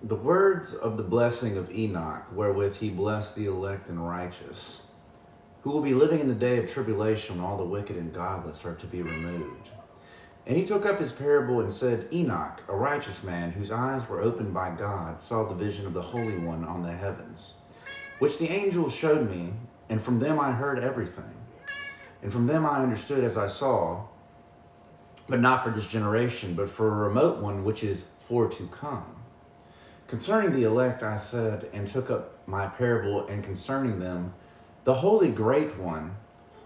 The words of the blessing of Enoch, wherewith he blessed the elect and righteous, who will be living in the day of tribulation when all the wicked and godless are to be removed. And he took up his parable and said, Enoch, a righteous man, whose eyes were opened by God, saw the vision of the Holy One on the heavens, which the angels showed me, and from them I heard everything. And from them I understood as I saw, but not for this generation, but for a remote one which is for to come. Concerning the elect I said, and took up my parable, and concerning them, the Holy Great One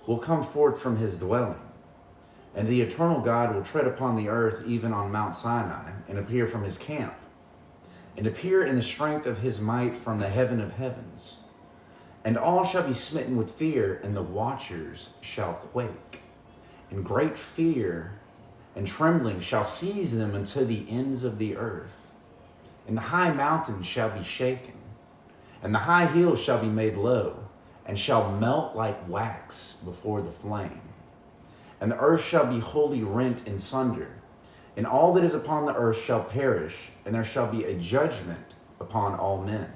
will come forth from his dwelling, and the eternal God will tread upon the earth, even on Mount Sinai, and appear from his camp, and appear in the strength of his might from the heaven of heavens. And all shall be smitten with fear, and the watchers shall quake. And great fear and trembling shall seize them unto the ends of the earth. And the high mountains shall be shaken, and the high hills shall be made low, and shall melt like wax before the flame. And the earth shall be wholly rent in sunder, and all that is upon the earth shall perish, and there shall be a judgment upon all men.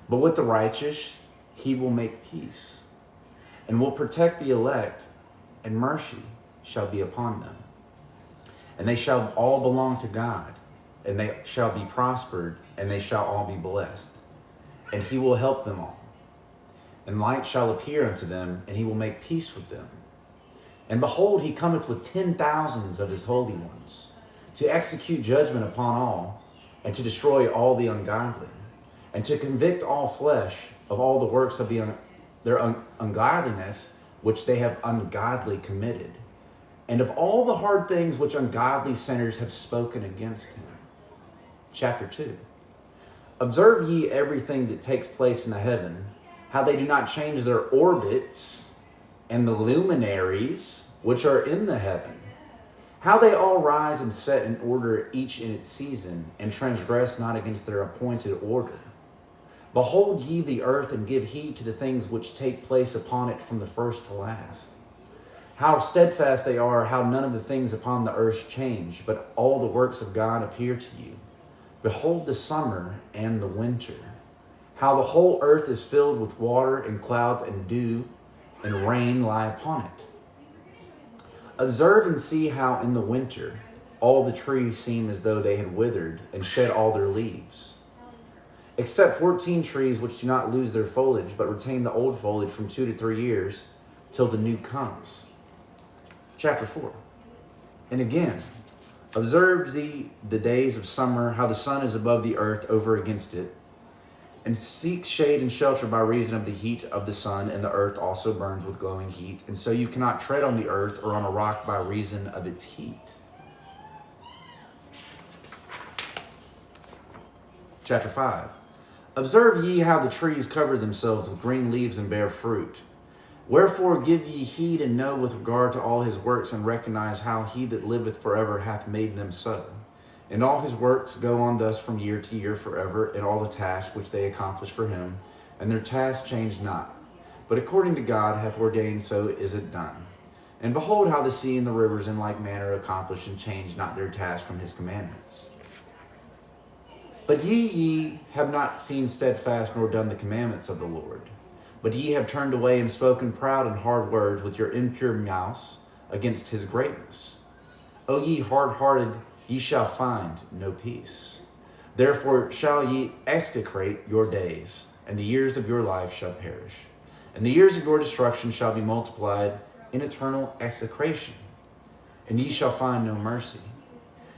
But with the righteous he will make peace, and will protect the elect, and mercy shall be upon them. And they shall all belong to God, and they shall be prospered, and they shall all be blessed. And he will help them all. And light shall appear unto them, and he will make peace with them. And behold, he cometh with 10,000s of his holy ones, to execute judgment upon all, and to destroy all the ungodly, and to convict all flesh of all the works of their ungodliness, which they have ungodly committed, and of all the hard things which ungodly sinners have spoken against him. Chapter 2. Observe ye everything that takes place in the heaven, how they do not change their orbits, and the luminaries which are in the heaven, how they all rise and set in order, each in its season, and transgress not against their appointed order. Behold ye the earth, and give heed to the things which take place upon it from the first to last. How steadfast they are, how none of the things upon the earth change, but all the works of God appear to you. Behold the summer and the winter, how the whole earth is filled with water, and clouds and dew and rain lie upon it. Observe and see how in the winter all the trees seem as though they had withered and shed all their leaves, except 14 trees which do not lose their foliage, but retain the old foliage from 2 to 3 years, till the new comes. Chapter 4. And again, observe ye the days of summer, how the sun is above the earth over against it, and seeks shade and shelter by reason of the heat of the sun, and the earth also burns with glowing heat. And so you cannot tread on the earth or on a rock by reason of its heat. Chapter 5. Observe ye how the trees cover themselves with green leaves and bear fruit. Wherefore give ye heed, and know with regard to all his works, and recognize how he that liveth forever hath made them so. And all his works go on thus from year to year forever, and all the tasks which they accomplish for him, and their tasks change not. But according to God hath ordained, so is it done. And behold how the sea and the rivers in like manner accomplish and change not their tasks from his commandments. But ye have not seen steadfast, nor done the commandments of the Lord. But ye have turned away and spoken proud and hard words with your impure mouths against his greatness. O ye hard-hearted, ye shall find no peace. Therefore shall ye execrate your days, and the years of your life shall perish. And the years of your destruction shall be multiplied in eternal execration, and ye shall find no mercy.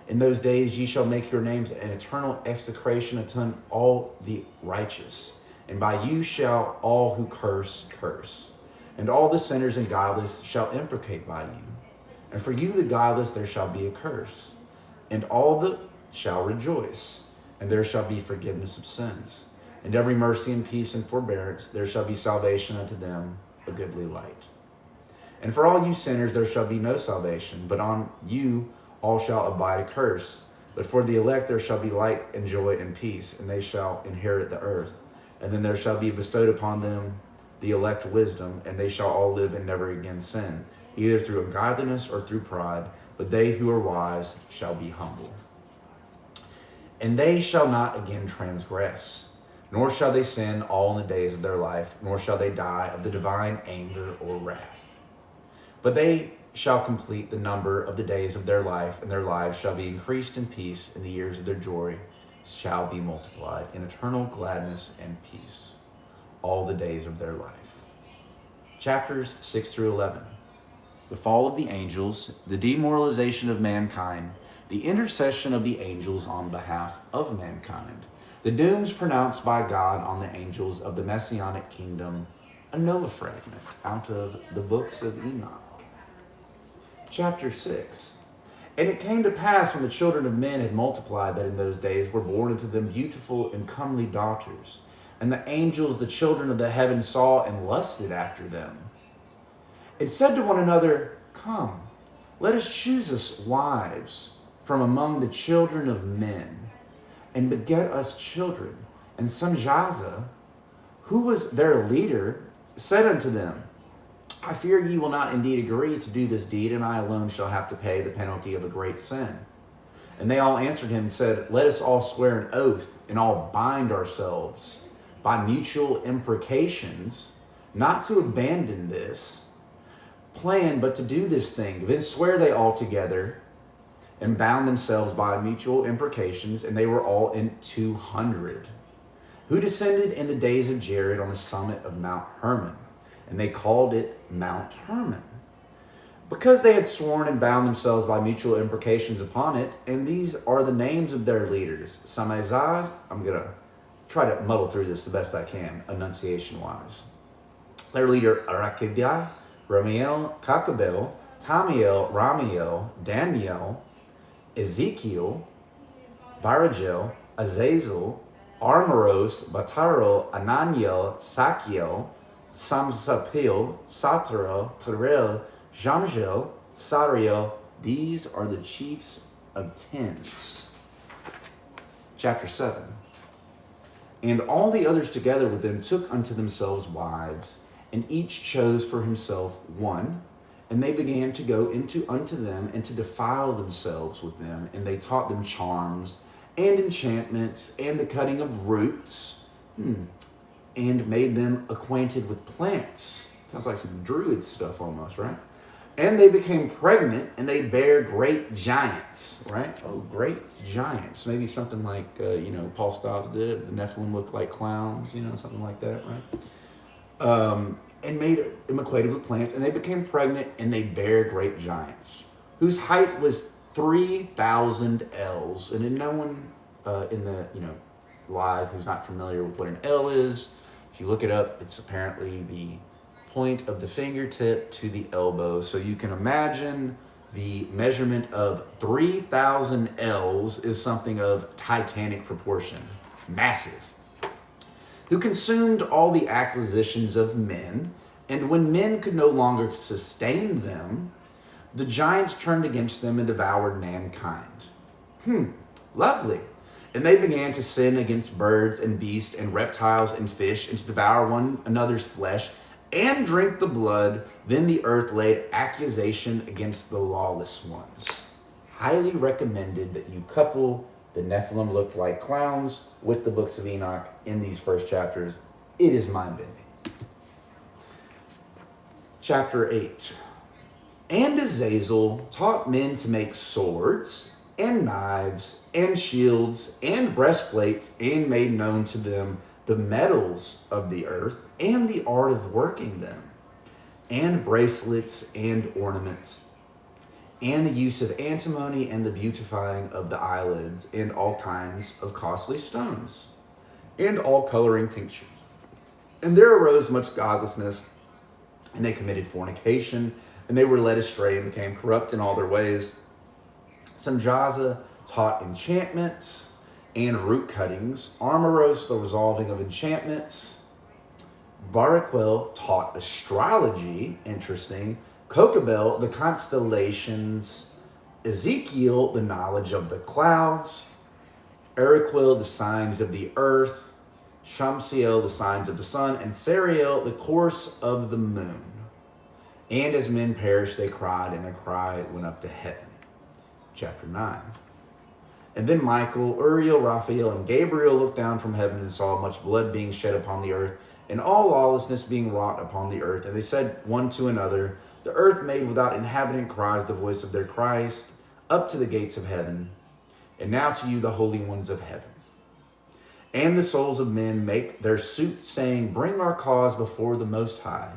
In those days ye shall make your names an eternal execration unto all the righteous. And by you shall all who curse, curse. And all the sinners and godless shall imprecate by you. And for you the godless there shall be a curse. And all the shall rejoice. And there shall be forgiveness of sins. And every mercy and peace and forbearance there shall be salvation unto them, a goodly light. And for all you sinners there shall be no salvation, but on you all shall abide a curse. But for the elect there shall be light and joy and peace, and they shall inherit the earth. And then there shall be bestowed upon them the elect wisdom, and they shall all live and never again sin, either through ungodliness or through pride, but they who are wise shall be humble. And they shall not again transgress, nor shall they sin all in the days of their life, nor shall they die of the divine anger or wrath. But they shall complete the number of the days of their life, and their lives shall be increased in peace, and the years of their joy shall be multiplied in eternal gladness and peace all the days of their life. Chapters 6 through 11. The fall of the angels, the demoralization of mankind, the intercession of the angels on behalf of mankind, the dooms pronounced by God on the angels of the Messianic kingdom, a Noah fragment out of the books of Enoch. Chapter 6. And it came to pass when the children of men had multiplied that in those days were born unto them beautiful and comely daughters. And the angels, the children of the heaven, saw and lusted after them, and said to one another, Come, let us choose us wives from among the children of men, and beget us children. And Sanjaza, who was their leader, said unto them, I fear ye will not indeed agree to do this deed, and I alone shall have to pay the penalty of a great sin. And they all answered him and said, Let us all swear an oath, and all bind ourselves by mutual imprecations, not to abandon this plan, but to do this thing. Then swear they all together, and bound themselves by mutual imprecations, and they were all in 200, who descended in the days of Jared on the summit of Mount Hermon, and they called it Mount Hermon, because they had sworn and bound themselves by mutual imprecations upon it. And these are the names of their leaders. Samazaz, I'm going to try to muddle through this the best I can, enunciation-wise. Their leader, Arakibai, Ramiel, Kakabel, Tamiel, Ramiel, Daniel, Ezekiel, Barajel, Azazel, Armoros, Bataro, Ananiel, Sakiel, Samsapil, Satrel, Terel, Jamjel, Sariel. These are the chiefs of tens. Chapter 7. And all the others together with them took unto themselves wives, and each chose for himself one. And they began to go unto them and to defile themselves with them. And they taught them charms and enchantments and the cutting of roots, and made them acquainted with plants. Sounds like some druid stuff almost, right? And they became pregnant, and they bare great giants, right? Oh, great giants. Maybe something like, Paul Stobbs did. The Nephilim looked like clowns, something like that, right? And made them acquainted with plants, and they became pregnant, and they bare great giants, whose height was 3,000 ells. And then no one in the, live who's not familiar with what an ell is, if you look it up, it's apparently the point of the fingertip to the elbow. So you can imagine the measurement of 3,000 ells is something of titanic proportion, massive, who consumed all the acquisitions of men. And when men could no longer sustain them, the giants turned against them and devoured mankind. Lovely. And they began to sin against birds and beasts and reptiles and fish, and to devour one another's flesh and drink the blood. Then the earth laid accusation against the lawless ones. Highly recommended that you couple the Nephilim looked like clowns with the books of Enoch in these first chapters. It is mind-bending. Chapter 8. And Azazel taught men to make swords and knives and shields and breastplates, and made known to them the metals of the earth and the art of working them, and bracelets and ornaments, and the use of antimony and the beautifying of the eyelids, and all kinds of costly stones, and all coloring tinctures. And there arose much godlessness, and they committed fornication, and they were led astray and became corrupt in all their ways. Sanjaza taught enchantments and root cuttings. Armoros, the resolving of enchantments. Baraquel taught astrology, interesting. Kokabel, the constellations. Ezekiel, the knowledge of the clouds. Eriquil, the signs of the earth. Shamsiel, the signs of the sun. And Sariel, the course of the moon. And as men perished, they cried, and a cry went up to heaven. Chapter 9. And then Michael, Uriel, Raphael, and Gabriel looked down from heaven and saw much blood being shed upon the earth, and all lawlessness being wrought upon the earth. And they said one to another, the earth made without inhabitant cries the voice of their Christ up to the gates of heaven. And now to you, the holy ones of heaven. And the souls of men make their suit, saying, bring our cause before the Most High.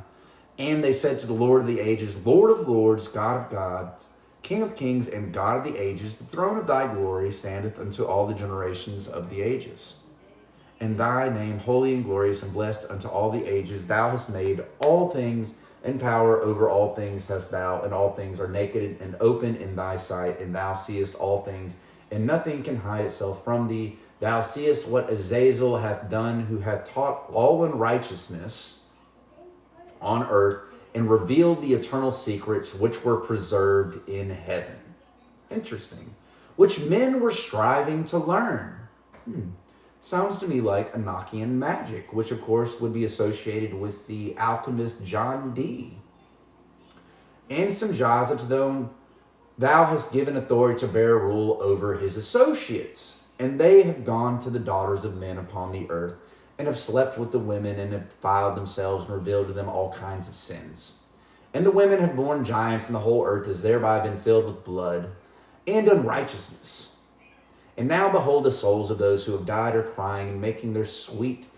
And they said to the Lord of the ages, Lord of lords, God of gods, King of kings, and God of the ages, the throne of thy glory standeth unto all the generations of the ages. And thy name holy and glorious and blessed unto all the ages. Thou hast made all things, and power over all things hast thou, and all things are naked and open in thy sight, and thou seest all things, and nothing can hide itself from thee. Thou seest what Azazel hath done, who hath taught all unrighteousness on earth, and revealed the eternal secrets which were preserved in heaven. Interesting. Which men were striving to learn. Sounds to me like Enochian magic, which of course would be associated with the alchemist John Dee. And Semjaza, to them thou hast given authority to bear rule over his associates. And they have gone to the daughters of men upon the earth, and have slept with the women, and have defiled themselves, and revealed to them all kinds of sins. And the women have borne giants, and the whole earth has thereby been filled with blood and unrighteousness. And now behold, the souls of those who have died are crying and making their suit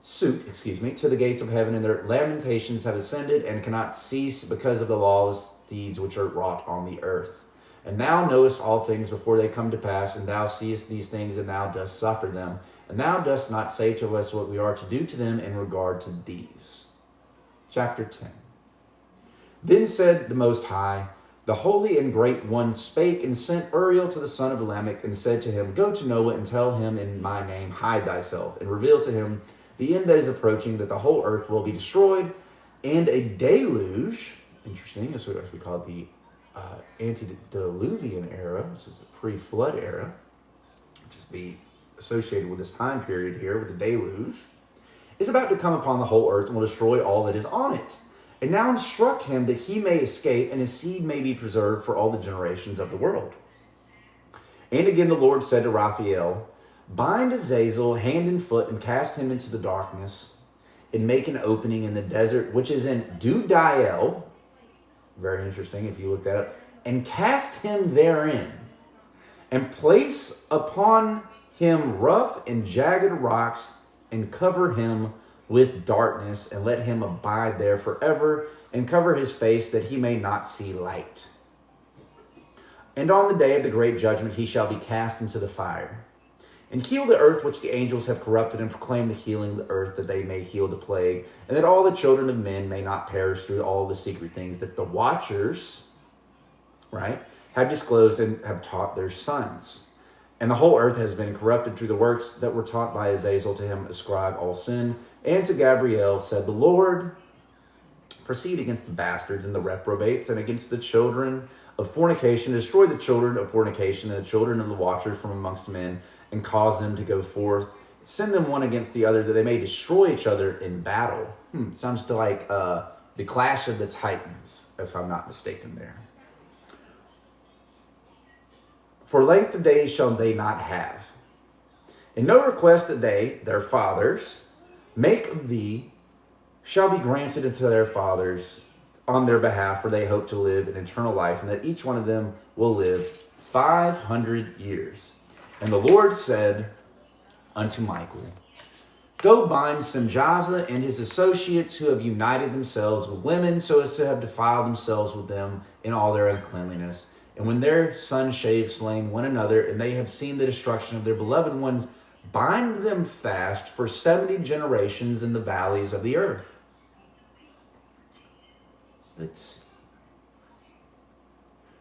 to the gates of heaven, and their lamentations have ascended and cannot cease because of the lawless deeds which are wrought on the earth. And thou knowest all things before they come to pass, and thou seest these things, and thou dost suffer them. And thou dost not say to us what we are to do to them in regard to these. Chapter 10. Then said the Most High, the Holy and Great One spake and sent Uriel to the son of Lamech, and said to him, go to Noah and tell him in my name, hide thyself, and reveal to him the end that is approaching, that the whole earth will be destroyed, and a deluge, interesting, this is what we call the antediluvian era, which is the pre-flood era, which is be associated with this time period here with the deluge, is about to come upon the whole earth and will destroy all that is on it. And now instruct him that he may escape and his seed may be preserved for all the generations of the world. And again the Lord said to Raphael, bind Azazel hand and foot and cast him into the darkness, and make an opening in the desert, which is in Dudael. Very interesting if you look that up. And cast him therein, and place upon him rough and jagged rocks, and cover him with darkness, and let him abide there forever, and cover his face that he may not see light. And on the day of the great judgment he shall be cast into the fire. And heal the earth which the angels have corrupted, and proclaim the healing of the earth, that they may heal the plague, and that all the children of men may not perish through all the secret things that the watchers, right, have disclosed and have taught their sons. And the whole earth has been corrupted through the works that were taught by Azazel. To him ascribe all sin. And to Gabriel said the Lord, proceed against the bastards and the reprobates, and against the children of fornication, destroy the children of fornication and the children of the watchers from amongst men, and cause them to go forth. Send them one against the other, that they may destroy each other in battle. Sounds to like the Clash of the Titans, if I'm not mistaken there. For length of days shall they not have, and no request that they, their fathers, make of thee shall be granted unto their fathers on their behalf, for they hope to live an eternal life, and that each one of them will live 500 years. And the Lord said unto Michael, go bind Semjaza and his associates, who have united themselves with women, so as to have defiled themselves with them in all their uncleanliness. And when their sons shave slain one another, and they have seen the destruction of their beloved ones, bind them fast for 70 generations in the valleys of the earth. Let's see.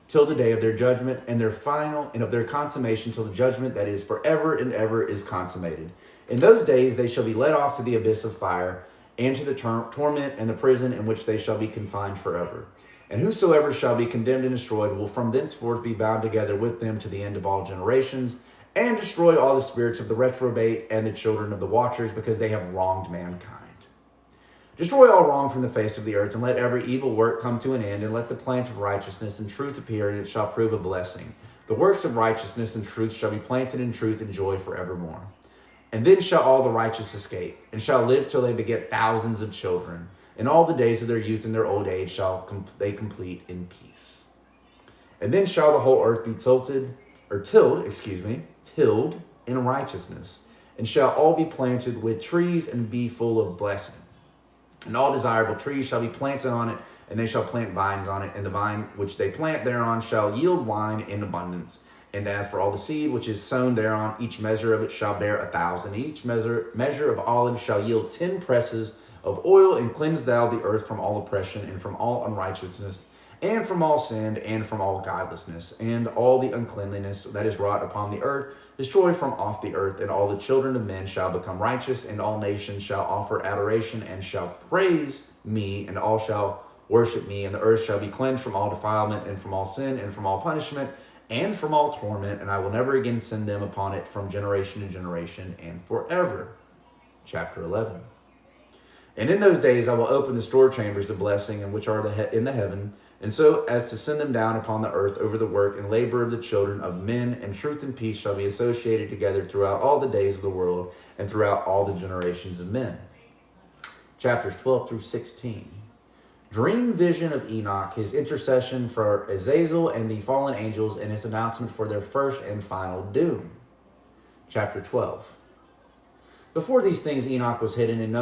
Till the day of their judgment and their final, and of their consummation, till the judgment that is forever and ever is consummated. In those days they shall be led off to the abyss of fire, and to the torment and the prison, in which they shall be confined forever. And whosoever shall be condemned and destroyed will from thenceforth be bound together with them to the end of all generations, and destroy all the spirits of the reprobate and the children of the watchers, because they have wronged mankind. Destroy all wrong from the face of the earth, and let every evil work come to an end, and let the plant of righteousness and truth appear, and it shall prove a blessing. The works of righteousness and truth shall be planted in truth and joy forevermore. And then shall all the righteous escape, and shall live till they beget thousands of children. And all the days of their youth and their old age shall they complete in peace. And then shall the whole earth be tilled in righteousness, and shall all be planted with trees and be full of blessing. And all desirable trees shall be planted on it, and they shall plant vines on it, and the vine which they plant thereon shall yield wine in abundance. And as for all the seed which is sown thereon, each measure of it shall bear 1,000. Each measure of olive shall yield 10 presses of oil, and cleanse thou the earth from all oppression, and from all unrighteousness, and from all sin, and from all godlessness, and all the uncleanliness that is wrought upon the earth, destroy from off the earth. And all the children of men shall become righteous, and all nations shall offer adoration, and shall praise me, and all shall worship me, and the earth shall be cleansed from all defilement, and from all sin, and from all punishment, and from all torment, and I will never again send them upon it from generation to generation, and forever. Chapter 11. And in those days I will open the store chambers of blessing, and which are in the heaven, and so as to send them down upon the earth over the work and labor of the children of men, and truth and peace shall be associated together throughout all the days of the world, and throughout all the generations of men. Chapters 12 through 16. Dream vision of Enoch, his intercession for Azazel and the fallen angels, and his announcement for their first and final doom. Chapter 12. Before these things Enoch was hidden, and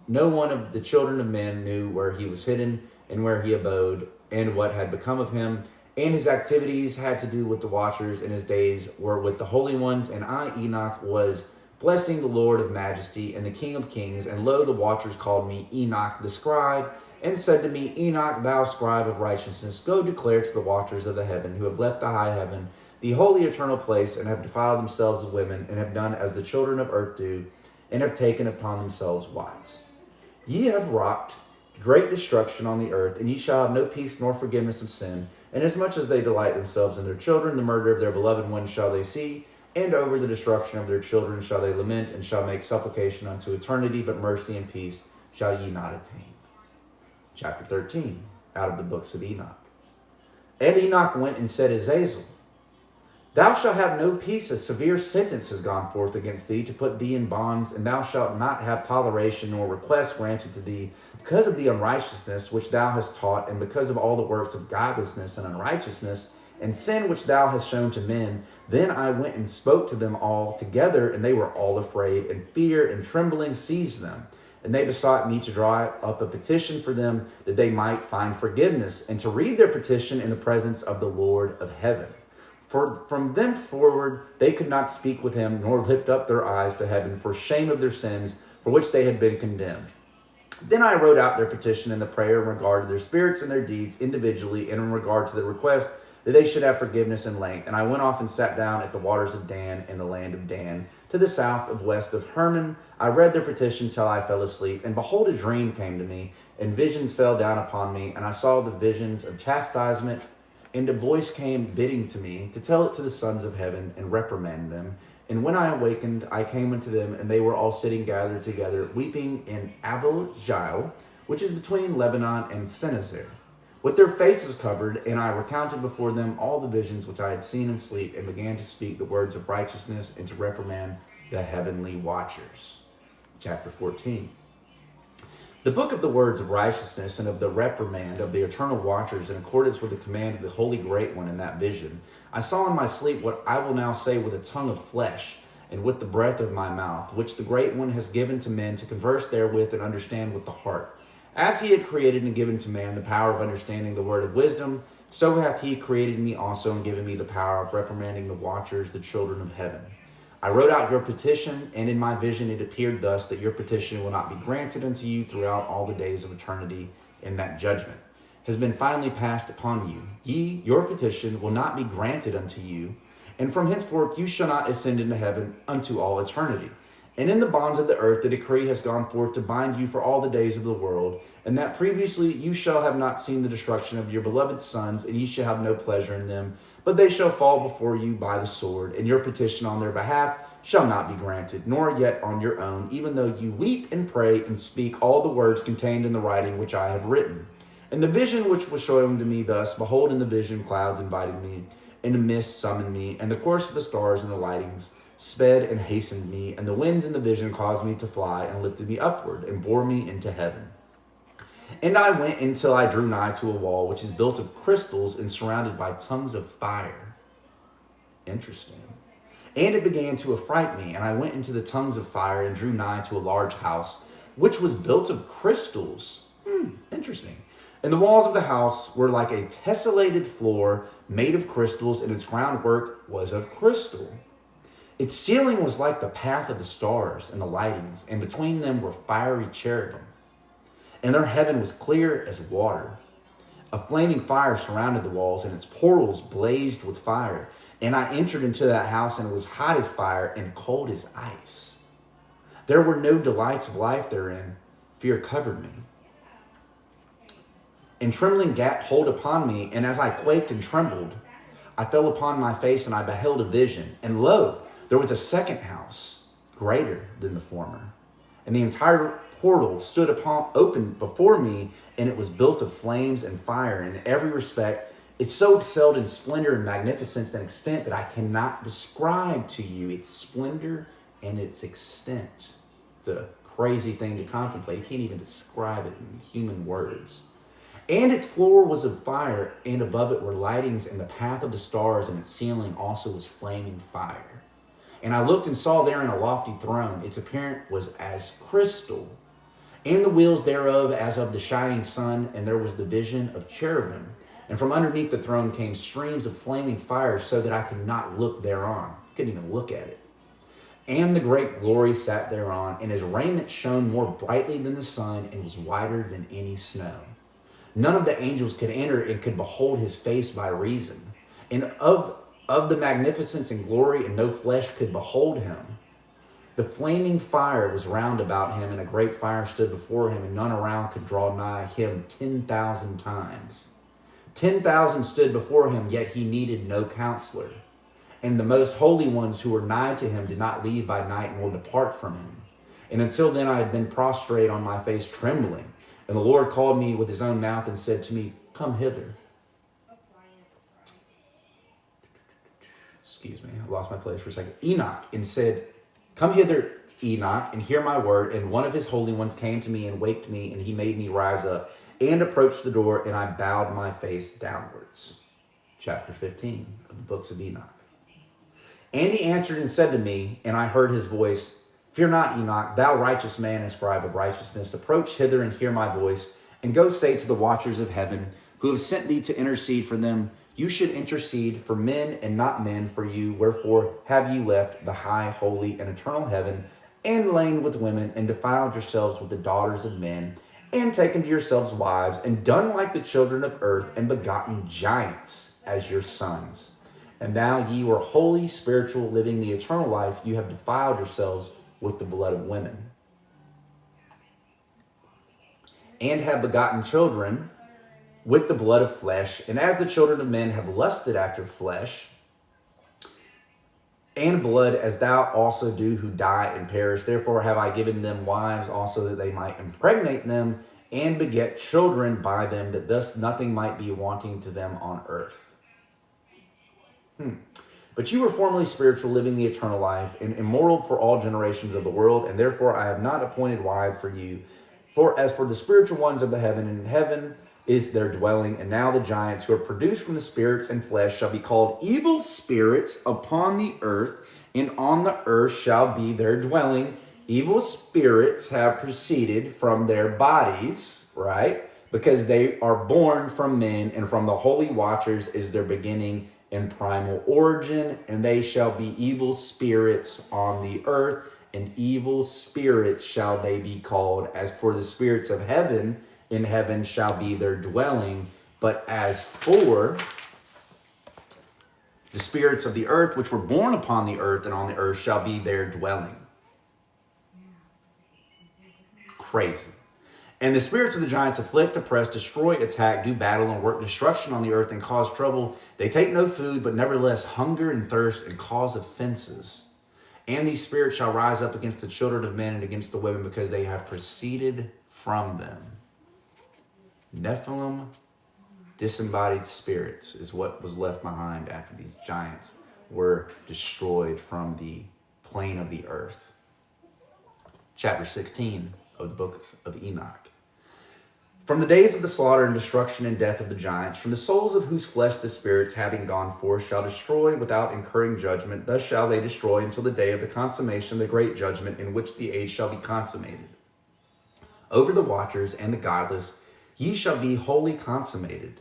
no one of the children of men knew where he was hidden, and where he abode, and what had become of him. And his activities had to do with the watchers, and his days were with the holy ones. And I, Enoch, was blessing the Lord of majesty and the King of kings. And lo, the watchers called me Enoch the scribe, and said to me, Enoch, thou scribe of righteousness, go declare to the watchers of the heaven, who have left the high heaven, the holy eternal place, and have defiled themselves with women, and have done as the children of earth do, and have taken upon themselves wives. Ye have wrought great destruction on the earth, and ye shall have no peace nor forgiveness of sin. Inasmuch as they delight themselves in their children, the murder of their beloved ones shall they see, and over the destruction of their children shall they lament, and shall make supplication unto eternity, but mercy and peace shall ye not attain. Chapter 13, out of the books of Enoch. And Enoch went and said, Azazel, thou shalt have no peace. A severe sentence has gone forth against thee, to put thee in bonds, and thou shalt not have toleration nor request granted to thee, because of the unrighteousness which thou hast taught, and because of all the works of godlessness and unrighteousness, and sin which thou hast shown to men. Then I went and spoke to them all together, and they were all afraid, and fear and trembling seized them. And they besought me to draw up a petition for them, that they might find forgiveness, and to read their petition in the presence of the Lord of heaven. For from them forward they could not speak with him, nor lift up their eyes to heaven, for shame of their sins, for which they had been condemned. Then I wrote out their petition and the prayer in regard to their spirits and their deeds individually, and in regard to the request that they should have forgiveness and length. And I went off and sat down at the waters of Dan, in the land of Dan, to the south of west of Hermon. I read their petition till I fell asleep, and behold, a dream came to me, and visions fell down upon me, and I saw the visions of chastisement, and a voice came bidding to me to tell it to the sons of heaven and reprimand them. And when I awakened, I came unto them, and they were all sitting gathered together, weeping in Abel-Jael, which is between Lebanon and Sennazer, with their faces covered. And I recounted before them all the visions which I had seen in sleep, and began to speak the words of righteousness, and to reprimand the heavenly watchers. Chapter 14. The book of the words of righteousness and of the reprimand of the eternal watchers, in accordance with the command of the Holy Great One in that vision. I saw in my sleep what I will now say with a tongue of flesh, and with the breath of my mouth, which the Great One has given to men to converse therewith and understand with the heart. As he had created and given to man the power of understanding the word of wisdom, so hath he created me also and given me the power of reprimanding the watchers, the children of heaven. I wrote out your petition, and in my vision it appeared thus, that your petition will not be granted unto you throughout all the days of eternity, and that judgment has been finally passed upon you. Your petition will not be granted unto you, and from henceforth you shall not ascend into heaven unto all eternity. And in the bonds of the earth the decree has gone forth to bind you for all the days of the world, and that previously you shall have not seen the destruction of your beloved sons, and ye shall have no pleasure in them, but they shall fall before you by the sword, and your petition on their behalf shall not be granted, nor yet on your own, even though you weep and pray and speak all the words contained in the writing which I have written. And the vision which was shown to me thus, behold, in the vision clouds invited me, and the mist summoned me, and the course of the stars and the lightnings sped and hastened me, and the winds in the vision caused me to fly and lifted me upward and bore me into heaven. And I went until I drew nigh to a wall which is built of crystals and surrounded by tongues of fire. Interesting. And it began to affright me, and I went into the tongues of fire and drew nigh to a large house which was built of crystals. Interesting. And the walls of the house were like a tessellated floor made of crystals, and its groundwork was of crystal. Its ceiling was like the path of the stars and the lightnings, and between them were fiery cherubim. And their heaven was clear as water. A flaming fire surrounded the walls, and its portals blazed with fire. And I entered into that house, and it was hot as fire and cold as ice. There were no delights of life therein. Fear covered me. And trembling gat hold upon me, and as I quaked and trembled, I fell upon my face, and I beheld a vision. And lo, there was a second house, greater than the former. And the entire portal stood open before me, and it was built of flames and fire. In every respect, it so excelled in splendor and magnificence and extent that I cannot describe to you its splendor and its extent. It's a crazy thing to contemplate. You can't even describe it in human words. And its floor was of fire, and above it were lightnings, and the path of the stars, and its ceiling also was flaming fire. And I looked and saw therein a lofty throne. Its appearance was as crystal, and the wheels thereof as of the shining sun, and there was the vision of cherubim. And from underneath the throne came streams of flaming fire, so that I could not look thereon. Couldn't even look at it. And the great glory sat thereon, and his raiment shone more brightly than the sun, and was whiter than any snow. None of the angels could enter and could behold his face by reason. And of the magnificence and glory, and no flesh could behold him. The flaming fire was round about him, and a great fire stood before him, and none around could draw nigh him 10,000 times. 10,000 stood before him, yet he needed no counselor. And the most holy ones who were nigh to him did not leave by night nor depart from him. And until then I had been prostrate on my face, trembling. And the Lord called me with his own mouth and said to me, come hither. Excuse me, I lost my place for a second. Enoch, and said, come hither, Enoch, and hear my word. And one of his holy ones came to me and waked me, and he made me rise up and approached the door, and I bowed my face downwards. Chapter 15 of the books of Enoch. And he answered and said to me, and I heard his voice, fear not, Enoch, thou righteous man and scribe of righteousness. Approach hither and hear my voice, and go say to the watchers of heaven, who have sent thee to intercede for them, you should intercede for men and not men for you. Wherefore have ye left the high, holy, and eternal heaven, and lain with women, and defiled yourselves with the daughters of men, and taken to yourselves wives, and done like the children of earth, and begotten giants as your sons. And now ye were holy, spiritual, living the eternal life. You have defiled yourselves with the blood of women, and have begotten children with the blood of flesh. And as the children of men have lusted after flesh and blood, as thou also do who die and perish. Therefore have I given them wives also, that they might impregnate them and beget children by them, that thus nothing might be wanting to them on earth. But you were formerly spiritual, living the eternal life, and immortal for all generations of the world, and therefore I have not appointed wives for you. For as for the spiritual ones of the heaven, and heaven is their dwelling, and now the giants who are produced from the spirits and flesh shall be called evil spirits upon the earth, and on the earth shall be their dwelling. Evil spirits have proceeded from their bodies, right? Because they are born from men, and from the holy watchers is their beginning and primal origin, and they shall be evil spirits on the earth, and evil spirits shall they be called. As for the spirits of heaven, in heaven shall be their dwelling. But as for the spirits of the earth, which were born upon the earth and on the earth, shall be their dwelling. Crazy. And the spirits of the giants afflict, oppress, destroy, attack, do battle, and work destruction on the earth, and cause trouble. They take no food, but nevertheless hunger and thirst, and cause offenses. And these spirits shall rise up against the children of men and against the women, because they have proceeded from them. Nephilim Disembodied spirits is what was left behind after these giants were destroyed from the plane of the earth. Chapter 16 of the book of Enoch. From the days of the slaughter and destruction and death of the giants, from the souls of whose flesh the spirits, having gone forth, shall destroy without incurring judgment, thus shall they destroy until the day of the consummation of the great judgment, in which the age shall be consummated. Over the watchers and the godless ye shall be wholly consummated.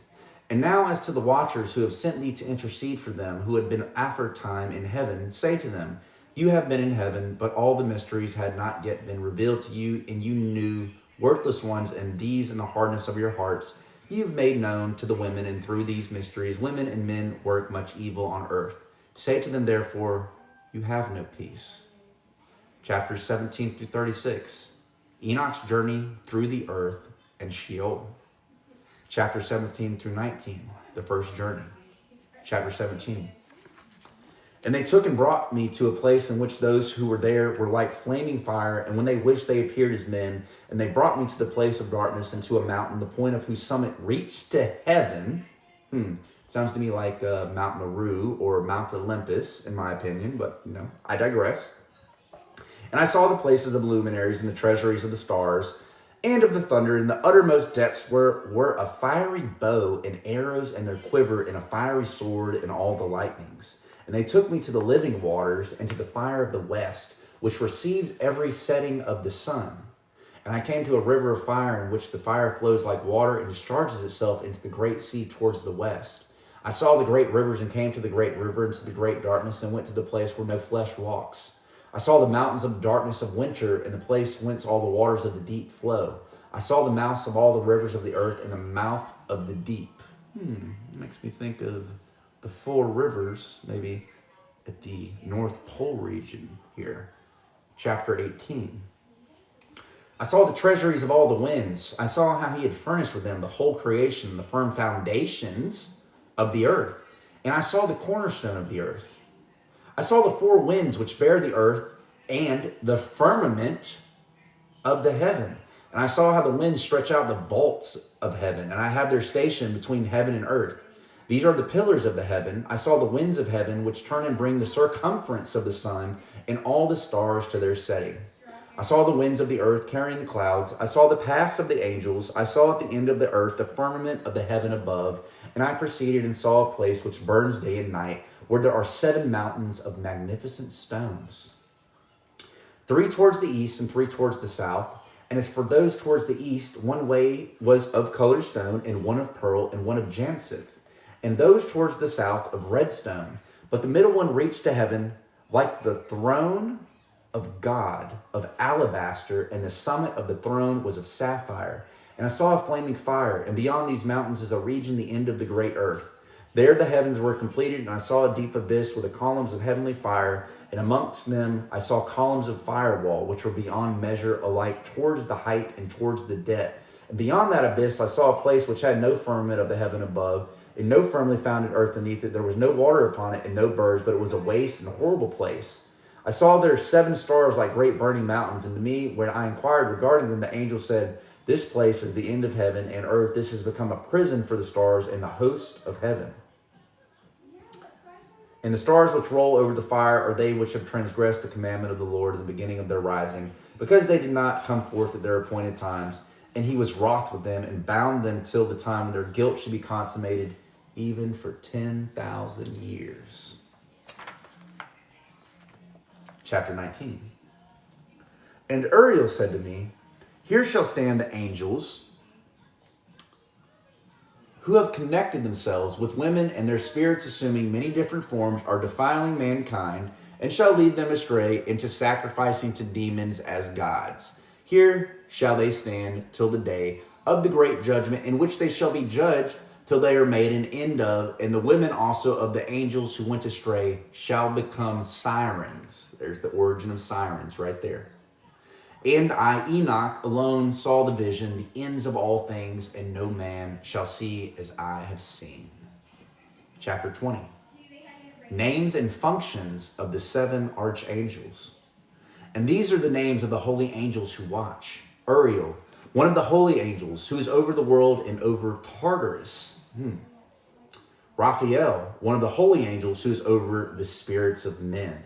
And now as to the watchers who have sent thee to intercede for them, who had been aforetime in heaven, say to them, you have been in heaven, but all the mysteries had not yet been revealed to you, and you knew worthless ones, and these in the hardness of your hearts you've made known to the women, and through these mysteries women and men work much evil on earth. Say to them, therefore, you have no peace. Chapters 17 through 36. Enoch's journey through the earth and Sheol. Chapter 17 through 19, the first journey. Chapter 17. And they took and brought me to a place in which those who were there were like flaming fire, and when they wished they appeared as men, and they brought me to the place of darkness and to a mountain, the point of whose summit reached to heaven. Sounds to me like Mount Meru or Mount Olympus, in my opinion, but I digress. And I saw the places of luminaries and the treasuries of the stars, and of the thunder, in the uttermost depths were a fiery bow and arrows and their quiver and a fiery sword and all the lightnings. And they took me to the living waters and to the fire of the west, which receives every setting of the sun. And I came to a river of fire, in which the fire flows like water and discharges itself into the great sea towards the west. I saw the great rivers and came to the great river and to the great darkness, and went to the place where no flesh walks. I saw the mountains of darkness of winter, and the place whence all the waters of the deep flow. I saw the mouths of all the rivers of the earth, and the mouth of the deep. It makes me think of the four rivers, maybe at the North Pole region here. Chapter 18. I saw the treasuries of all the winds. I saw how he had furnished with them the whole creation, the firm foundations of the earth. And I saw the cornerstone of the earth. I saw the four winds which bear the earth, and the firmament of the heaven. And I saw how the winds stretch out the vaults of heaven, and I have their station between heaven and earth. These are the pillars of the heaven. I saw the winds of heaven, which turn and bring the circumference of the sun and all the stars to their setting. I saw the winds of the earth carrying the clouds. I saw the paths of the angels. I saw at the end of the earth the firmament of the heaven above. And I proceeded and saw a place which burns day and night, where there are 7 mountains of magnificent stones, 3 towards the east and 3 towards the south. And as for those towards the east, one way was of colored stone, and one of pearl, and one of jacinth, and those towards the south of red stone. But the middle one reached to heaven like the throne of God of alabaster, and the summit of the throne was of sapphire. And I saw a flaming fire, and beyond these mountains is a region, the end of the great earth. There the heavens were completed, and I saw a deep abyss with the columns of heavenly fire, and amongst them I saw columns of firewall, which were beyond measure, alike towards the height and towards the depth. And beyond that abyss I saw a place which had no firmament of the heaven above, and no firmly founded earth beneath it. There was no water upon it, and no birds, but it was a waste and horrible place. I saw there 7 stars like great burning mountains, and to me, when I inquired regarding them, the angel said, this place is the end of heaven and earth. This has become a prison for the stars and the host of heaven. And the stars which roll over the fire are they which have transgressed the commandment of the Lord in the beginning of their rising, because they did not come forth at their appointed times. And he was wroth with them and bound them till the time when their guilt should be consummated, even for 10,000 years. Chapter 19. And Uriel said to me, here shall stand the angels who have connected themselves with women, and their spirits, assuming many different forms, are defiling mankind, and shall lead them astray into sacrificing to demons as gods. Here shall they stand till the day of the great judgment, in which they shall be judged till they are made an end of, and the women also of the angels who went astray shall become sirens. There's the origin of sirens right there. And I, Enoch, alone saw the vision, the ends of all things, and no man shall see as I have seen. Chapter 20. Names and functions of the 7 archangels. And these are the names of the holy angels who watch. Uriel, one of the holy angels, who is over the world and over Tartarus. Raphael, one of the holy angels who is over the spirits of men.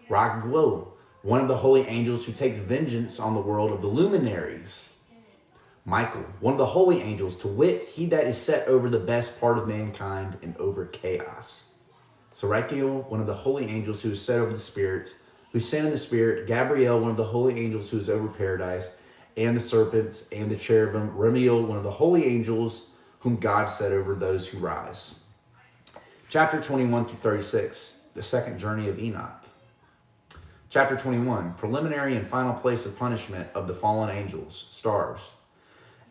Raguel, one of the holy angels who takes vengeance on the world of the luminaries. Michael, one of the holy angels, to wit, he that is set over the best part of mankind and over chaos. Serachiel, one of the holy angels who is set over the spirits, who sin in the spirit. Gabriel, one of the holy angels who is over paradise, and the serpents, and the cherubim. Remiel, one of the holy angels whom God set over those who rise. Chapter 21 through 36, the second journey of Enoch. Chapter 21, preliminary and final place of punishment of the fallen angels, stars.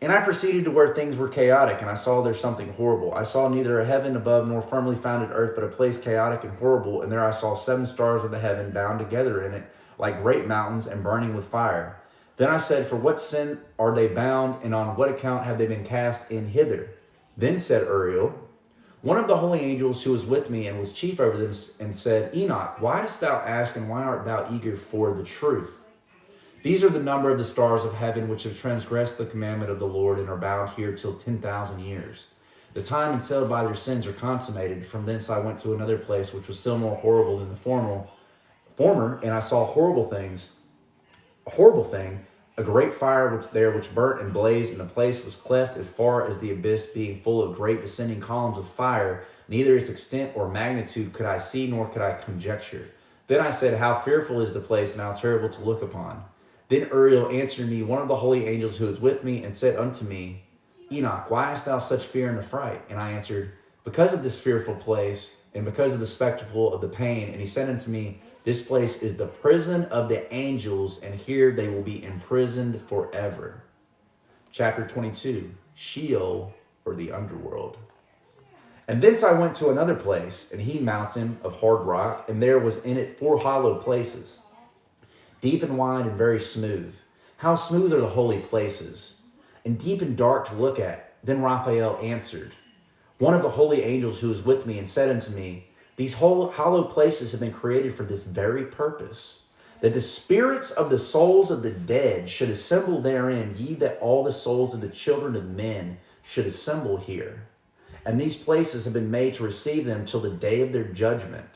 And I proceeded to where things were chaotic, and I saw there something horrible. I saw neither a heaven above nor firmly founded earth, but a place chaotic and horrible. And there I saw 7 stars of the heaven bound together in it, like great mountains and burning with fire. Then I said, for what sin are they bound, and on what account have they been cast in hither? Then said Uriel, one of the holy angels who was with me and was chief over them, and said, Enoch, why dost thou ask, and why art thou eager for the truth? These are the number of the stars of heaven which have transgressed the commandment of the Lord and are bound here till 10,000 years. The time and settled by their sins are consummated. From thence I went to another place which was still more horrible than the former, and I saw a horrible thing, a great fire which burnt and blazed, and the place was cleft as far as the abyss, being full of great descending columns of fire. Neither its extent or magnitude could I see, nor could I conjecture. Then I said, how fearful is the place, and how terrible to look upon. Then Uriel answered me, one of the holy angels who was with me, and said unto me, Enoch, why hast thou such fear and affright? And I answered, because of this fearful place, and because of the spectacle of the pain. And he said unto me, this place is the prison of the angels, and here they will be imprisoned forever. Chapter 22, Sheol, or the underworld. And thence I went to another place, an he mountain of hard rock, and there was in it 4 hollow places, deep and wide and very smooth. How smooth are the holy places, and deep and dark to look at. Then Raphael answered, one of the holy angels who was with me, and said unto me, these hollow places have been created for this very purpose, that the spirits of the souls of the dead should assemble therein, ye that all the souls of the children of men should assemble here. And these places have been made to receive them till the day of their judgment,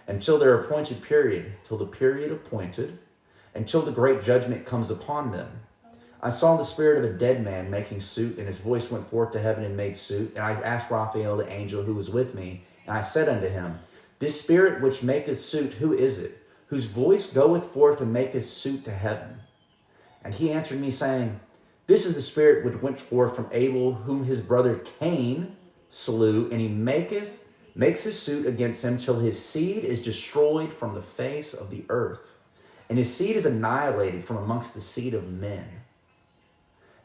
until their appointed period, till the period appointed, until the great judgment comes upon them. I saw the spirit of a dead man making suit, and his voice went forth to heaven and made suit. And I asked Raphael, the angel who was with me, and I said unto him, this spirit which maketh suit, who is it, whose voice goeth forth and maketh suit to heaven? And he answered me, saying, this is the spirit which went forth from Abel, whom his brother Cain slew, and he makes his suit against him till his seed is destroyed from the face of the earth, and his seed is annihilated from amongst the seed of men.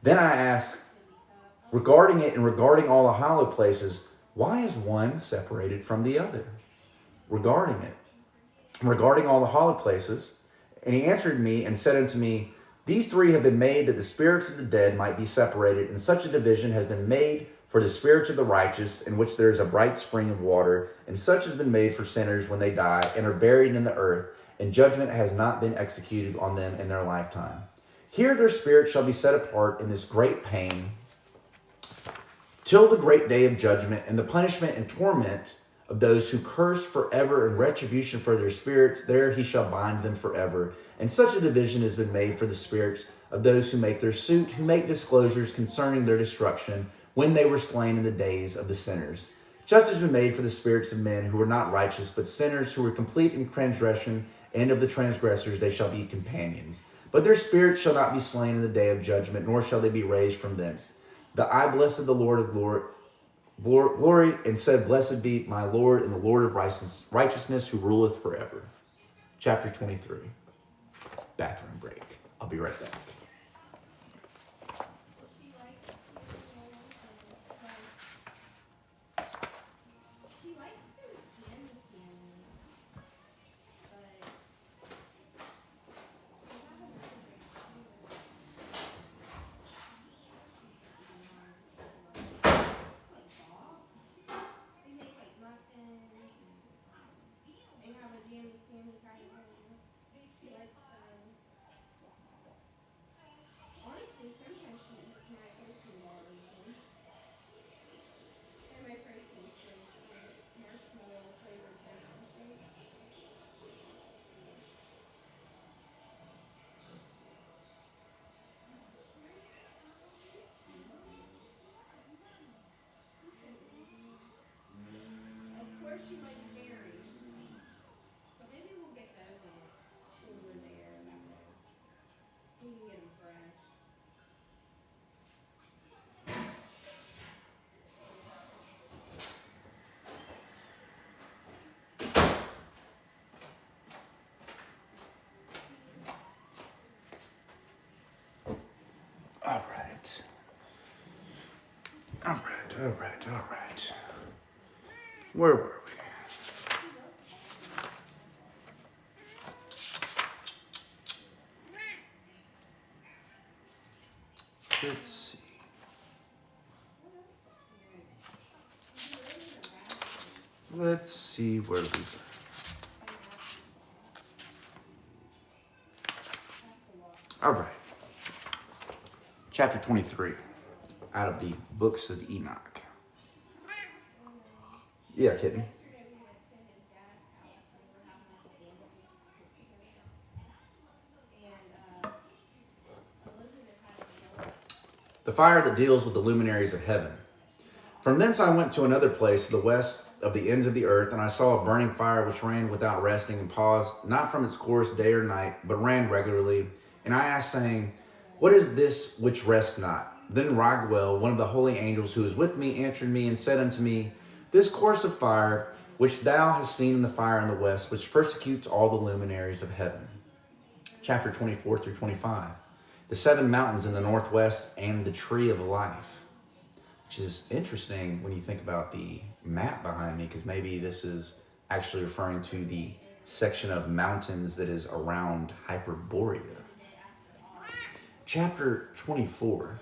Then I asked, regarding it and regarding all the hollow places, why is one separated from the other? Regarding it, regarding all the hollow places. And he answered me and said unto me, these 3 have been made that the spirits of the dead might be separated, and such a division has been made for the spirits of the righteous, in which there is a bright spring of water, and such has been made for sinners when they die and are buried in the earth, and judgment has not been executed on them in their lifetime. Here their spirits shall be set apart in this great pain, till the great day of judgment, and the punishment and torment of those who curse forever, and retribution for their spirits, there he shall bind them forever. And such a division has been made for the spirits of those who make their suit, who make disclosures concerning their destruction, when they were slain in the days of the sinners. Justice has been made for the spirits of men who were not righteous, but sinners who were complete in transgression, and of the transgressors they shall be companions. But their spirits shall not be slain in the day of judgment, nor shall they be raised from thence. The I blessed the Lord of glory, and said, blessed be my Lord and the Lord of righteousness, who ruleth forever. Chapter 23. Bathroom break. I'll be right back. All right. Where were we? Let's see. Let's see where we were. All right. Chapter 23 out of the books of Enoch. Yeah, kitten. The fire that deals with the luminaries of heaven. From thence I went to another place to the west of the ends of the earth, and I saw a burning fire which ran without resting and paused not from its course day or night, but ran regularly. And I asked, saying, what is this which rests not? Then Raguel, one of the holy angels who was with me, answered me and said unto me, this course of fire which thou hast seen in the fire in the west, which persecutes all the luminaries of heaven. Chapter 24 through 25. The 7 mountains in the northwest and the tree of life. Which is interesting when you think about the map behind me, because maybe this is actually referring to the section of mountains that is around Hyperborea. Chapter 24.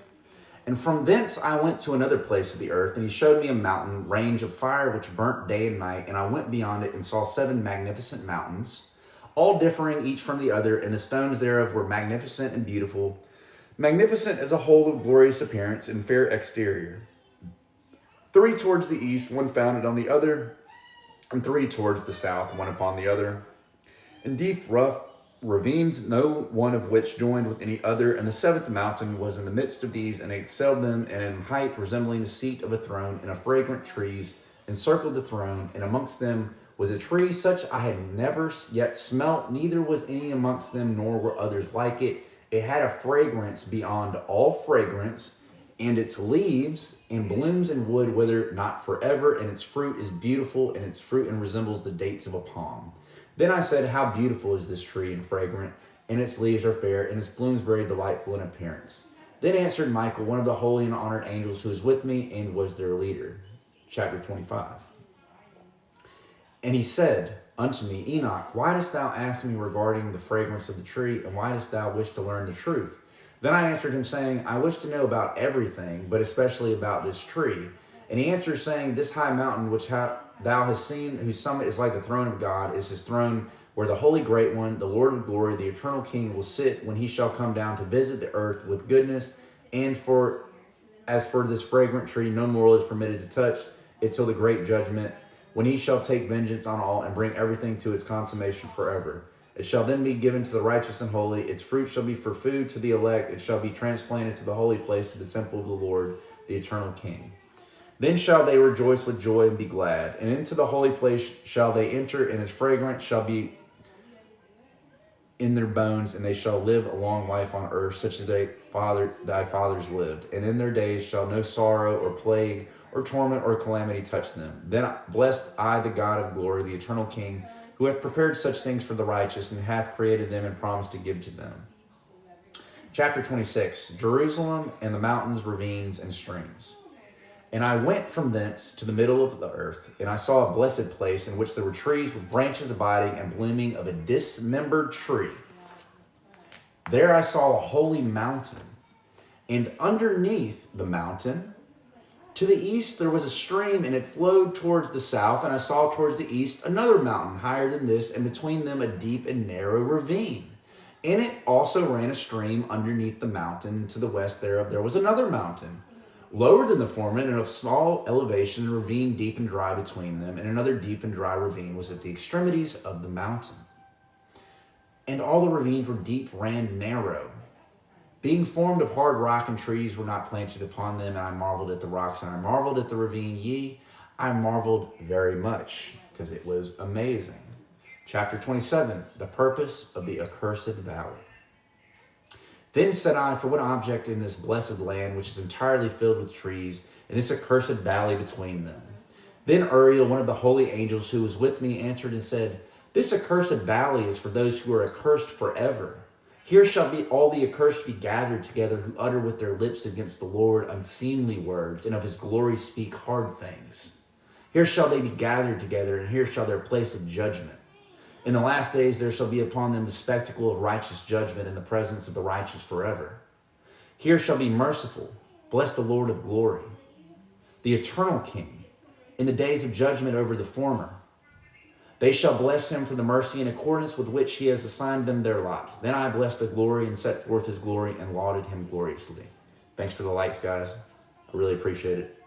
And from thence I went to another place of the earth, and he showed me a mountain range of fire which burnt day and night, and I went beyond it and saw 7 magnificent mountains, all differing each from the other, and the stones thereof were magnificent and beautiful, magnificent as a whole of glorious appearance and fair exterior. 3 towards the east, one founded on the other, and 3 towards the south, one upon the other. And deep rough ravines, no one of which joined with any other, and the 7th mountain was in the midst of these, and excelled them, and in height resembling the seat of a throne, and a fragrant trees encircled the throne, and amongst them was a tree such I had never yet smelt, neither was any amongst them, nor were others like it. It had a fragrance beyond all fragrance, and its leaves and blooms and wood wither not forever, and its fruit is beautiful, and its fruit and resembles the dates of a palm. Then I said, how beautiful is this tree and fragrant, and its leaves are fair, and its blooms very delightful in appearance. Then answered Michael, one of the holy and honored angels who was with me, and was their leader. Chapter 25. And he said unto me, Enoch, why dost thou ask me regarding the fragrance of the tree, and why dost thou wish to learn the truth? Then I answered him, saying, I wish to know about everything, but especially about this tree. And he answered, saying, this high mountain which thou hast seen, whose summit is like the throne of God, is his throne, where the holy great one, the Lord of glory, the eternal King, will sit when he shall come down to visit the earth with goodness. And as for this fragrant tree, no mortal is permitted to touch it till the great judgment, when he shall take vengeance on all and bring everything to its consummation forever. It shall then be given to the righteous and holy. Its fruit shall be for food to the elect. It shall be transplanted to the holy place, to the temple of the Lord, the eternal King. Then shall they rejoice with joy and be glad. And into the holy place shall they enter, and its fragrance shall be in their bones, and they shall live a long life on earth, such as thy fathers lived. And in their days shall no sorrow or plague or torment or calamity touch them. Then blessed I the God of glory, the eternal King, who hath prepared such things for the righteous, and hath created them and promised to give to them. Chapter 26, Jerusalem and the mountains, ravines, and streams. And I went from thence to the middle of the earth, and I saw a blessed place in which there were trees with branches abiding and blooming of a dismembered tree. There I saw a holy mountain, and underneath the mountain, to the east there was a stream, and it flowed towards the south, and I saw towards the east another mountain higher than this, and between them a deep and narrow ravine. In it also ran a stream underneath the mountain, and to the west thereof there was another mountain, lower than the former, and of small elevation, a ravine deep and dry between them, and another deep and dry ravine was at the extremities of the mountain. And all the ravines were deep, ran narrow, being formed of hard rock, and trees were not planted upon them. And I marveled at the rocks, and I marveled at the ravine. I marveled very much, because it was amazing. Chapter 27, the purpose of the accursed valley. Then said I, for what object in this blessed land, which is entirely filled with trees, and this accursed valley between them? Then Uriel, one of the holy angels who was with me, answered and said, this accursed valley is for those who are accursed forever. Here shall be all the accursed be gathered together, who utter with their lips against the Lord unseemly words, and of his glory speak hard things. Here shall they be gathered together, and here shall their place of judgment. In the last days there shall be upon them the spectacle of righteous judgment in the presence of the righteous forever. Here shall be merciful, bless the Lord of glory, the eternal King, in the days of judgment over the former. They shall bless him for the mercy in accordance with which he has assigned them their lot. Then I blessed the glory and set forth his glory and lauded him gloriously. Thanks for the likes, guys. I really appreciate it.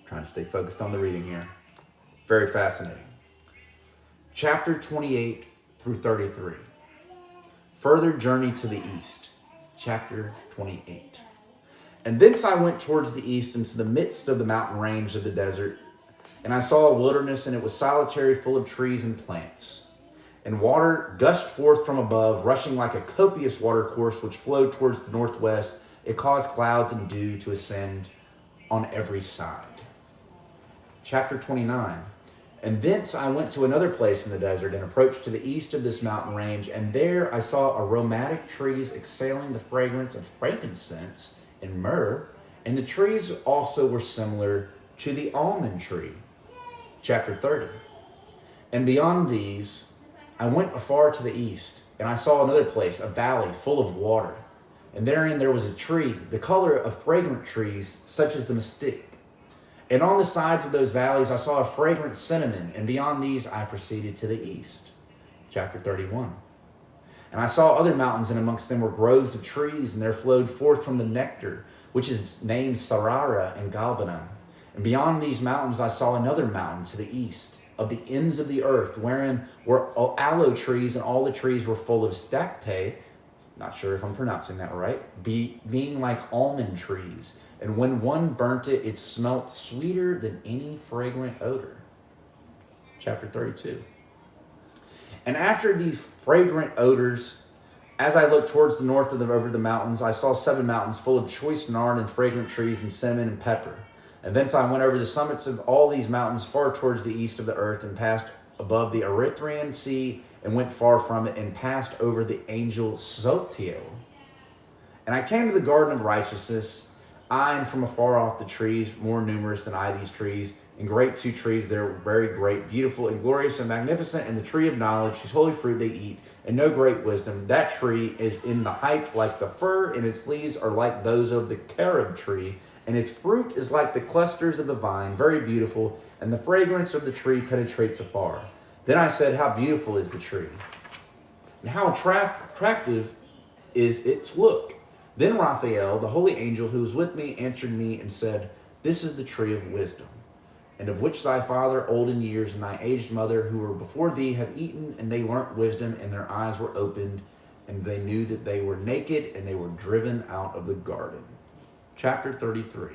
Trying to stay focused on the reading here. Very fascinating. Chapter 28 through 33. Further journey to the east. Chapter 28. And thence I went towards the east into the midst of the mountain range of the desert. And I saw a wilderness, and it was solitary, full of trees and plants. And water gushed forth from above, rushing like a copious watercourse which flowed towards the northwest. It caused clouds and dew to ascend on every side. Chapter 29. And thence I went to another place in the desert and approached to the east of this mountain range. And there I saw aromatic trees exhaling the fragrance of frankincense and myrrh. And the trees also were similar to the almond tree. Chapter 30. And beyond these, I went afar to the east, and I saw another place, a valley full of water. And therein there was a tree, the color of fragrant trees, such as the mesquite. And on the sides of those valleys I saw a fragrant cinnamon, and beyond these I proceeded to the east. Chapter 31. And I saw other mountains, and amongst them were groves of trees, and there flowed forth from the nectar, which is named Sarara and Galbanum. And beyond these mountains I saw another mountain to the east, of the ends of the earth, wherein were aloe trees, and all the trees were full of stacte, not sure if I'm pronouncing that right, being like almond trees. And when one burnt it, it smelt sweeter than any fragrant odor. Chapter 32. And after these fragrant odors, as I looked towards the north over the mountains, I saw 7 mountains full of choice nard and fragrant trees and cinnamon and pepper. And thence I went over the summits of all these mountains far towards the east of the earth, and passed above the Erythraean Sea, and went far from it, and passed over the angel Zotio. And I came to the garden of righteousness, eyeing from afar off the trees, more numerous than I these trees, and great 2 trees that are very great, beautiful and glorious and magnificent, and the tree of knowledge, whose holy fruit they eat, and no great wisdom. That tree is in the height like the fir, and its leaves are like those of the carob tree, and its fruit is like the clusters of the vine, very beautiful, and the fragrance of the tree penetrates afar. Then I said, how beautiful is the tree, and how attractive is its look. Then Raphael, the holy angel who was with me, answered me and said, this is the tree of wisdom, and of which thy father old in years and thy aged mother who were before thee have eaten, and they learnt wisdom, and their eyes were opened, and they knew that they were naked, and they were driven out of the garden. Chapter 33.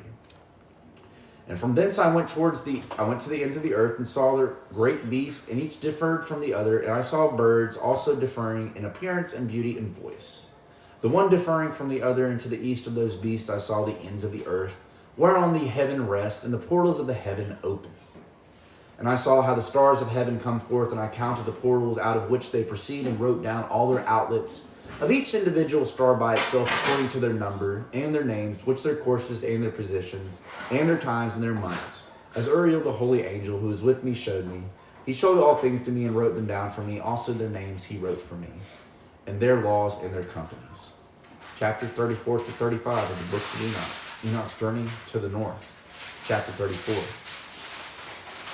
And from thence I went to the ends of the earth, and saw the great beasts, and each differed from the other, and I saw birds also differing in appearance and beauty and voice. The one differing from the other, and to the east of those beasts I saw the ends of the earth, whereon the heaven rests, and the portals of the heaven open. And I saw how the stars of heaven come forth, and I counted the portals out of which they proceed, and wrote down all their outlets, of each individual star by itself according to their number, and their names, which their courses, and their positions, and their times, and their months. As Uriel the holy angel, who was with me, showed me. He showed all things to me, and wrote them down for me. Also their names he wrote for me, and their laws and their companies. Chapter 34 to 35 of the books of Enoch. Enoch's journey to the north. Chapter 34.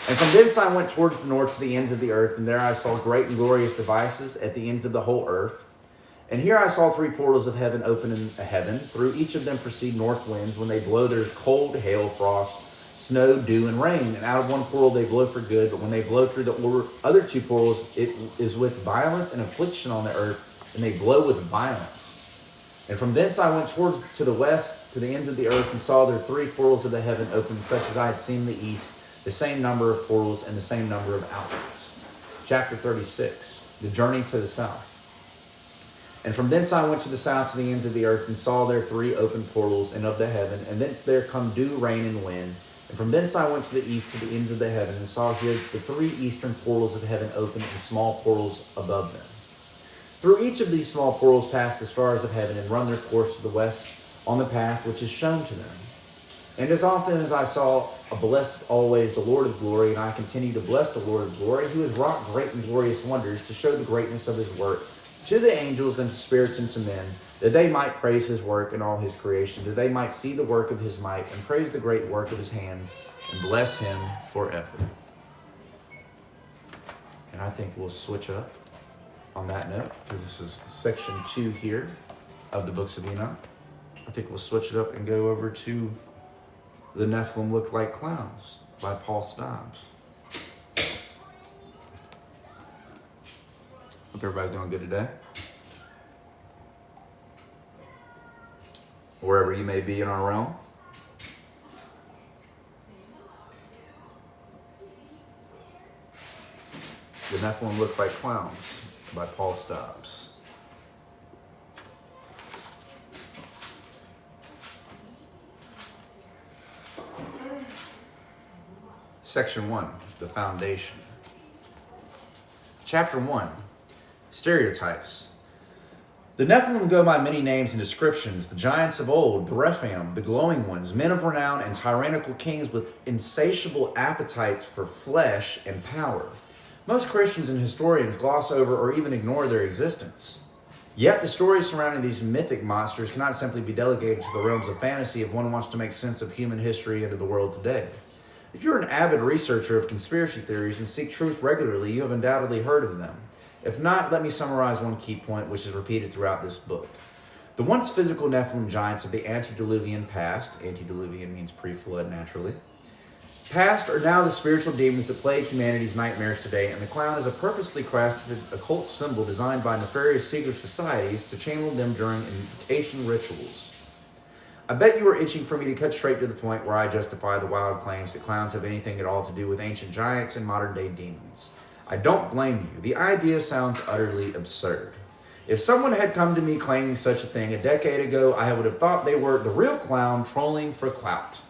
And from thence I went towards the north to the ends of the earth, and there I saw great and glorious devices at the ends of the whole earth. And here I saw 3 portals of heaven open in heaven. Through each of them proceed north winds. When they blow, there is cold, hail, frost, snow, dew, and rain. And out of one portal they blow for good, but when they blow through the other 2 portals, it is with violence and affliction on the earth, and they blow with violence. And from thence I went towards to the west, to the ends of the earth, and saw there 3 portals of the heaven open, such as I had seen in the east, the same number of portals and the same number of outlets. Chapter 36, the journey to the south. And from thence I went to the south to the ends of the earth, and saw there 3 open portals and of the heaven, and thence there come dew, rain, and wind. And from thence I went to the east to the ends of the heaven, and saw here the 3 eastern portals of heaven open, and small portals above them. Through each of these small portals pass the stars of heaven and run their course to the west on the path which is shown to them. And as often as I saw, blessed always the Lord of glory, and I continue to bless the Lord of glory, who has wrought great and glorious wonders to show the greatness of his work to the angels and to spirits and to men, that they might praise his work and all his creation, that they might see the work of his might and praise the great work of his hands and bless him forever. And I think we'll switch up on that note, because this is section 2 here of the books of Enoch. I think we'll switch it up and go over to The Nephilim Looked Like Clowns by Paul Stobbs. Hope everybody's doing good today. Wherever you may be in our realm. The Nephilim Looked Like Clowns by Paul Stobbs. Section 1, the foundation. Chapter 1, stereotypes. The Nephilim go by many names and descriptions: the giants of old, the Rephaim, the glowing ones, men of renown and tyrannical kings with insatiable appetites for flesh and power. Most Christians and historians gloss over or even ignore their existence. Yet the stories surrounding these mythic monsters cannot simply be delegated to the realms of fantasy if one wants to make sense of human history and of the world today. If you're an avid researcher of conspiracy theories and seek truth regularly, you have undoubtedly heard of them. If not, let me summarize one key point which is repeated throughout this book. The once physical Nephilim giants of the antediluvian past, antediluvian means pre-flood naturally, past are now the spiritual demons that plague humanity's nightmares today, and the clown is a purposely crafted occult symbol designed by nefarious secret societies to channel them during invocation rituals. I bet you are itching for me to cut straight to the point where I justify the wild claims that clowns have anything at all to do with ancient giants and modern-day demons. I don't blame you. The idea sounds utterly absurd. If someone had come to me claiming such a thing a decade ago, I would have thought they were the real clown trolling for clout.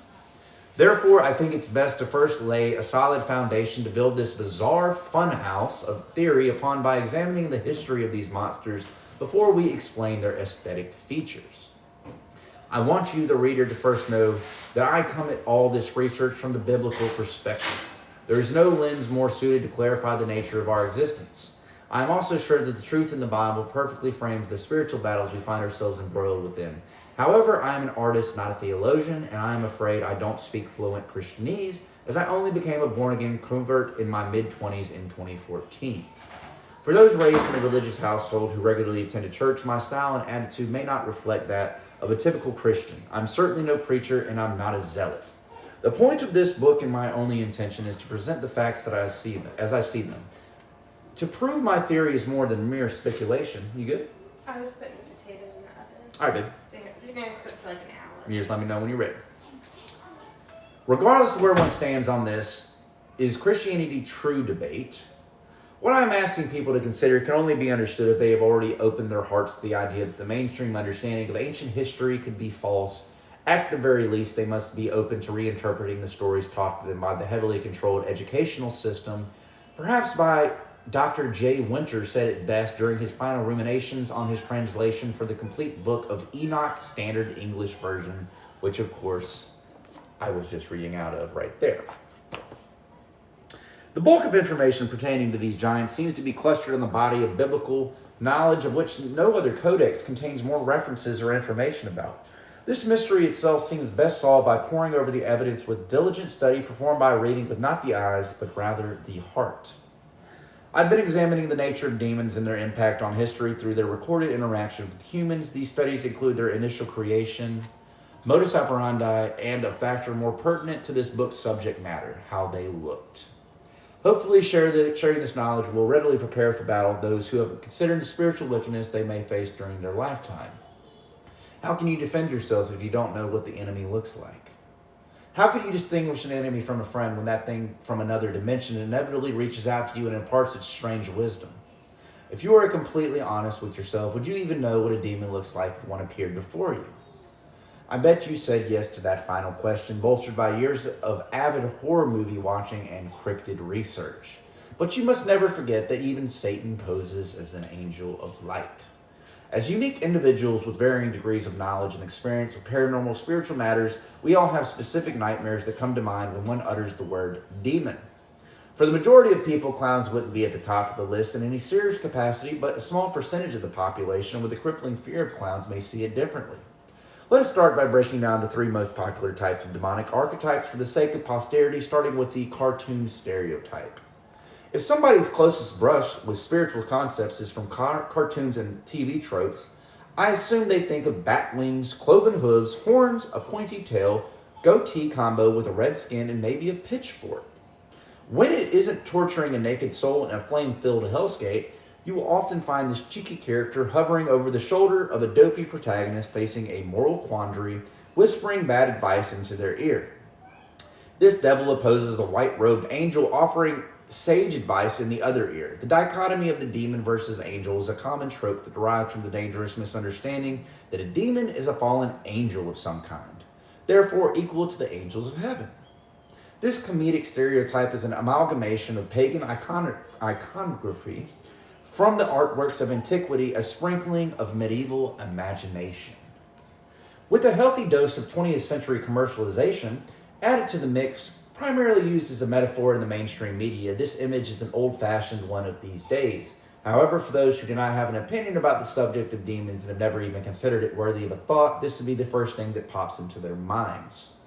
Therefore, I think it's best to first lay a solid foundation to build this bizarre funhouse of theory upon by examining the history of these monsters before we explain their aesthetic features. I want you, the reader, to first know that I come at all this research from the biblical perspective. There is no lens more suited to clarify the nature of our existence. I am also sure that the truth in the Bible perfectly frames the spiritual battles we find ourselves embroiled within. However, I am an artist, not a theologian, and I am afraid I don't speak fluent Christianese, as I only became a born-again convert in my mid-20s in 2014. For those raised in a religious household who regularly attended church, my style and attitude may not reflect that of a typical Christian. I'm certainly no preacher, and I'm not a zealot. The point of this book and my only intention is to present the facts that as I see them. To prove my theory is more than mere speculation. You good? I was putting the potatoes in the oven. All right, babe. They're going to cook for like an hour. You just let me know when you're ready. Regardless of where one stands on this, is Christianity true debate? What I'm asking people to consider can only be understood if they have already opened their hearts to the idea that the mainstream understanding of ancient history could be false. At the very least, they must be open to reinterpreting the stories taught to them by the heavily controlled educational system, perhaps by Dr. J. Winter said it best during his final ruminations on his translation for the complete book of Enoch Standard English Version, which, of course, I was just reading out of right there. The bulk of information pertaining to these giants seems to be clustered in the body of biblical knowledge of which no other codex contains more references or information about. This mystery itself seems best solved by poring over the evidence with diligent study performed by reading with not the eyes, but rather the heart. I've been examining the nature of demons and their impact on history through their recorded interaction with humans. These studies include their initial creation, modus operandi, and a factor more pertinent to this book's subject matter, how they looked. Hopefully, sharing this knowledge will readily prepare for battle those who have considered the spiritual wickedness they may face during their lifetime. How can you defend yourself if you don't know what the enemy looks like? How can you distinguish an enemy from a friend when that thing from another dimension inevitably reaches out to you and imparts its strange wisdom? If you are completely honest with yourself, would you even know what a demon looks like if one appeared before you? I bet you said yes to that final question, bolstered by years of avid horror movie watching and cryptid research. But you must never forget that even Satan poses as an angel of light. As unique individuals with varying degrees of knowledge and experience with paranormal spiritual matters, we all have specific nightmares that come to mind when one utters the word demon. For the majority of people, clowns wouldn't be at the top of the list in any serious capacity, but a small percentage of the population with a crippling fear of clowns may see it differently. Let us start by breaking down the three most popular types of demonic archetypes for the sake of posterity, starting with the cartoon stereotype. If somebody's closest brush with spiritual concepts is from cartoons and TV tropes, I assume they think of bat wings, cloven hooves, horns, a pointy tail, goatee combo with a red skin, and maybe a pitchfork. When it isn't torturing a naked soul in a flame-filled hellscape, you will often find this cheeky character hovering over the shoulder of a dopey protagonist facing a moral quandary, whispering bad advice into their ear. This devil opposes a white-robed angel offering sage advice in the other ear. The dichotomy of the demon versus angel is a common trope that derives from the dangerous misunderstanding that a demon is a fallen angel of some kind, therefore equal to the angels of heaven. This comedic stereotype is an amalgamation of pagan iconography from the artworks of antiquity, a sprinkling of medieval imagination. With a healthy dose of 20th century commercialization added to the mix, primarily used as a metaphor in the mainstream media, this image is an old-fashioned one of these days. However, for those who do not have an opinion about the subject of demons and have never even considered it worthy of a thought, this would be the first thing that pops into their minds.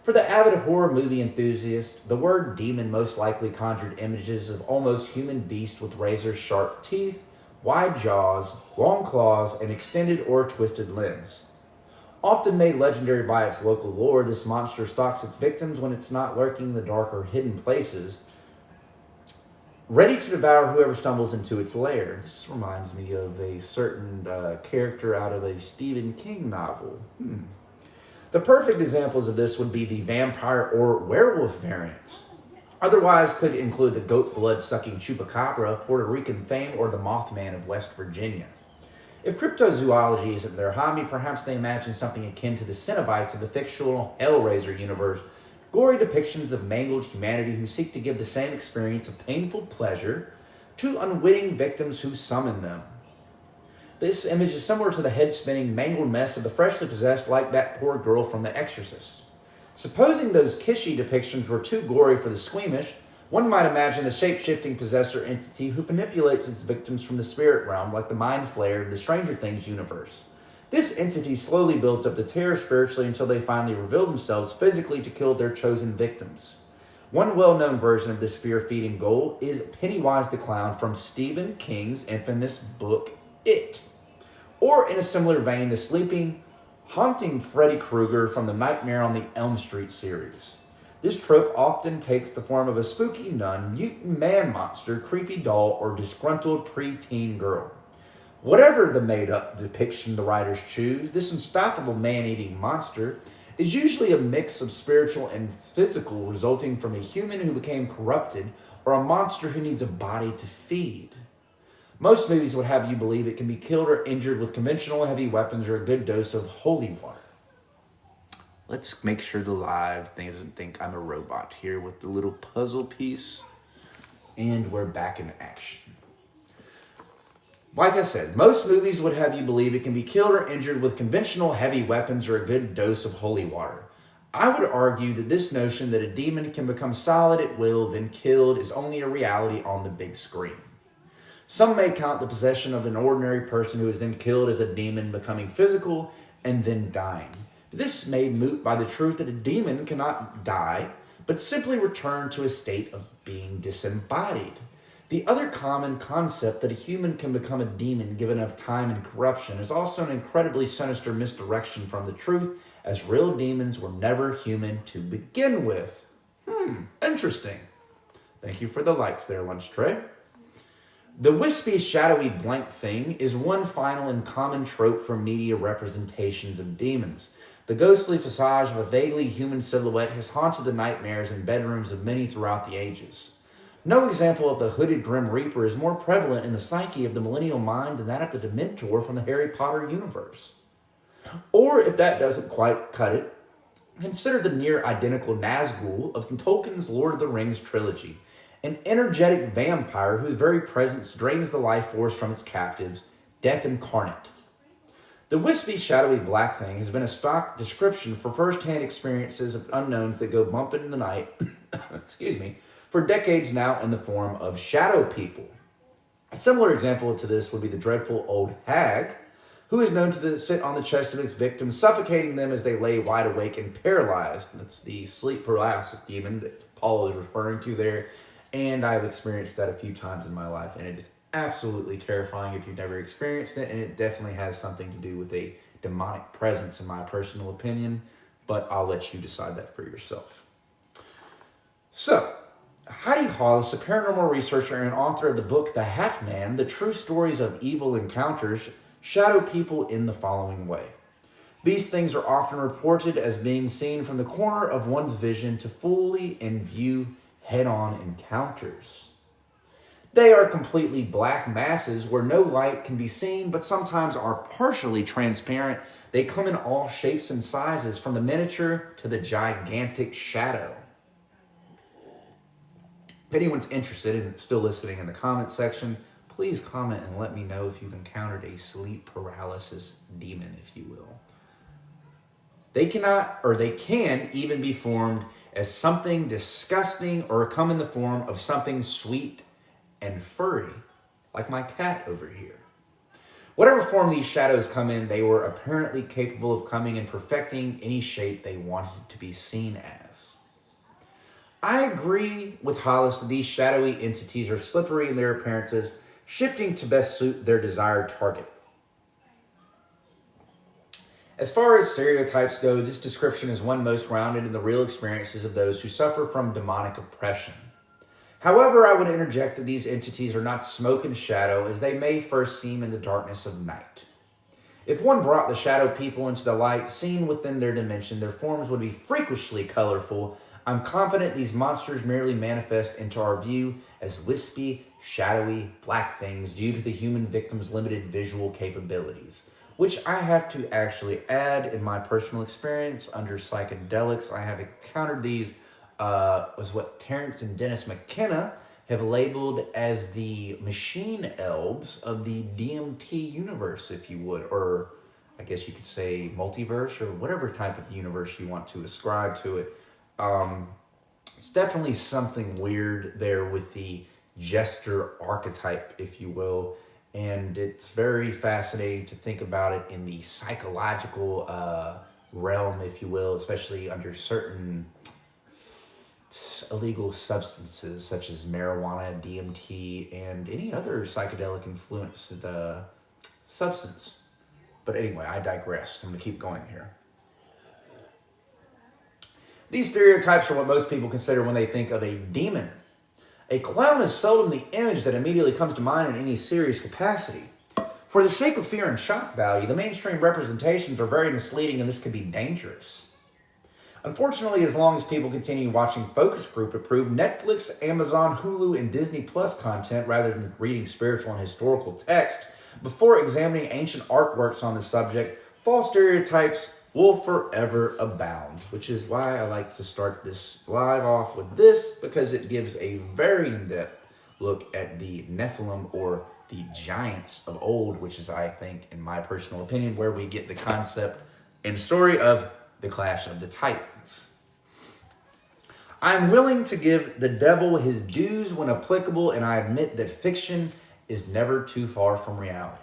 For the avid horror movie enthusiast, the word demon most likely conjured images of almost human beasts with razor-sharp teeth, wide jaws, long claws, and extended or twisted limbs. Often made legendary by its local lore, this monster stalks its victims when it's not lurking in the dark or hidden places, ready to devour whoever stumbles into its lair. This reminds me of a certain character out of a Stephen King novel. The perfect examples of this would be the vampire or werewolf variants. Otherwise could include the goat blood-sucking chupacabra of Puerto Rican fame or the Mothman of West Virginia. If cryptozoology isn't their hobby, perhaps they imagine something akin to the Cenobites of the fictional Hellraiser universe, gory depictions of mangled humanity who seek to give the same experience of painful pleasure to unwitting victims who summon them. This image is similar to the head-spinning, mangled mess of the freshly possessed, like that poor girl from The Exorcist. Supposing those kishy depictions were too gory for the squeamish, one might imagine a shape-shifting possessor entity who manipulates its victims from the spirit realm like the Mind Flayer of the Stranger Things universe. This entity slowly builds up the terror spiritually until they finally reveal themselves physically to kill their chosen victims. One well-known version of this fear-feeding goal is Pennywise the Clown from Stephen King's infamous book, It. Or in a similar vein, the sleeping, haunting Freddy Krueger from the Nightmare on the Elm Street series. This trope often takes the form of a spooky nun, mutant man monster, creepy doll, or disgruntled preteen girl. Whatever the made-up depiction the writers choose, this unstoppable man-eating monster is usually a mix of spiritual and physical, resulting from a human who became corrupted or a monster who needs a body to feed. Most movies would have you believe it can be killed or injured with conventional heavy weapons or a good dose of holy water. Let's make sure the live thing doesn't think I'm a robot here with the little puzzle piece. And we're back in action. Like I said, most movies would have you believe it can be killed or injured with conventional heavy weapons or a good dose of holy water. I would argue that this notion that a demon can become solid at will, then killed, is only a reality on the big screen. Some may count the possession of an ordinary person who is then killed as a demon becoming physical and then dying. This made moot by the truth that a demon cannot die, but simply return to a state of being disembodied. The other common concept that a human can become a demon given enough time and corruption is also an incredibly sinister misdirection from the truth, as real demons were never human to begin with. Interesting. Thank you for the likes there, Lunch Tray. The wispy, shadowy blank thing is one final and common trope for media representations of demons. The ghostly visage of a vaguely human silhouette has haunted the nightmares and bedrooms of many throughout the ages. No example of the hooded Grim Reaper is more prevalent in the psyche of the millennial mind than that of the Dementor from the Harry Potter universe. Or, if that doesn't quite cut it, consider the near-identical Nazgul of Tolkien's Lord of the Rings trilogy. an energetic vampire whose very presence drains the life force from its captives, death incarnate. The wispy, shadowy black thing has been a stock description for first-hand experiences of unknowns that go bumping in the night, for decades now in the form of shadow people. A similar example to this would be the dreadful old hag, who is known to sit on the chest of its victims, suffocating them as they lay wide awake and paralyzed. That's the sleep paralysis demon that Paul is referring to there. And I've experienced that a few times in my life, and it is absolutely terrifying if you've never experienced it, and it definitely has something to do with a demonic presence, in my personal opinion, but I'll let you decide that for yourself. So, Heidi Hollis, a paranormal researcher and author of the book The Hat Man, The True Stories of Evil Encounters, shadow people in the following way. These things are often reported as being seen from the corner of one's vision to fully in view head-on encounters. They are completely black masses where no light can be seen, but sometimes are partially transparent. They come in all shapes and sizes, from the miniature to the gigantic shadow. If anyone's interested in still listening in the comment section, please comment and let me know if you've encountered a sleep paralysis demon, if you will. They can even be formed as something disgusting or come in the form of something sweet and furry, like my cat over here. Whatever form these shadows come in, they were apparently capable of coming and perfecting any shape they wanted to be seen as. I agree with Hollis that these shadowy entities are slippery in their appearances, shifting to best suit their desired target. As far as stereotypes go, this description is one most grounded in the real experiences of those who suffer from demonic oppression. However, I would interject that these entities are not smoke and shadow, as they may first seem in the darkness of night. If one brought the shadow people into the light, seen within their dimension, their forms would be freakishly colorful. I'm confident these monsters merely manifest into our view as wispy, shadowy, black things due to the human victim's limited visual capabilities, which I have to actually add in my personal experience under psychedelics. I have encountered these, was what Terrence and Dennis McKenna have labeled as the machine elves of the DMT universe, if you would, or I guess you could say multiverse, or whatever type of universe you want to ascribe to it. It's definitely something weird there with the jester archetype, if you will, and it's very fascinating to think about it in the psychological realm, if you will, especially under certain illegal substances such as marijuana, DMT, and any other psychedelic influenced substance. But anyway, I digress. I'm going to keep going here. These stereotypes are what most people consider when they think of a demon. A clown is seldom the image that immediately comes to mind in any serious capacity. For the sake of fear and shock value, the mainstream representations are very misleading, and this can be dangerous. Unfortunately, as long as people continue watching focus group approved Netflix, Amazon, Hulu, and Disney Plus content rather than reading spiritual and historical text before examining ancient artworks on the subject, false stereotypes will forever abound, which is why I like to start this live off with this, because it gives a very in-depth look at the Nephilim, or the giants of old, which is, I think, in my personal opinion, where we get the concept and story of the Clash of the Titans. I'm willing to give the devil his dues when applicable, and I admit that fiction is never too far from reality.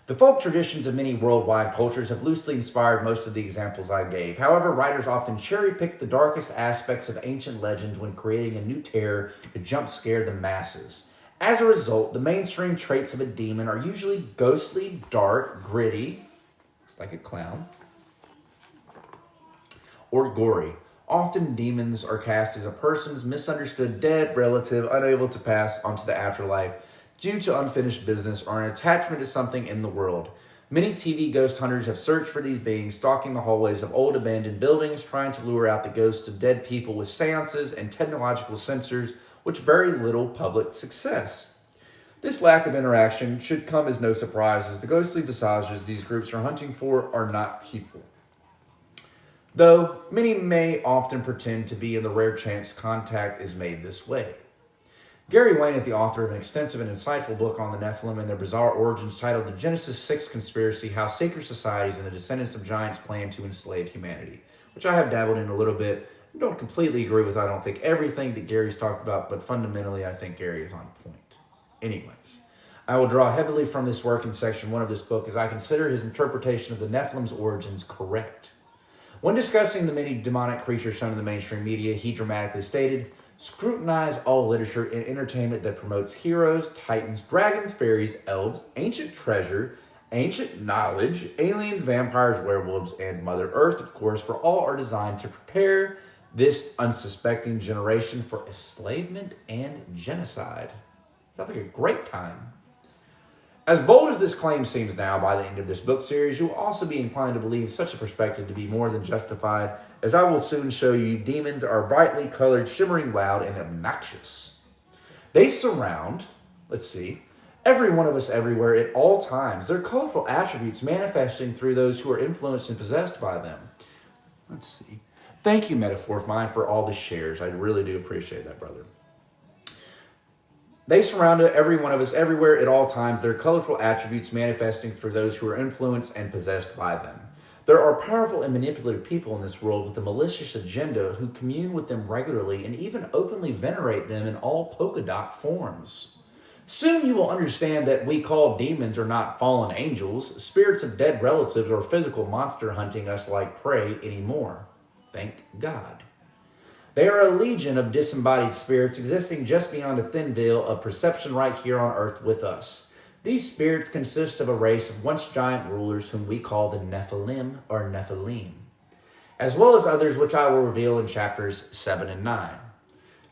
The folk traditions of many worldwide cultures have loosely inspired most of the examples I gave. However, writers often cherry-pick the darkest aspects of ancient legends when creating a new terror to jump scare the masses. As a result, the mainstream traits of a demon are usually ghostly, dark, gritty, looks like a clown, or gory. Often demons are cast as a person's misunderstood dead relative unable to pass onto the afterlife due to unfinished business or an attachment to something in the world. Many TV ghost hunters have searched for these beings, stalking the hallways of old abandoned buildings, trying to lure out the ghosts of dead people with seances and technological sensors, with very little public success. This lack of interaction should come as no surprise, as the ghostly visages these groups are hunting for are not people. Though many may often pretend to be in the rare chance contact is made this way. Gary Wayne is the author of an extensive and insightful book on the Nephilim and their bizarre origins titled The Genesis 6 Conspiracy, How Secret Societies and the Descendants of Giants Plan to Enslave Humanity, which I have dabbled in a little bit. I don't completely agree with, I don't think, everything that Gary's talked about, but fundamentally I think Gary is on point. Anyways, I will draw heavily from this work in section 1 of this book as I consider his interpretation of the Nephilim's origins correct. When discussing the many demonic creatures shown in the mainstream media, he dramatically stated, "Scrutinize all literature and entertainment that promotes heroes, titans, dragons, fairies, elves, ancient treasure, ancient knowledge, aliens, vampires, werewolves, and Mother Earth, of course, for all are designed to prepare this unsuspecting generation for enslavement and genocide." Sounds like a great time. As bold as this claim seems now, by the end of this book series, you will also be inclined to believe such a perspective to be more than justified, as I will soon show you demons are brightly colored, shimmering, loud, and obnoxious. They surround, every one of us everywhere at all times. Their colorful attributes manifesting through those who are influenced and possessed by them. Thank you, Metaphor of Mine, for all the shares. I really do appreciate that, brother. They surround every one of us everywhere at all times, their colorful attributes manifesting through those who are influenced and possessed by them. There are powerful and manipulative people in this world with a malicious agenda who commune with them regularly and even openly venerate them in all polka dot forms. Soon you will understand that we call demons are not fallen angels, spirits of dead relatives, or physical monster hunting us like prey anymore. Thank God. They are a legion of disembodied spirits existing just beyond a thin veil of perception right here on earth with us. These spirits consist of a race of once giant rulers whom we call the Nephilim or Nephilim, as well as others which I will reveal in chapters 7 and 9.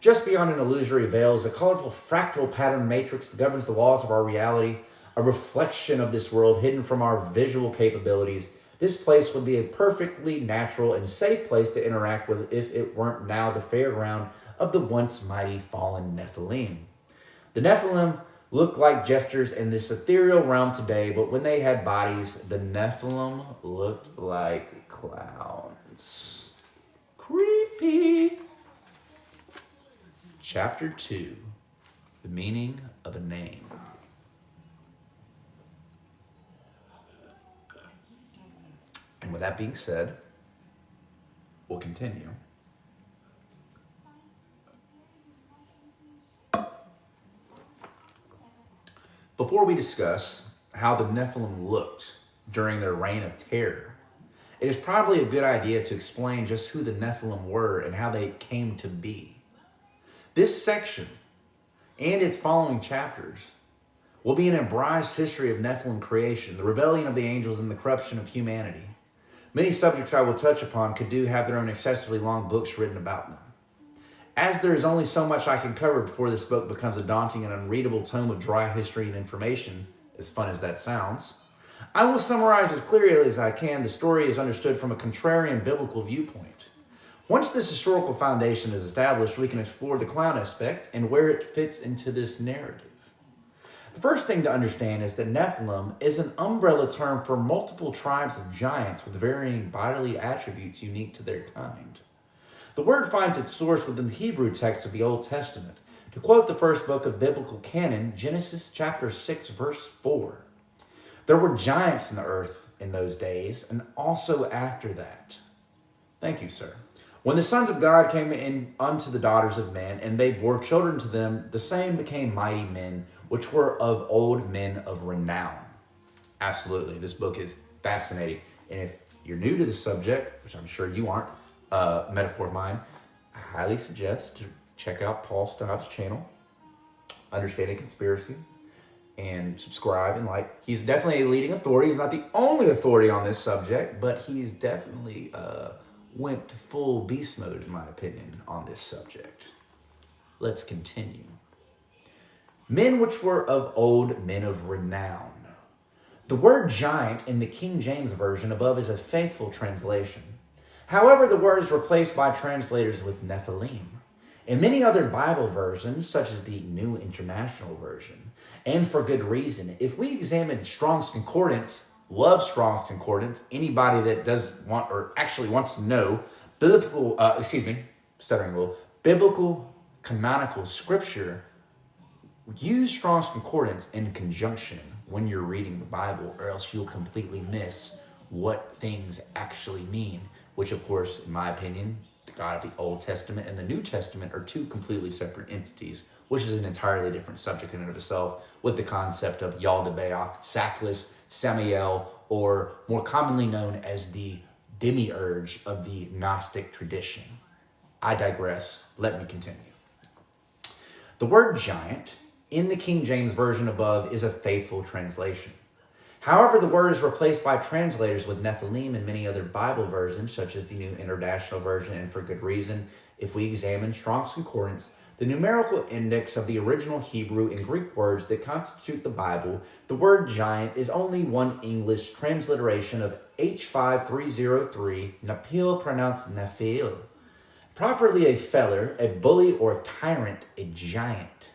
Just beyond an illusory veil is a colorful fractal pattern matrix that governs the laws of our reality, a reflection of this world hidden from our visual capabilities. This place would be a perfectly natural and safe place to interact with if it weren't now the fairground of the once mighty fallen Nephilim. The Nephilim look like jesters in this ethereal realm today, but when they had bodies, the Nephilim looked like clowns. Creepy. Chapter 2, the meaning of a name. And with that being said, we'll continue. Before we discuss how the Nephilim looked during their reign of terror, it is probably a good idea to explain just who the Nephilim were and how they came to be. This section and its following chapters will be an embraced history of Nephilim creation, the rebellion of the angels, and the corruption of humanity. Many subjects I will touch upon could have their own excessively long books written about them. As there is only so much I can cover before this book becomes a daunting and unreadable tome of dry history and information, as fun as that sounds, I will summarize as clearly as I can the story as understood from a contrarian biblical viewpoint. Once this historical foundation is established, we can explore the clown aspect and where it fits into this narrative. The first thing to understand is that Nephilim is an umbrella term for multiple tribes of giants with varying bodily attributes unique to their kind. The word finds its source within the Hebrew text of the Old Testament. To quote the first book of biblical canon, Genesis chapter 6, verse 4, "There were giants in the earth in those days, and also after that." Thank you, sir. "When the sons of God came in unto the daughters of men, and they bore children to them, the same became mighty men, which were of old men of renown." Absolutely. This book is fascinating. And if you're new to the subject, which I'm sure you aren't, Metaphor of Mine, I highly suggest to check out Paul Staub's channel, Understanding Conspiracy, and subscribe and like. He's definitely a leading authority. He's not the only authority on this subject, but he's definitely went full beast mode, in my opinion, on this subject. Let's continue. Men which were of old, men of renown. The word giant in the King James Version above is a faithful translation. However, the word is replaced by translators with Nephilim. In many other Bible versions, such as the New International Version, and for good reason, if we examine Strong's Concordance, love Strong's Concordance, anybody that does want or actually wants to know biblical canonical scripture, use Strong's Concordance in conjunction when you're reading the Bible, or else you'll completely miss what things actually mean, which of course, in my opinion, the God of the Old Testament and the New Testament are two completely separate entities, which is an entirely different subject in and of itself, with the concept of Yaldabaoth, Sackless, Samael, or more commonly known as the demiurge of the Gnostic tradition. I digress. Let me continue. The word giant in the King James Version above is a faithful translation. However, the word is replaced by translators with Nephilim in many other Bible versions, such as the New International Version, and for good reason. If we examine Strong's Concordance, the numerical index of the original Hebrew and Greek words that constitute the Bible, the word giant is only one English transliteration of H5303, Nephil pronounced Nephil. Properly a feller, a bully or tyrant, a giant.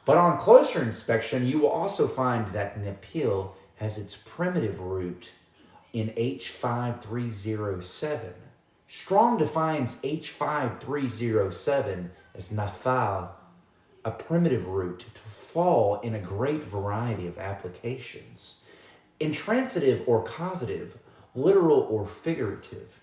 But on closer inspection, you will also find that Nephil has its primitive root in H5307. Strong defines H5307 as Naphal, a primitive root to fall in a great variety of applications. Intransitive or causative, literal or figurative.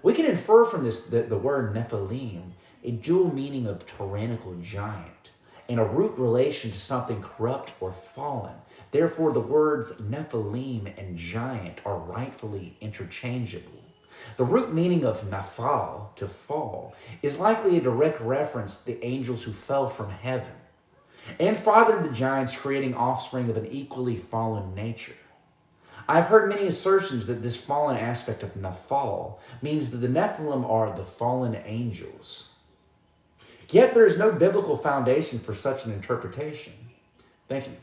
We can infer from this that the word Nephilim, a dual meaning of tyrannical giant, and a root relation to something corrupt or fallen. Therefore, the words Nephilim and giant are rightfully interchangeable. The root meaning of Naphal, to fall, is likely a direct reference to the angels who fell from heaven and fathered the giants, creating offspring of an equally fallen nature. I've heard many assertions that this fallen aspect of Naphal means that the Nephilim are the fallen angels. Yet there is no biblical foundation for such an interpretation. Thank you.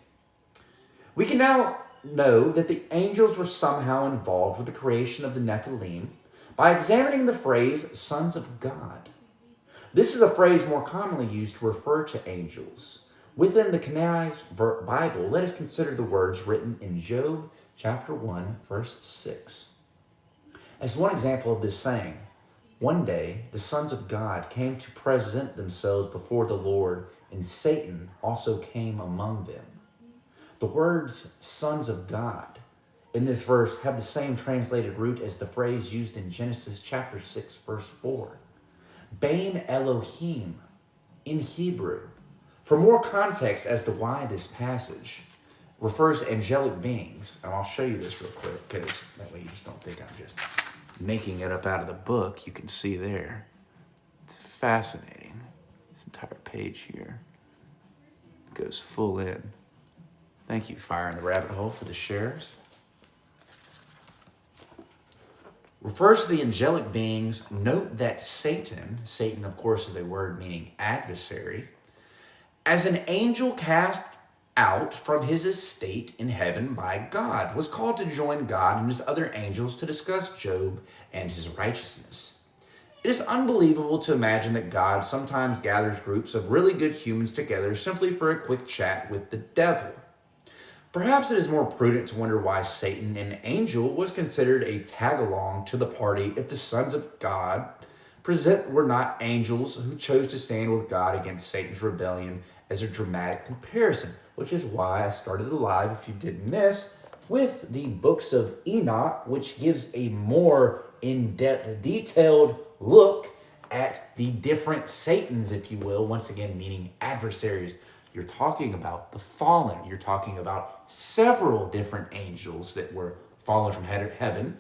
We can now know that the angels were somehow involved with the creation of the Nephilim by examining the phrase sons of God. This is a phrase more commonly used to refer to angels. Within the canonized Bible, let us consider the words written in Job chapter 1, verse 6. As one example of this saying, one day the sons of God came to present themselves before the Lord, and Satan also came among them. The words sons of God in this verse have the same translated root as the phrase used in Genesis chapter 6, verse 4. Bain Elohim in Hebrew. For more context as to why this passage refers to angelic beings, and I'll show you this real quick because that way you just don't think I'm just making it up out of the book. You can see there. It's fascinating. This entire page here goes full in. Thank you, Fire in the Rabbit Hole, for the shares. Refers to the angelic beings. Note that Satan, of course is a word meaning adversary, as an angel cast out from his estate in heaven by God, was called to join God and his other angels to discuss Job and his righteousness. It is unbelievable to imagine that God sometimes gathers groups of really good humans together simply for a quick chat with the devil. Perhaps it is more prudent to wonder why Satan, an angel, was considered a tag-along to the party if the sons of God were not angels who chose to stand with God against Satan's rebellion as a dramatic comparison, which is why I started live, if you didn't miss, with the books of Enoch, which gives a more in-depth, detailed look at the different Satans, if you will, once again, meaning adversaries. You're talking about the fallen. You're talking about several different angels that were fallen from heaven,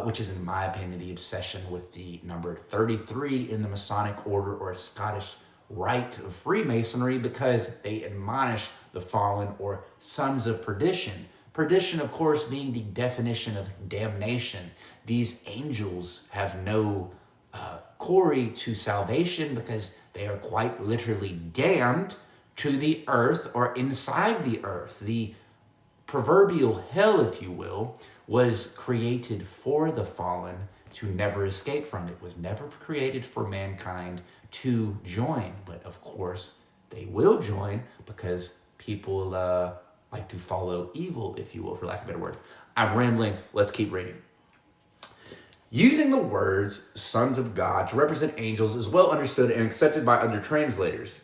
which is, in my opinion, the obsession with the number 33 in the Masonic order, or a Scottish rite of Freemasonry, because they admonish the fallen or sons of perdition. Perdition, of course, being the definition of damnation. These angels have no quarry to salvation because they are quite literally damned to the earth or inside the earth. The proverbial hell, if you will, was created for the fallen to never escape from. It was never created for mankind to join. But of course, they will join because people like to follow evil, if you will, for lack of a better word. I'm rambling. Let's keep reading. Using the words sons of God to represent angels is well understood and accepted by other translators.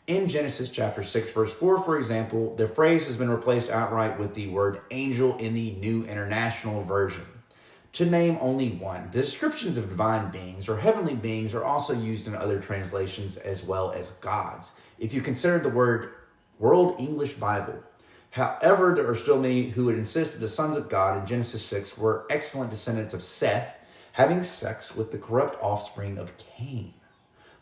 In Genesis chapter 6, verse 4, for example, the phrase has been replaced outright with the word angel in the New International Version. To name only one, the descriptions of divine beings or heavenly beings are also used in other translations as well as gods. If you consider the word World English Bible, however, there are still many who would insist that the sons of God in Genesis 6 were excellent descendants of Seth, having sex with the corrupt offspring of Cain,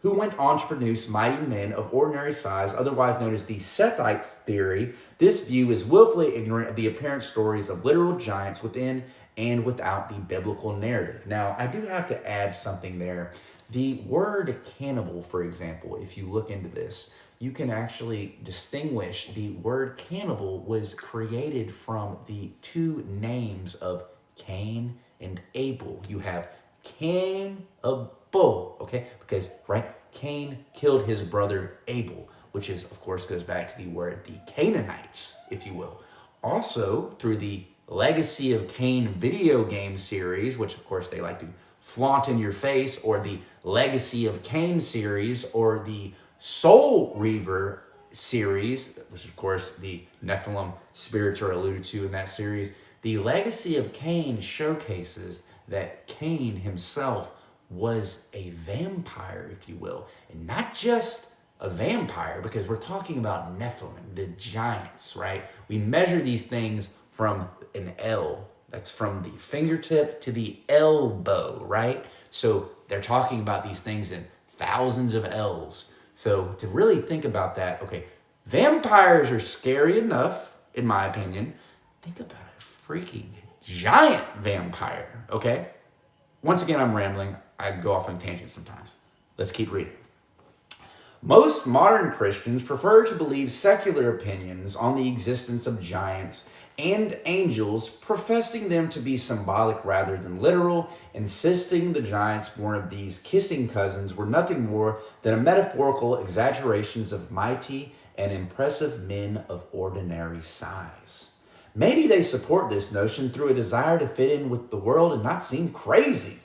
who went on to produce mighty men of ordinary size, otherwise known as the Sethites theory. This view is willfully ignorant of the apparent stories of literal giants within and without the biblical narrative. Now, I do have to add something there. The word cannibal, for example, if you look into this, you can actually distinguish the word cannibal was created from the two names of Cain and Abel. You have cannibal, okay? Because, right, Cain killed his brother Abel, which is, of course, goes back to the word the Canaanites, if you will. Also, through the Legacy of Cain video game series, which, of course, they like to flaunt in your face, or the Legacy of Cain series, or the Soul Reaver series, which of course the Nephilim spirits are alluded to in that series. The Legacy of Cain showcases that Cain himself was a vampire, if you will, and not just a vampire, because we're talking about Nephilim, the giants, right? We measure these things from an L. That's from the fingertip to the elbow, right? So they're talking about these things in thousands of L's. So to really think about that, okay, vampires are scary enough, in my opinion. Think about a freaking giant vampire, okay? Once again, I'm rambling. I go off on tangents sometimes. Let's keep reading. Most modern Christians prefer to believe secular opinions on the existence of giants and angels, professing them to be symbolic rather than literal, insisting the giants born of these kissing cousins were nothing more than metaphorical exaggerations of mighty and impressive men of ordinary size. Maybe they support this notion through a desire to fit in with the world and not seem crazy,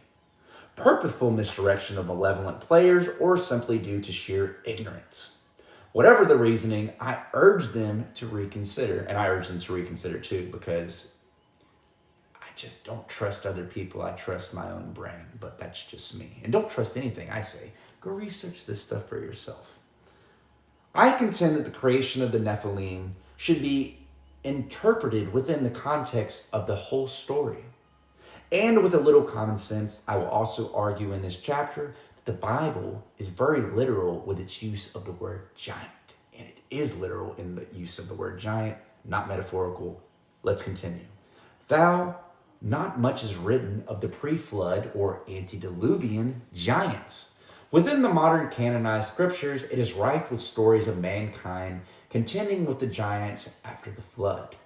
purposeful misdirection of malevolent players, or simply due to sheer ignorance. Whatever the reasoning, I urge them to reconsider. And I urge them to reconsider too, because I just don't trust other people. I trust my own brain, but that's just me. And don't trust anything I say. Go research this stuff for yourself. I contend that the creation of the Nephilim should be interpreted within the context of the whole story. And with a little common sense, I will also argue in this chapter that the Bible is very literal with its use of the word giant. And it is literal in the use of the word giant, not metaphorical. Let's continue. Not much is written of the pre-flood or antediluvian giants. Within the modern canonized scriptures, it is rife with stories of mankind contending with the giants after the flood.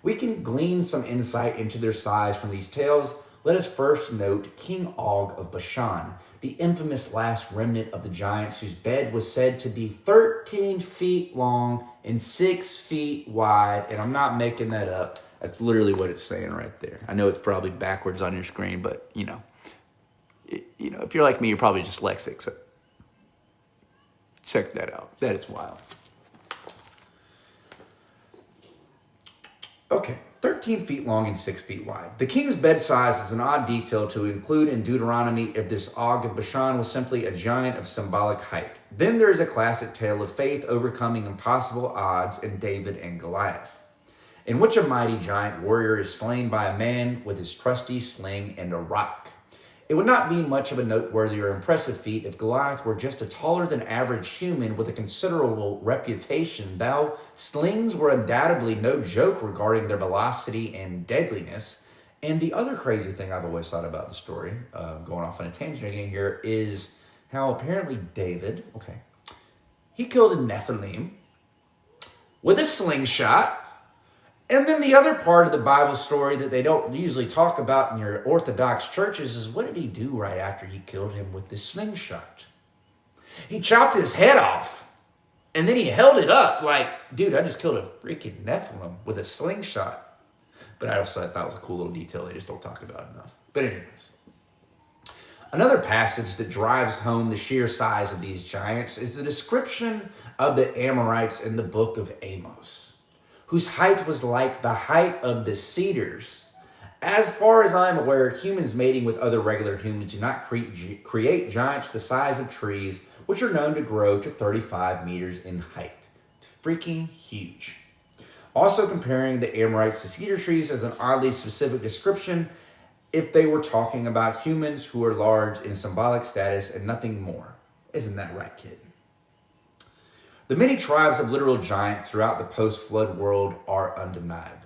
We can glean some insight into their size from these tales. Let us first note King Og of Bashan, the infamous last remnant of the giants whose bed was said to be 13 feet long and 6 feet wide. And I'm not making that up. That's literally what it's saying right there. I know it's probably backwards on your screen, but you know, if you're like me, you're probably dyslexic. So check that out. That is wild. Okay, 13 feet long and 6 feet wide. The king's bed size is an odd detail to include in Deuteronomy if this Og of Bashan was simply a giant of symbolic height. Then there is a classic tale of faith overcoming impossible odds in David and Goliath, in which a mighty giant warrior is slain by a man with his trusty sling and a rock. It would not be much of a noteworthy or impressive feat if Goliath were just a taller than average human with a considerable reputation, though slings were undoubtedly no joke regarding their velocity and deadliness. And the other crazy thing I've always thought about the story, going off on a tangent again here, is how apparently David, he killed a Nephilim with a slingshot. And then the other part of the Bible story that they don't usually talk about in your Orthodox churches is what did he do right after he killed him with the slingshot? He chopped his head off, and then he held it up like, dude, I just killed a freaking Nephilim with a slingshot. But I also thought that was a cool little detail they just don't talk about enough. But anyways, Another passage that drives home the sheer size of these giants is the description of the Amorites in the book of Amos, whose height was like the height of the cedars. As far as I'm aware, humans mating with other regular humans do not create giants the size of trees, which are known to grow to 35 meters in height. It's freaking huge. Also comparing the Amorites to cedar trees as an oddly specific description if they were talking about humans who are large in symbolic status and nothing more. Isn't that right, kid? The many tribes of literal giants throughout the post-flood world are undeniable.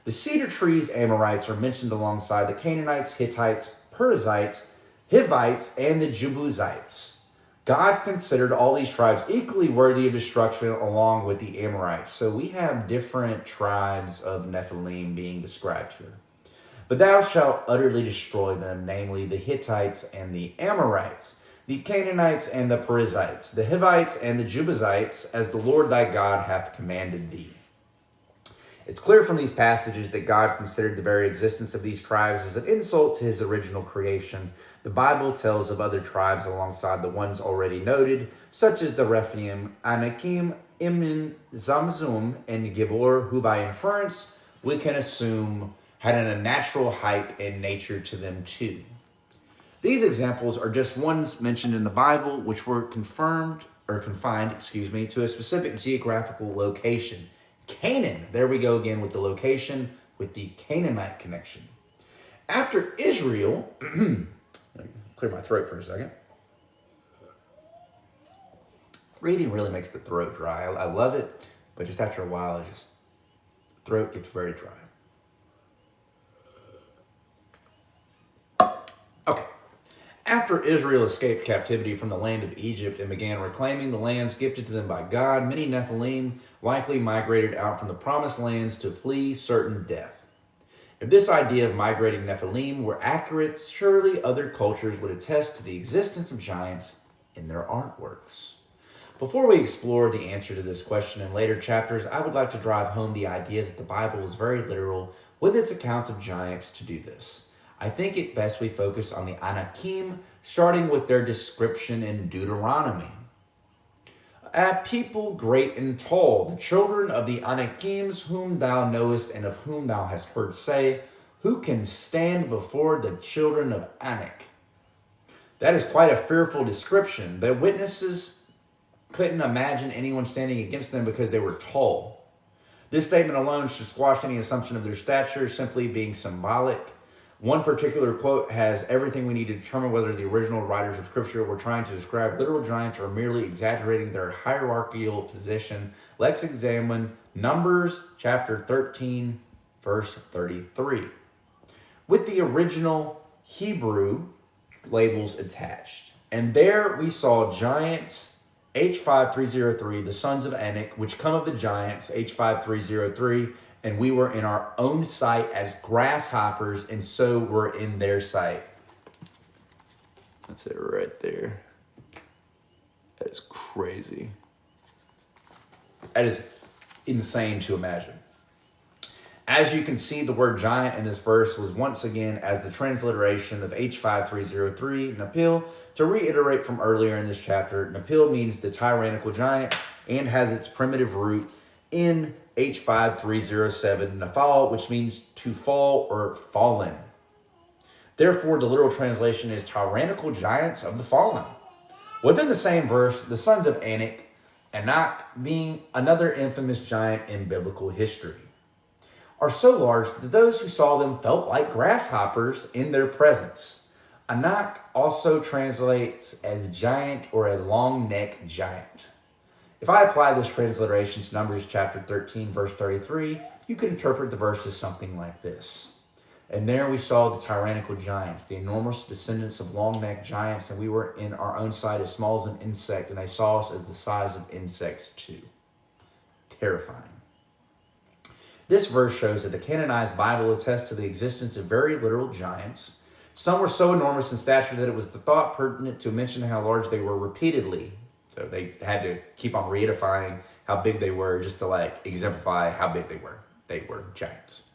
The cedar trees Amorites are mentioned alongside the Canaanites, Hittites, Perizzites, Hivites, and the Jebusites. God considered all these tribes equally worthy of destruction along with the Amorites. So we have different tribes of Nephilim being described here. But thou shalt utterly destroy them, namely the Hittites and the Amorites, the Canaanites and the Perizzites, the Hivites and the Jebusites, as the Lord thy God hath commanded thee. It's clear from these passages that God considered the very existence of these tribes as an insult to his original creation. The Bible tells of other tribes alongside the ones already noted, such as the Rephaim, Anakim, Imin, Zamzum, and Gibor, who by inference we can assume had an unnatural height and nature to them too. These examples are just ones mentioned in the Bible which were confined to a specific geographical location. Canaan, there we go again with the location, with the Canaanite connection. After Israel, clear my throat for a second. Reading really makes the throat dry. I love it, but just after a while, throat gets very dry. Okay. After Israel escaped captivity from the land of Egypt and began reclaiming the lands gifted to them by God, many Nephilim likely migrated out from the promised lands to flee certain death. If this idea of migrating Nephilim were accurate, surely other cultures would attest to the existence of giants in their artworks. Before we explore the answer to this question in later chapters, I would like to drive home the idea that the Bible is very literal with its account of giants to do this. I think it best we focus on the Anakim, starting with their description in Deuteronomy. A people great and tall, the children of the Anakims, whom thou knowest and of whom thou hast heard say, who can stand before the children of Anak? That is quite a fearful description. The witnesses couldn't imagine anyone standing against them because they were tall. This statement alone should squash any assumption of their stature simply being symbolic. One particular quote has everything we need to determine whether the original writers of Scripture were trying to describe literal giants or merely exaggerating their hierarchical position. Let's examine Numbers chapter 13, verse 33. With the original Hebrew labels attached. And there we saw giants, H5303, the sons of Enoch, which come of the giants, H5303, and we were in our own sight as grasshoppers, and so were in their sight. That's it right there. That is crazy. That is insane to imagine. As you can see, the word giant in this verse was once again as the transliteration of H5303, Nephil. To reiterate from earlier in this chapter, Nephil means the tyrannical giant and has its primitive root in H5307, Nephal, which means to fall or fallen. Therefore, the literal translation is tyrannical giants of the fallen. Within the same verse, the sons of Enoch, Enoch being another infamous giant in biblical history, are so large that those who saw them felt like grasshoppers in their presence. Enoch also translates as giant or a long-necked giant. If I apply this transliteration to Numbers chapter 13, verse 33, you can interpret the verse as something like this. And there we saw the tyrannical giants, the enormous descendants of long-necked giants, and we were in our own sight as small as an insect, and they saw us as the size of insects too. Terrifying. This verse shows that the canonized Bible attests to the existence of very literal giants. Some were so enormous in stature that it was the thought pertinent to mention how large they were repeatedly. So they had to keep on reedifying how big they were just to exemplify how big they were. They were giants.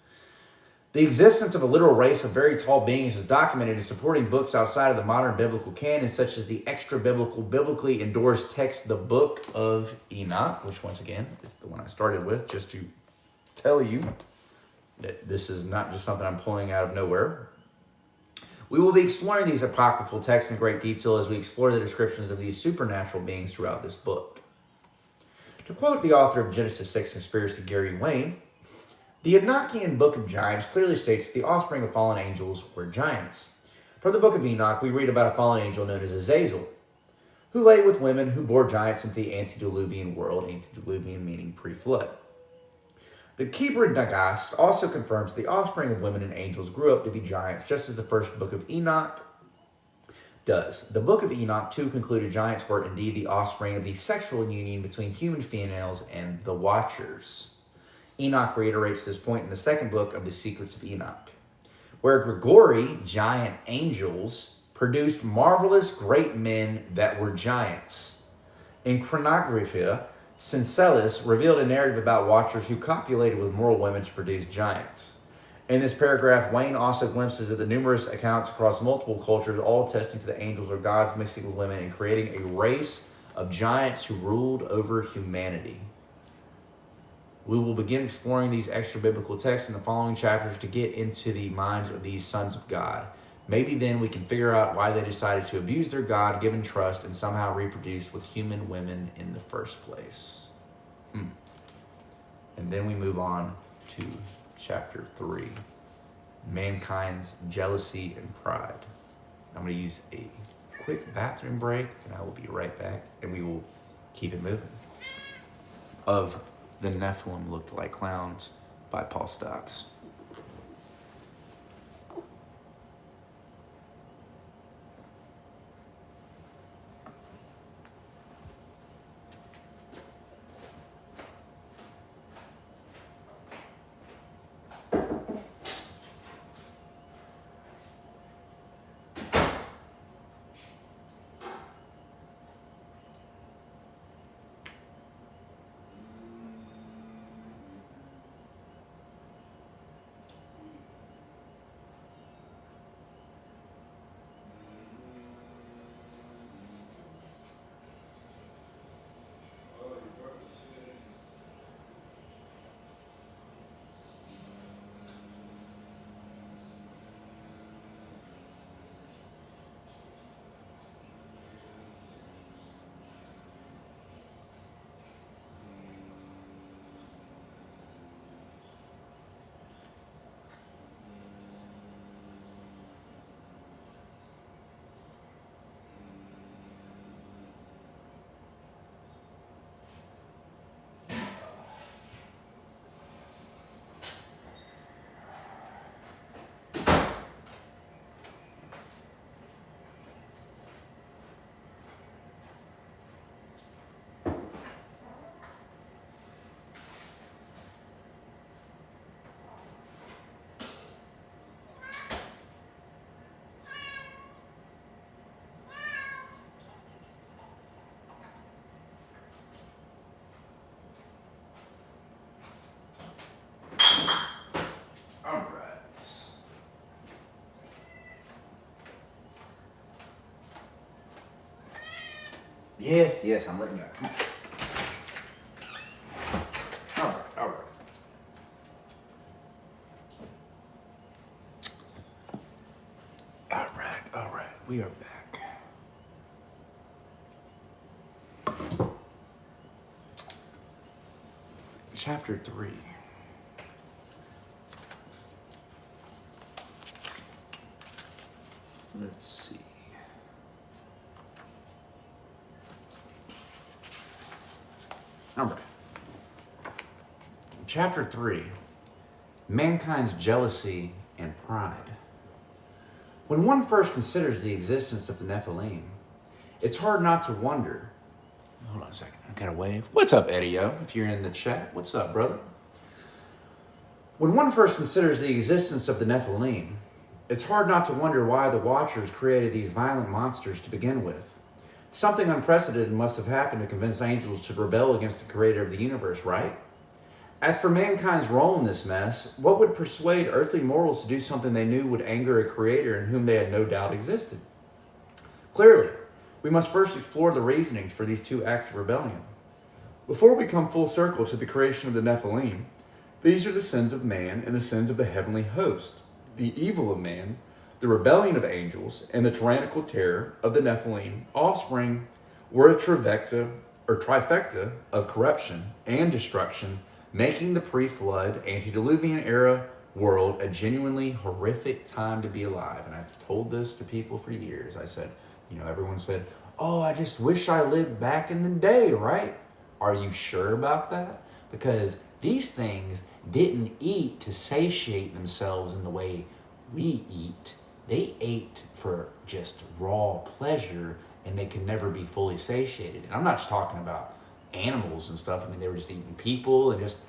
The existence of a literal race of very tall beings is documented in supporting books outside of the modern biblical canon, such as the extra-biblical, biblically endorsed text, the Book of Enoch, which once again is the one I started with, just to tell you that this is not just something I'm pulling out of nowhere. We will be exploring these apocryphal texts in great detail as we explore the descriptions of these supernatural beings throughout this book. To quote the author of Genesis 6 Conspiracy, Gary Wayne, the Enochian Book of Giants clearly states the offspring of fallen angels were giants. From the Book of Enoch, we read about a fallen angel known as Azazel, who lay with women who bore giants into the antediluvian world, antediluvian meaning pre-flood. The Kibrid Nagast also confirms the offspring of women and angels grew up to be giants, just as the first Book of Enoch does. The Book of Enoch, too, concluded giants were indeed the offspring of the sexual union between human females and the Watchers. Enoch reiterates this point in the second book of the Secrets of Enoch, where Gregory, giant angels, produced marvelous great men that were giants. In Chronographia, Syncelis revealed a narrative about Watchers who copulated with mortal women to produce giants. In this paragraph, Wayne also glimpses at the numerous accounts across multiple cultures, all attesting to the angels or gods mixing with women and creating a race of giants who ruled over humanity. We will begin exploring these extra biblical texts in the following chapters to get into the minds of these sons of God. Maybe then we can figure out why they decided to abuse their God-given trust and somehow reproduce with human women in the first place. And then we move on to chapter 3, mankind's jealousy and pride. I'm going to use a quick bathroom break, and I will be right back, and we will keep it moving. Of The Nephilim Looked Like Clowns by Paul Stotts. Yes, I'm letting you go. All right. All right. We are back. Chapter 3. Let's see. All right. Chapter 3, mankind's jealousy and pride. When one first considers the existence of the Nephilim, it's hard not to wonder. Hold on a second, I got a wave. What's up, Eddie-O, if you're in the chat? What's up, brother? When one first considers the existence of the Nephilim, it's hard not to wonder why the Watchers created these violent monsters to begin with. Something unprecedented must have happened to convince angels to rebel against the creator of the universe, right? As for mankind's role in this mess, what would persuade earthly mortals to do something they knew would anger a creator in whom they had no doubt existed? Clearly, we must first explore the reasonings for these two acts of rebellion. Before we come full circle to the creation of the Nephilim, these are the sins of man and the sins of the heavenly host, the evil of man, the rebellion of angels, and the tyrannical terror of the Nephilim offspring were a trifecta of corruption and destruction, making the pre-flood, antediluvian era world a genuinely horrific time to be alive. And I've told this to people for years. I said, everyone said, oh, I just wish I lived back in the day, right? Are you sure about that? Because these things didn't eat to satiate themselves in the way we eat. They ate for just raw pleasure, and they could never be fully satiated. And I'm not just talking about animals and stuff. I mean, they were just eating people and just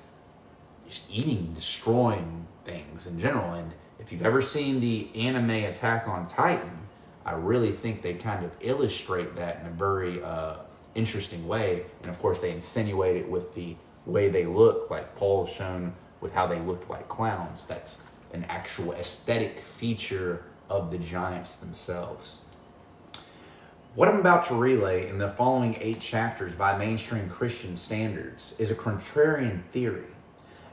eating, destroying things in general. And if you've ever seen the anime Attack on Titan, I really think they kind of illustrate that in a very interesting way. And of course, they insinuate it with the way they look, like Paul's shown with how they looked like clowns. That's an actual aesthetic feature of the giants themselves. What I'm about to relay in the following 8 chapters by mainstream Christian standards is a contrarian theory.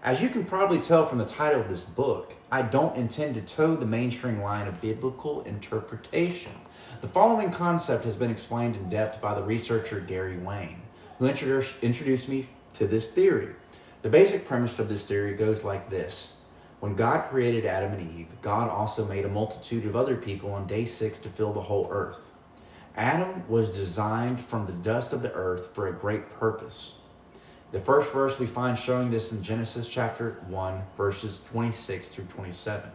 As you can probably tell from the title of this book, I don't intend to toe the mainstream line of biblical interpretation. The following concept has been explained in depth by the researcher Gary Wayne, who introduced me to this theory. The basic premise of this theory goes like this. When God created Adam and Eve, God also made a multitude of other people on day 6 to fill the whole earth. Adam was designed from the dust of the earth for a great purpose. The first verse we find showing this in Genesis chapter 1, verses 26 through 27.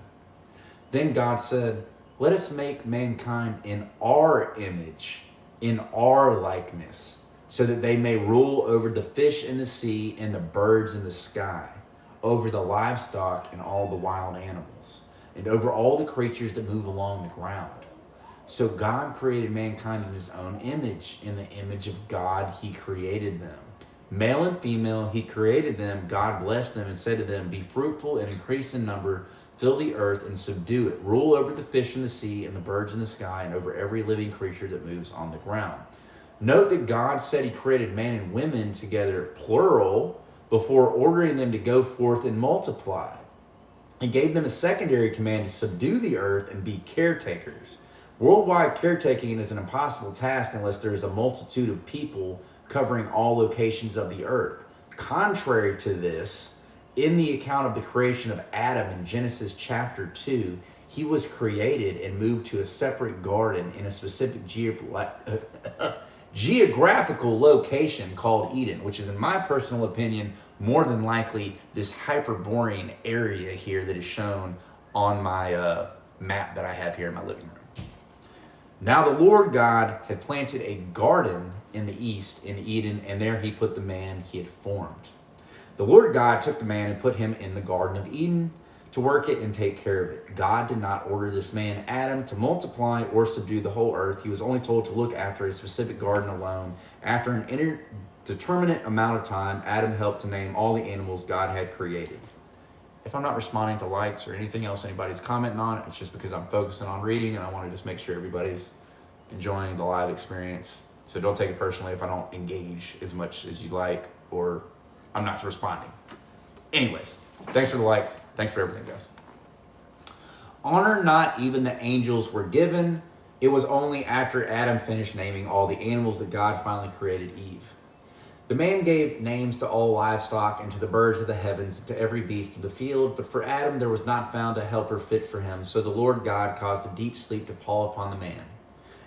Then God said, "Let us make mankind in our image, in our likeness, so that they may rule over the fish in the sea and the birds in the sky, over the livestock and all the wild animals, and over all the creatures that move along the ground." So God created mankind in his own image. In the image of God, he created them. Male and female, he created them. God blessed them and said to them, "Be fruitful and increase in number, fill the earth and subdue it. Rule over the fish in the sea and the birds in the sky and over every living creature that moves on the ground." Note that God said he created man and women together, plural, before ordering them to go forth and multiply. He gave them a secondary command to subdue the earth and be caretakers. Worldwide caretaking is an impossible task unless there is a multitude of people covering all locations of the earth. Contrary to this, in the account of the creation of Adam in Genesis chapter 2, he was created and moved to a separate garden in a specific geographical location called Eden, which is, in my personal opinion, more than likely this Hyperborean area here that is shown on my map that I have here in my living room. Now the Lord God had planted a garden in the east in Eden, and there he put the man he had formed. The Lord God took the man and put him in the Garden of Eden to work it and take care of it. God did not order this man, Adam, to multiply or subdue the whole earth. He was only told to look after a specific garden alone. After an indeterminate amount of time, Adam helped to name all the animals God had created. If I'm not responding to likes or anything else anybody's commenting on, it's just because I'm focusing on reading and I want to just make sure everybody's enjoying the live experience. So don't take it personally if I don't engage as much as you like or I'm not responding. Anyways, thanks for the likes. Thanks for everything, guys. Honor not even the angels were given. It was only after Adam finished naming all the animals that God finally created Eve. The man gave names to all livestock and to the birds of the heavens and to every beast of the field. But for Adam there was not found a helper fit for him. So the Lord God caused a deep sleep to fall upon the man.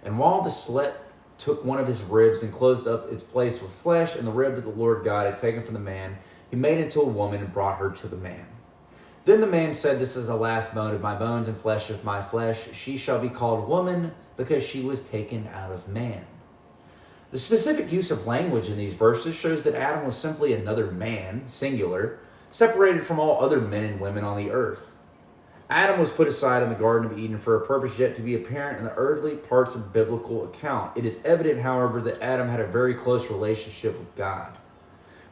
And while the sweat took one of his ribs and closed up its place with flesh, and the rib that the Lord God had taken from the man, he made into a woman and brought her to the man. Then the man said, "This is the last bone of my bones and flesh of my flesh. She shall be called woman because she was taken out of man." The specific use of language in these verses shows that Adam was simply another man, singular, separated from all other men and women on the earth. Adam was put aside in the Garden of Eden for a purpose yet to be apparent in the earthly parts of the biblical account. It is evident, however, that Adam had a very close relationship with God.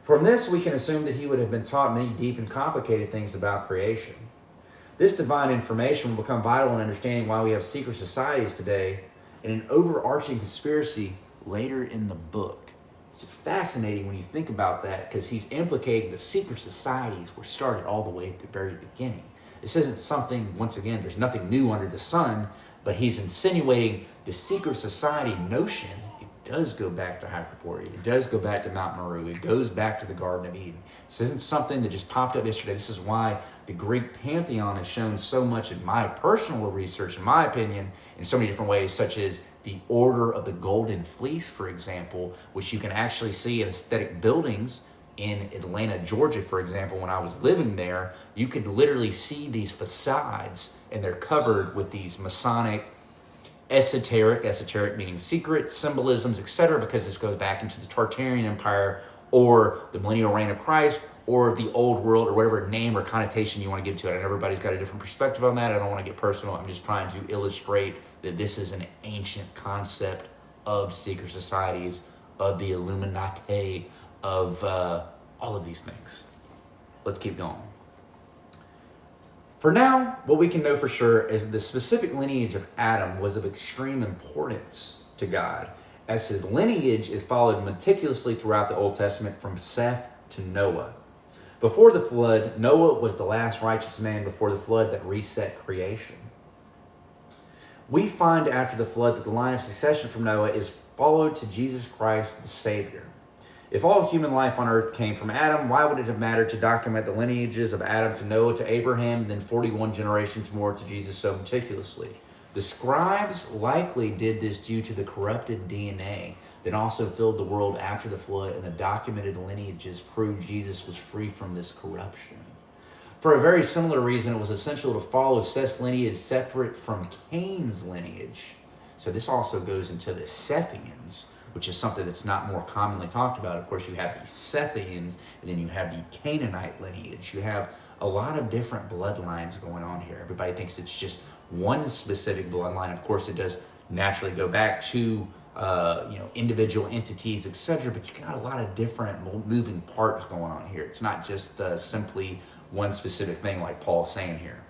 From this, we can assume that he would have been taught many deep and complicated things about creation. This divine information will become vital in understanding why we have secret societies today and an overarching conspiracy later in the book. It's fascinating when you think about that, because he's implicating the secret societies were started all the way at the very beginning. This isn't something, once again, there's nothing new under the sun, but he's insinuating the secret society notion. It does go back to Hyperborea. It does go back to Mount Meru. It goes back to the Garden of Eden. This isn't something that just popped up yesterday. This is why the Greek pantheon has shown so much in my personal research, in my opinion, in so many different ways, such as the Order of the Golden Fleece, for example, which you can actually see in aesthetic buildings in Atlanta, Georgia, for example. When I was living there, you could literally see these facades, and they're covered with these Masonic, esoteric meaning secret, symbolisms, etc., because this goes back into the Tartarian Empire or the millennial reign of Christ or the old world, or whatever name or connotation you want to give to it. And everybody's got a different perspective on that. I don't want to get personal. I'm just trying to illustrate that this is an ancient concept of secret societies, of the Illuminati, of all of these things. Let's keep going. For now, what we can know for sure is the specific lineage of Adam was of extreme importance to God, as his lineage is followed meticulously throughout the Old Testament from Seth to Noah. Before the flood, Noah was the last righteous man before the flood that reset creation. We find after the flood that the line of succession from Noah is followed to Jesus Christ, the Savior. If all human life on earth came from Adam, why would it have mattered to document the lineages of Adam to Noah to Abraham, and then 41 generations more to Jesus so meticulously? The scribes likely did this due to the corrupted DNA that also filled the world after the flood, and the documented lineages proved Jesus was free from this corruption. For a very similar reason, it was essential to follow Seth's lineage separate from Cain's lineage. So this also goes into the Sethians, which is something that's not more commonly talked about. Of course, you have the Sethians, and then you have the Canaanite lineage. You have a lot of different bloodlines going on here. Everybody thinks it's just one specific bloodline. Of course, it does naturally go back to individual entities, etc. But you got a lot of different moving parts going on here. It's not just simply one specific thing like Paul's saying here.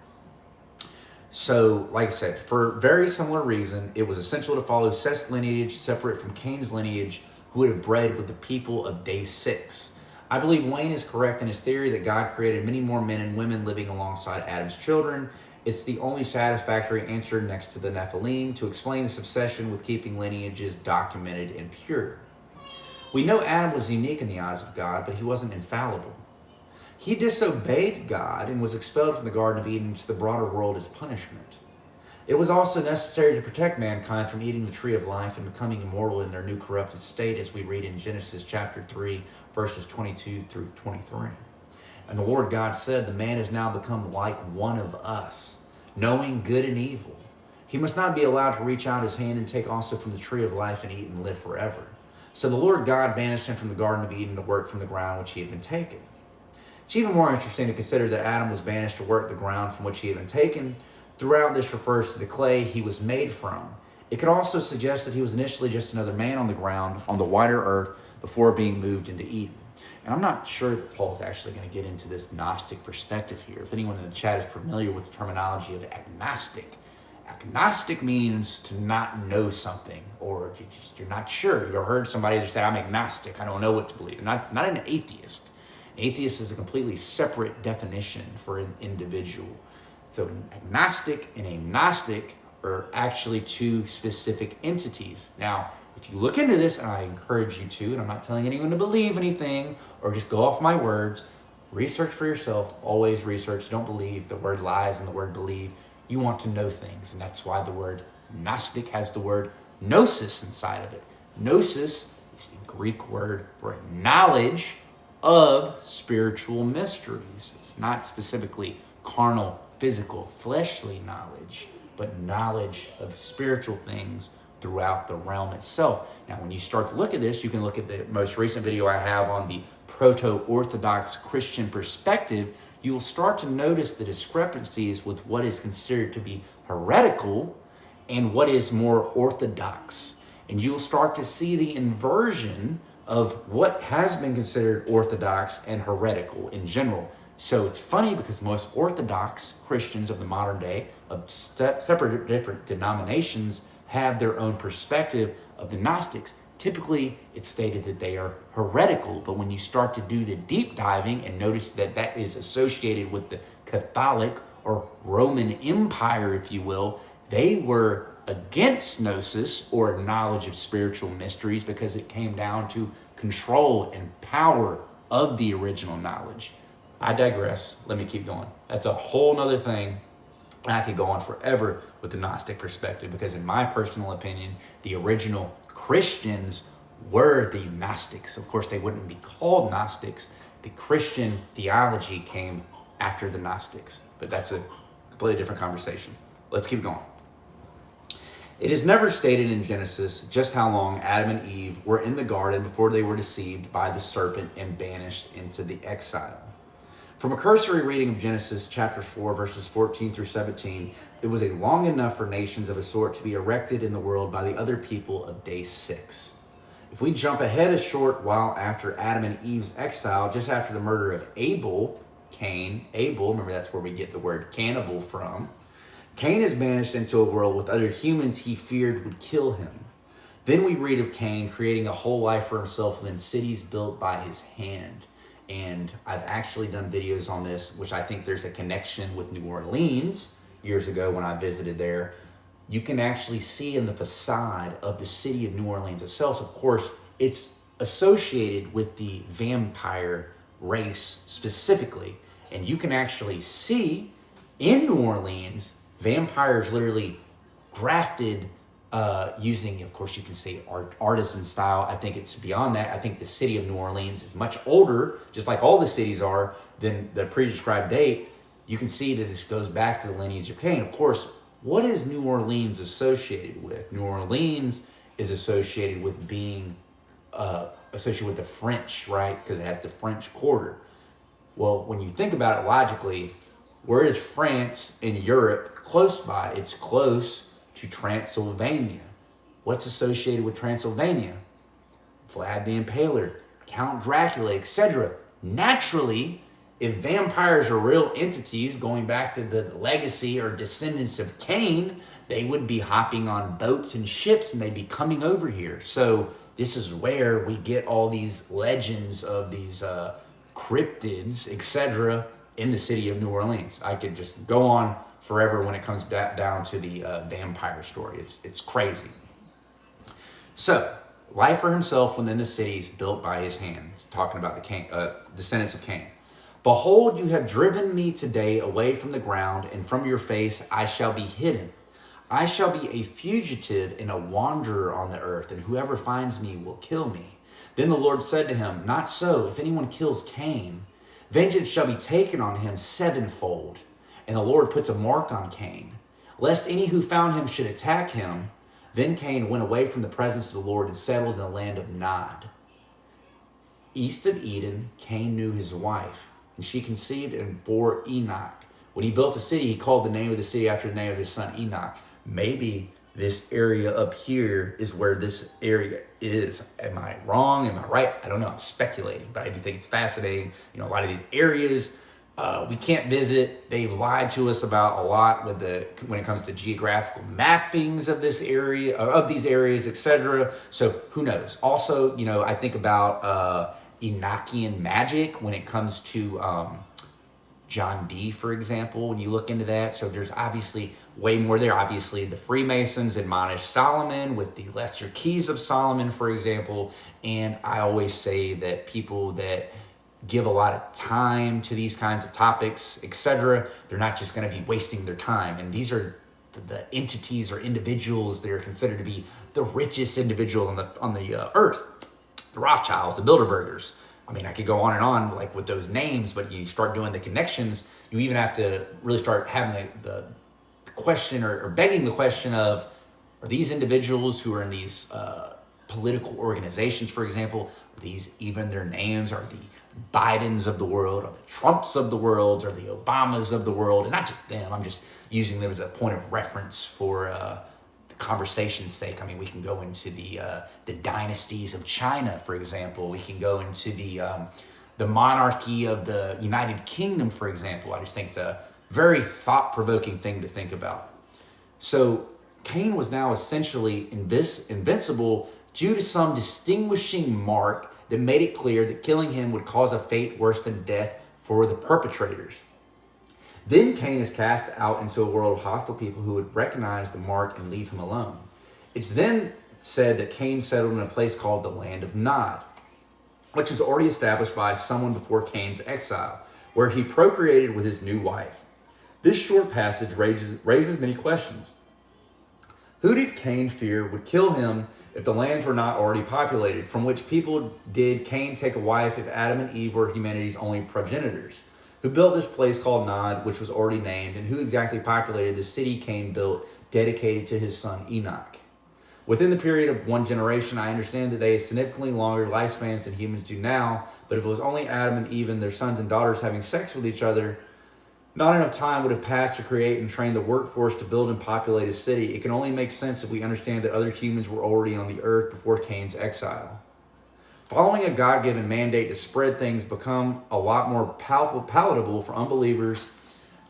So, like I said, for a very similar reason, it was essential to follow Seth's lineage separate from Cain's lineage, who would have bred with the people of day 6. I believe Wayne is correct in his theory that God created many more men and women living alongside Adam's children. It's the only satisfactory answer next to the Nephilim to explain this obsession with keeping lineages documented and pure. We know Adam was unique in the eyes of God, but he wasn't infallible. He disobeyed God and was expelled from the Garden of Eden into the broader world as punishment. It was also necessary to protect mankind from eating the tree of life and becoming immortal in their new corrupted state, as we read in Genesis chapter 3, verses 22 through 23. And the Lord God said, "The man has now become like one of us, knowing good and evil. He must not be allowed to reach out his hand and take also from the tree of life and eat and live forever." So the Lord God banished him from the Garden of Eden to work from the ground which he had been taken. It's even more interesting to consider that Adam was banished to work the ground from which he had been taken. Throughout, this refers to the clay he was made from. It could also suggest that he was initially just another man on the ground, on the wider earth, before being moved into Eden. And I'm not sure that Paul's actually going to get into this Gnostic perspective here. If anyone in the chat is familiar with the terminology of agnostic, agnostic means to not know something, or you're not sure. You've ever heard somebody just say, "I'm agnostic, I don't know what to believe." Not an atheist. An atheist is a completely separate definition for an individual. So an agnostic and a Gnostic are actually two specific entities. Now, if you look into this, and I encourage you to, and I'm not telling anyone to believe anything or just go off my words, research for yourself. Always research. Don't believe. The word lies and the word believe. You want to know things, and that's why the word Gnostic has the word gnosis inside of it. Gnosis is the Greek word for knowledge of spiritual mysteries. It's not specifically carnal, physical, fleshly knowledge, but knowledge of spiritual things throughout the realm itself. Now, when you start to look at this, you can look at the most recent video I have on the proto-Orthodox Christian perspective. You'll start to notice the discrepancies with what is considered to be heretical and what is more orthodox. And you'll start to see the inversion of what has been considered orthodox and heretical in general. So it's funny because most Orthodox Christians of the modern day, of separate different denominations, have their own perspective of the Gnostics. Typically, it's stated that they are heretical, but when you start to do the deep diving and notice that that is associated with the Catholic or Roman Empire, if you will, they were against gnosis or knowledge of spiritual mysteries because it came down to control and power of the original knowledge. I digress. Let me keep going. That's a whole nother thing. And I could go on forever with the Gnostic perspective because in my personal opinion, the original Christians were the Gnostics. Of course, they wouldn't be called Gnostics. The Christian theology came after the Gnostics, but that's a completely different conversation. Let's keep going. It is never stated in Genesis just how long Adam and Eve were in the garden before they were deceived by the serpent and banished into the exile. From a cursory reading of Genesis chapter 4, verses 14 through 17, it was a long enough for nations of a sort to be erected in the world by the other people of day 6. If we jump ahead a short while after Adam and Eve's exile, just after the murder of Abel, remember that's where we get the word cannibal from, Cain is banished into a world with other humans he feared would kill him. Then we read of Cain creating a whole life for himself within cities built by his hand. And I've actually done videos on this, which I think there's a connection with New Orleans years ago when I visited there. You can actually see in the facade of the city of New Orleans itself. Of course, it's associated with the vampire race specifically. And you can actually see in New Orleans, vampires literally grafted using, of course, you can say artisan style. I think it's beyond that. I think the city of New Orleans is much older, just like all the cities are, than the pre-described date. You can see that this goes back to the lineage of Cain. Of course, what is New Orleans associated with? New Orleans is associated with being associated with the French, right? Because it has the French Quarter. Well, when you think about it logically, where is France in Europe close by? It's close to Transylvania. What's associated with Transylvania? Vlad the Impaler, Count Dracula, etc. Naturally, if vampires are real entities going back to the legacy or descendants of Cain, they would be hopping on boats and ships and they'd be coming over here. So this is where we get all these legends of these cryptids, etc. in the city of New Orleans. I could just go on forever when it comes back down to the vampire story. It's crazy. So, life for himself within the cities built by his hands. Talking about the descendants of Cain. Behold, you have driven me today away from the ground, and from your face I shall be hidden. I shall be a fugitive and a wanderer on the earth, and whoever finds me will kill me. Then the Lord said to him, not so. If anyone kills Cain, vengeance shall be taken on him sevenfold. And the Lord puts a mark on Cain, lest any who found him should attack him. Then Cain went away from the presence of the Lord and settled in the land of Nod. East of Eden, Cain knew his wife, and she conceived and bore Enoch. When he built a city, he called the name of the city after the name of his son Enoch. Maybe this area up here is where this area is. Am I wrong? Am I right? I don't know. I'm speculating, but I do think it's fascinating. You know, a lot of these areas we can't visit. They've lied to us about a lot when it comes to geographical mappings of this area, of these areas, etc. So who knows? Also, you know, I think about Enochian magic when it comes to John Dee, for example, when you look into that. So there's obviously way more there. Obviously, the Freemasons admonish Solomon with the Lesser Keys of Solomon, for example. And I always say that people that give a lot of time to these kinds of topics, etc., they're not just going to be wasting their time. And these are the entities or individuals that are considered to be the richest individuals on the earth. The Rothschilds, the Bilderbergers. I mean, I could go on and on like with those names, but you start doing the connections, you even have to really start having the question or begging the question of, are these individuals who are in these political organizations, for example, are these even their names? Are the Bidens of the world, or the Trumps of the world, or the Obamas of the world? And not just them, I'm just using them as a point of reference for the conversation's sake, I mean, we can go into the dynasties of China, for example. We can go into the monarchy of the United Kingdom, for example. I just think it's a very thought-provoking thing to think about. So Cain was now essentially invincible due to some distinguishing mark that made it clear that killing him would cause a fate worse than death for the perpetrators. Then Cain is cast out into a world of hostile people who would recognize the mark and leave him alone. It's then said that Cain settled in a place called the land of Nod, which was already established by someone before Cain's exile, where he procreated with his new wife. This short passage raises many questions. Who did Cain fear would kill him if the lands were not already populated? From which people did Cain take a wife if Adam and Eve were humanity's only progenitors? Who built this place called Nod, which was already named, and who exactly populated the city Cain built dedicated to his son Enoch? Within the period of one generation, I understand that they had significantly longer lifespans than humans do now, but if it was only Adam and Eve and their sons and daughters having sex with each other, not enough time would have passed to create and train the workforce to build and populate a city. It can only make sense if we understand that other humans were already on the earth before Cain's exile. Following a God-given mandate to spread things become a lot more palatable for unbelievers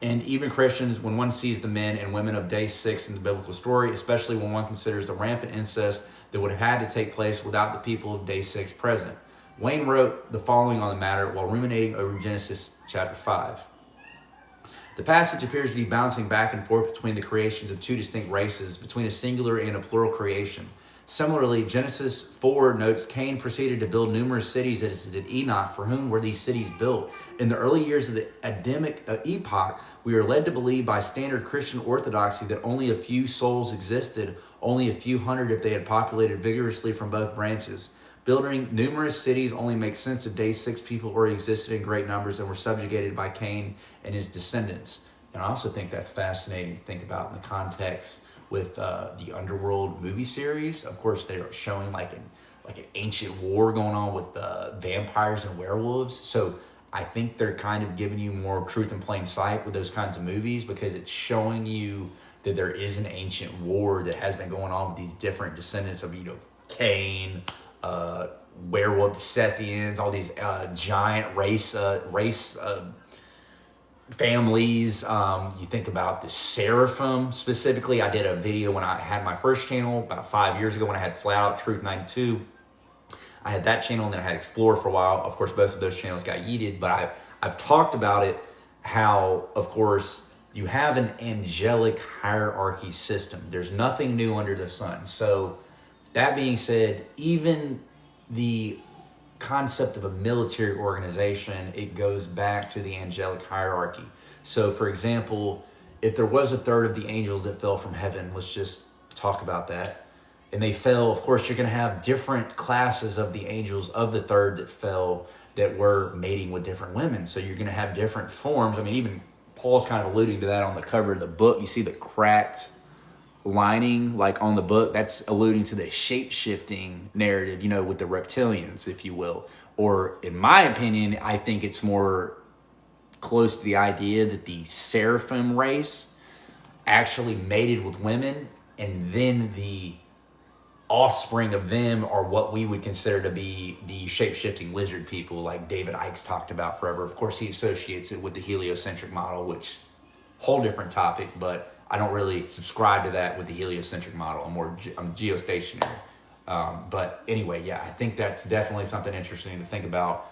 and even Christians when one sees the men and women of day 6 in the biblical story, especially when one considers the rampant incest that would have had to take place without the people of day 6 present. Wayne wrote the following on the matter while ruminating over Genesis chapter 5. The passage appears to be bouncing back and forth between the creations of two distinct races, between a singular and a plural creation. Similarly, Genesis 4 notes Cain proceeded to build numerous cities as did Enoch. For whom were these cities built? In the early years of the Adamic epoch, we are led to believe by standard Christian orthodoxy that only a few souls existed, only a few hundred if they had populated vigorously from both branches. Building numerous cities only makes sense if day 6 people already existed in great numbers and were subjugated by Cain and his descendants. And I also think that's fascinating to think about in the context with the Underworld movie series. Of course, they're showing like an ancient war going on with vampires and werewolves. So I think they're kind of giving you more truth in plain sight with those kinds of movies, because it's showing you that there is an ancient war that has been going on with these different descendants of, Cain, werewolf, Sethians, all these giant race families. You think about the Seraphim specifically. I did a video when I had my first channel about 5 years ago when I had Flat Out Truth 92. I had that channel and then I had Explorer for a while. Of course, both of those channels got yeeted, but I've talked about it, how, of course, you have an angelic hierarchy system. There's nothing new under the sun. So that being said, even the concept of a military organization, it goes back to the angelic hierarchy. So, for example, if there was a third of the angels that fell from heaven, let's just talk about that, and they fell, of course, you're going to have different classes of the angels of the third that fell that were mating with different women. So you're going to have different forms. I mean, even Paul's kind of alluding to that on the cover of the book. You see the cracked lining like on the book, that's alluding to the shape-shifting narrative, with the reptilians, if you will. Or in my opinion, I think it's more close to the idea that the seraphim race actually mated with women, and then the offspring of them are what we would consider to be the shape-shifting lizard people like David Icke's talked about forever. Of course, he associates it with the heliocentric model, which whole different topic, but I don't really subscribe to that with the heliocentric model. I'm geostationary. But anyway, yeah, I think that's definitely something interesting to think about,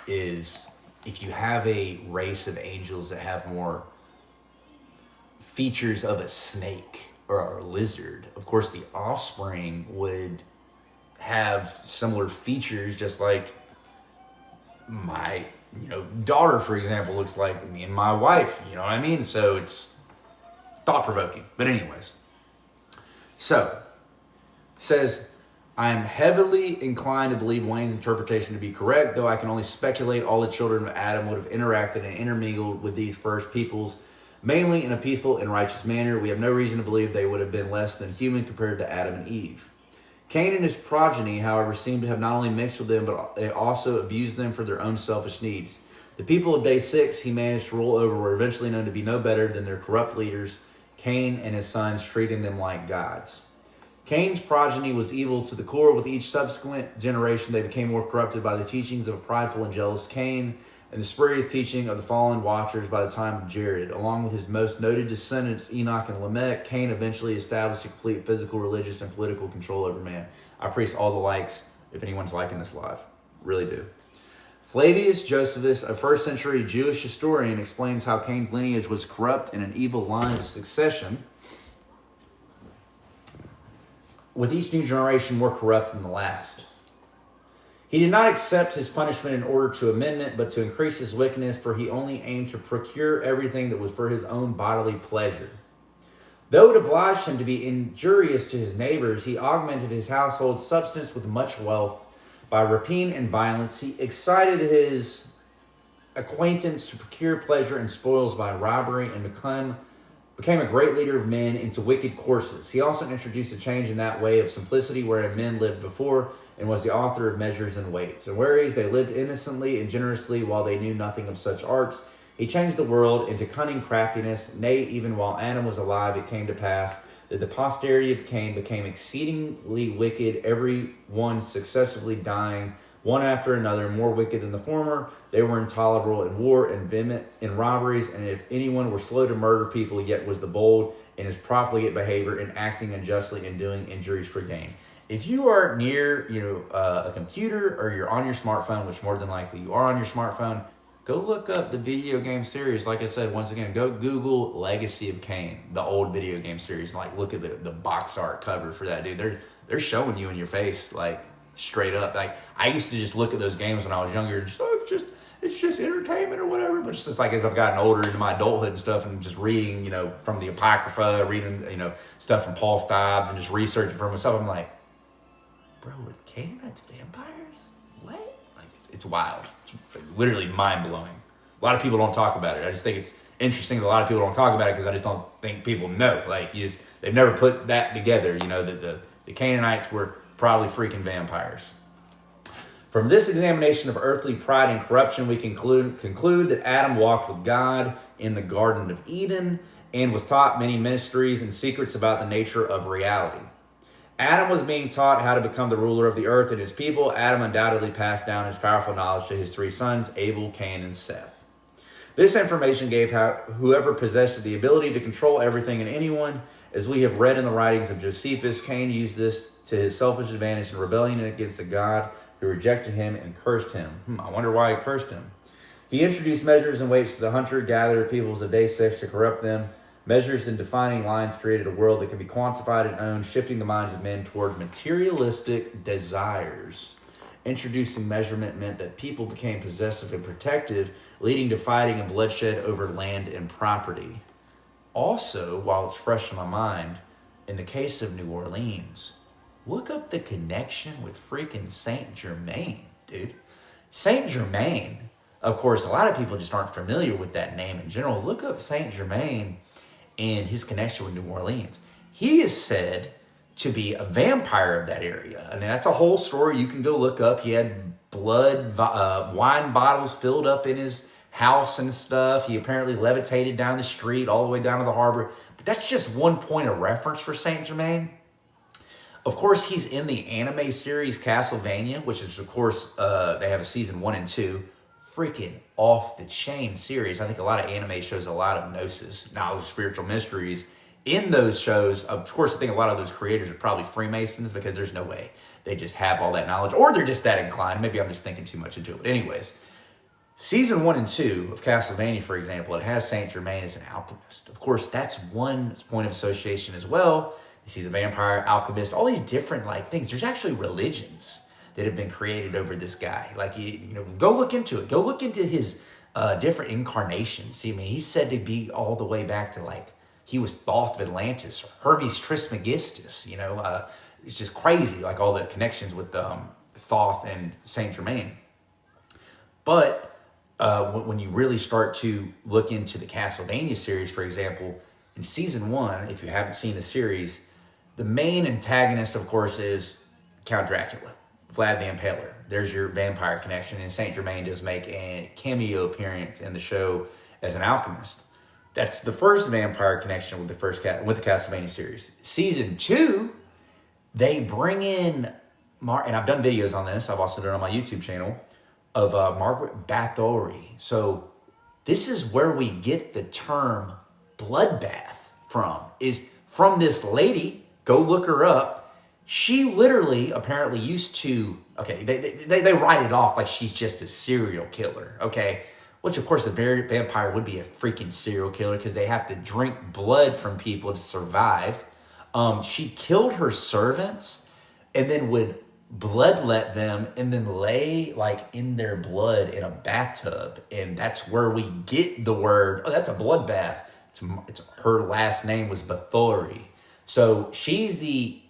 is if you have a race of angels that have more features of a snake or a lizard, of course the offspring would have similar features, just like my daughter, for example, looks like me and my wife. You know what I mean? So it's thought-provoking. But anyways, so says, I am heavily inclined to believe Wayne's interpretation to be correct, though I can only speculate all the children of Adam would have interacted and intermingled with these first peoples, mainly in a peaceful and righteous manner. We have no reason to believe they would have been less than human compared to Adam and Eve. Cain and his progeny, however, seem to have not only mixed with them, but they also abused them for their own selfish needs. The people of day 6 he managed to rule over were eventually known to be no better than their corrupt leaders, Cain and his sons, treating them like gods. Cain's progeny was evil to the core. With each subsequent generation, they became more corrupted by the teachings of a prideful and jealous Cain and the spurious teaching of the fallen watchers by the time of Jared. Along with his most noted descendants, Enoch and Lamech, Cain eventually established a complete physical, religious, and political control over man. I appreciate all the likes if anyone's liking this live. Really do. Flavius Josephus, a first century Jewish historian, explains how Cain's lineage was corrupt in an evil line of succession, with each new generation more corrupt than the last. He did not accept his punishment in order to amend it, but to increase his wickedness, for he only aimed to procure everything that was for his own bodily pleasure. Though it obliged him to be injurious to his neighbors, he augmented his household substance with much wealth. By rapine and violence, he excited his acquaintance to procure pleasure and spoils by robbery, and became a great leader of men into wicked courses. He also introduced a change in that way of simplicity wherein men lived before, and was the author of measures and weights. And whereas they lived innocently and generously while they knew nothing of such arts, he changed the world into cunning craftiness. Nay, even while Adam was alive, it came to pass that the posterity of Cain became exceedingly wicked, every one successively dying, one after another, more wicked than the former. They were intolerable in war and vehement in robberies, and if anyone were slow to murder people, yet was the bold in his profligate behavior, in acting unjustly and doing injuries for gain. If you are near, a computer, or you're on your smartphone, which more than likely you are on your smartphone, go look up the video game series. Like I said, once again, go Google Legacy of Cain, the old video game series. Like, look at the box art cover for that, dude. They're showing you in your face, like, straight up. Like, I used to just look at those games when I was younger and just, it's just entertainment or whatever. But it's just like, as I've gotten older into my adulthood and stuff, and just reading, from the Apocrypha, reading, stuff from Paul Stibbs, and just researching for myself, I'm like, bro, were Canaanites vampires? What? Like, it's wild. It's literally mind-blowing. A lot of people don't talk about it. I just think it's interesting that a lot of people don't talk about it, because I just don't think people know. Like, they've never put that together, that the Canaanites were probably freaking vampires. From this examination of earthly pride and corruption, we conclude that Adam walked with God in the Garden of Eden and was taught many mysteries and secrets about the nature of reality. Adam was being taught how to become the ruler of the earth and his people. Adam undoubtedly passed down his powerful knowledge to his three sons, Abel, Cain, and Seth. This information gave whoever possessed the ability to control everything and anyone. As we have read in the writings of Josephus, Cain used this to his selfish advantage in rebellion against the God who rejected him and cursed him. I wonder why he cursed him. He introduced measures and weights to the hunter-gatherer peoples of day 6 to corrupt them. Measures and defining lines created a world that can be quantified and owned, shifting the minds of men toward materialistic desires. Introducing measurement meant that people became possessive and protective, leading to fighting and bloodshed over land and property. Also, while it's fresh in my mind, in the case of New Orleans, look up the connection with freaking Saint Germain, dude. Saint Germain, of course, a lot of people just aren't familiar with that name in general. Look up Saint Germain and his connection with New Orleans. He is said to be a vampire of that area. And that's a whole story you can go look up. He had blood, wine bottles filled up in his house and stuff. He apparently levitated down the street all the way down to the harbor. But that's just one point of reference for Saint Germain. Of course, he's in the anime series Castlevania, which is, of course, they have a season 1 and 2. Freaking off the chain series. I think a lot of anime shows a lot of gnosis, knowledge, spiritual mysteries in those shows. Of course, I think a lot of those creators are probably Freemasons, because there's no way they just have all that knowledge, or they're just that inclined. Maybe I'm just thinking too much into it. But anyways, season 1 and 2 of Castlevania, for example, it has Saint Germain as an alchemist. Of course, that's one point of association as well. He's a vampire, alchemist, all these different things. There's actually religions that have been created over this guy. Go look into it. Go look into his different incarnations. See, he's said to be all the way back to he was Thoth of Atlantis, or Hermes Trismegistus. It's just crazy, all the connections with Thoth and Saint Germain. But when you really start to look into the Castlevania series, for example, in season 1, if you haven't seen the series, the main antagonist, of course, is Count Dracula. Vlad the Impaler. There's your vampire connection, and Saint Germain does make a cameo appearance in the show as an alchemist. That's the first vampire connection with the Castlevania series. Season 2 they bring in, and I've done videos on this, I've also done it on my YouTube channel, of Margaret Bathory. So this is where we get the term bloodbath from, is from this lady. Go look her up. She literally apparently used to, okay, they write it off like she's just a serial killer, okay? Which, of course, a vampire would be a freaking serial killer because they have to drink blood from people to survive. She killed her servants and then would bloodlet them and then lay like in their blood in a bathtub. And that's where we get the word, oh, that's a bloodbath. It's her last name was Bathory. So she's the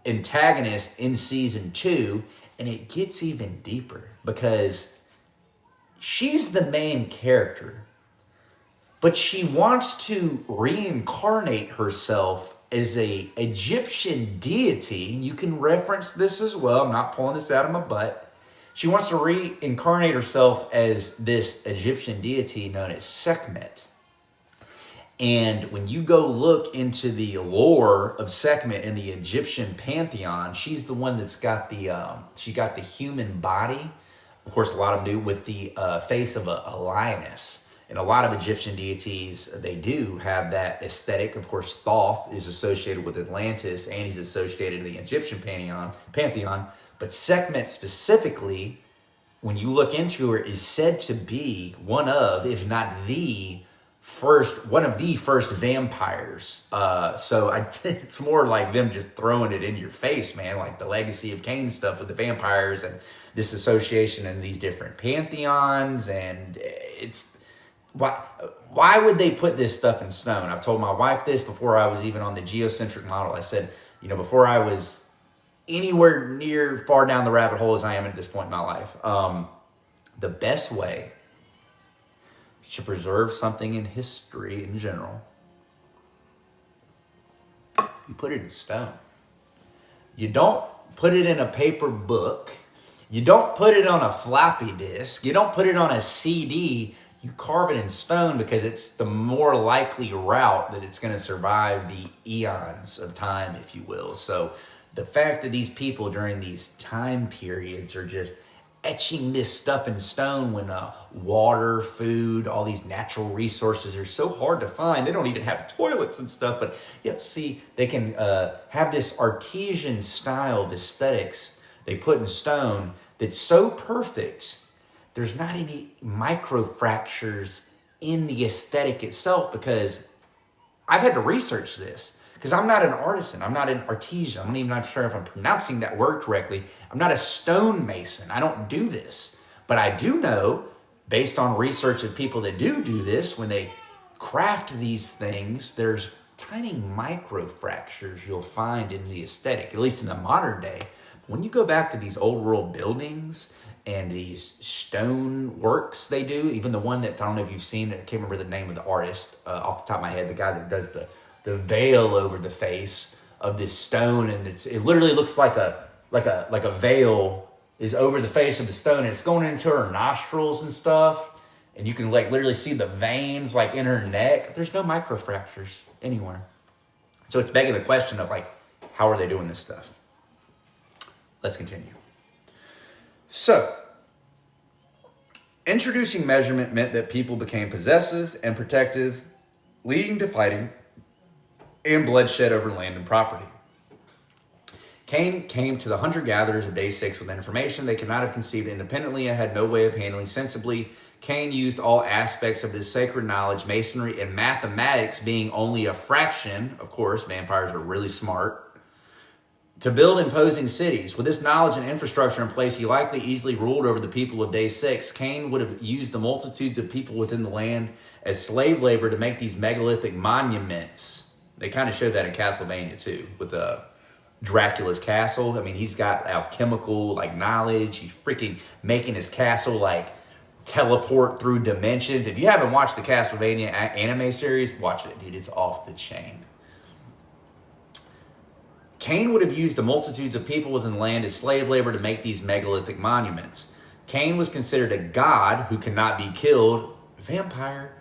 antagonist in season 2, and it gets even deeper because she's the main character, but she wants to reincarnate herself as a Egyptian deity. You can reference this as well. I'm not pulling this out of my butt. She wants to reincarnate herself as this Egyptian deity known as Sekhmet. And when you go look into the lore of Sekhmet in the Egyptian pantheon, she's the one that's got she got the human body. Of course, a lot of them do with the face of a lioness. And a lot of Egyptian deities, they do have that aesthetic. Of course, Thoth is associated with Atlantis, and he's associated in the Egyptian pantheon. But Sekhmet specifically, when you look into her, is said to be one of, if not one of the first vampires. So it's more like them just throwing it in your face, man, like the legacy of Cain stuff with the vampires and this association in these different pantheons. And it's, why would they put this stuff in stone? I've told my wife this before I was even on the geocentric model. I said, before I was anywhere near far down the rabbit hole as I am at this point in my life, the best way to preserve something in history in general, you put it in stone. You don't put it in a paper book. You don't put it on a floppy disk. You don't put it on a CD. You carve it in stone because it's the more likely route that it's going to survive the eons of time, if you will. So the fact that these people during these time periods are just etching this stuff in stone when water, food, all these natural resources are so hard to find. They don't even have toilets and stuff, but yet see, they can have this artesian style of aesthetics they put in stone that's so perfect, there's not any microfractures in the aesthetic itself, because I've had to research this. Because I'm not an artisan. I'm not an artesian. I'm not even sure if I'm pronouncing that word correctly. I'm not a stonemason. I don't do this. But I do know, based on research of people that do this, when they craft these things, there's tiny microfractures you'll find in the aesthetic, at least in the modern day. When you go back to these old world buildings and these stone works they do, even the one that, I don't know if you've seen, I can't remember the name of the artist off the top of my head, the guy that does the veil over the face of this stone, and it literally looks like a veil is over the face of the stone, and it's going into her nostrils and stuff, and you can literally see the veins in her neck. There's no microfractures anywhere. So it's begging the question of how are they doing this stuff? Let's continue. So, introducing measurement meant that people became possessive and protective, leading to fighting and bloodshed over land and property. Cain came to the hunter-gatherers of day 6 with information they could not have conceived independently and had no way of handling sensibly. Cain used all aspects of this sacred knowledge, masonry, and mathematics being only a fraction. Of course, vampires are really smart. To build imposing cities. With this knowledge and infrastructure in place, he likely easily ruled over the people of day 6. Cain would have used the multitudes of people within the land as slave labor to make these megalithic monuments. They kind of showed that in Castlevania too, with Dracula's castle. I mean, he's got alchemical knowledge. He's freaking making his castle teleport through dimensions. If you haven't watched the Castlevania anime series, watch it, dude. It's off the chain. Cain would have used the multitudes of people within the land as slave labor to make these megalithic monuments. Cain was considered a god who cannot be killed, vampire,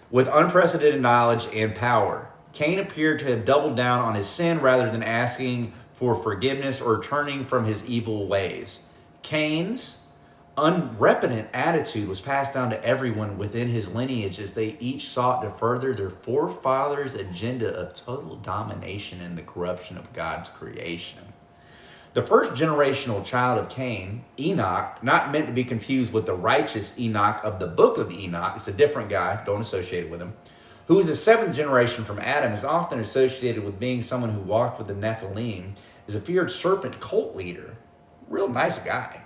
with unprecedented knowledge and power. Cain appeared to have doubled down on his sin rather than asking for forgiveness or turning from his evil ways. Cain's unrepentant attitude was passed down to everyone within his lineage as they each sought to further their forefathers' agenda of total domination and the corruption of God's creation. The first generational child of Cain, Enoch, not meant to be confused with the righteous Enoch of the book of Enoch, it's a different guy, don't associate it with him, who was the seventh generation from Adam, is often associated with being someone who walked with the Nephilim, is a feared serpent cult leader. Real nice guy.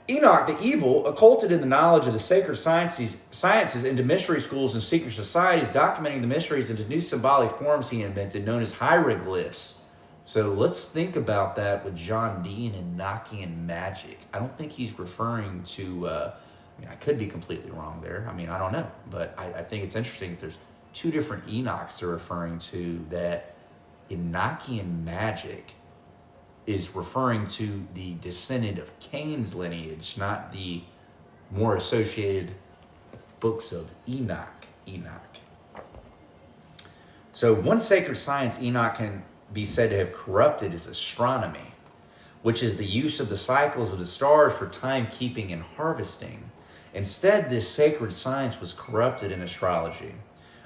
Enoch, the evil, occulted in the knowledge of the sacred sciences into mystery schools and secret societies, documenting the mysteries into new symbolic forms he invented, known as hieroglyphs. So let's think about that with John Dee and Enochian magic. I don't think he's referring to, I could be completely wrong there. I don't know. But I think it's interesting that there's two different Enochs they're referring to, that Enochian magic is referring to the descendant of Cain's lineage, not the more associated books of Enoch. So one sacred science Enoch can be said to have corrupted is astronomy, which is the use of the cycles of the stars for timekeeping and harvesting. Instead, this sacred science was corrupted in astrology,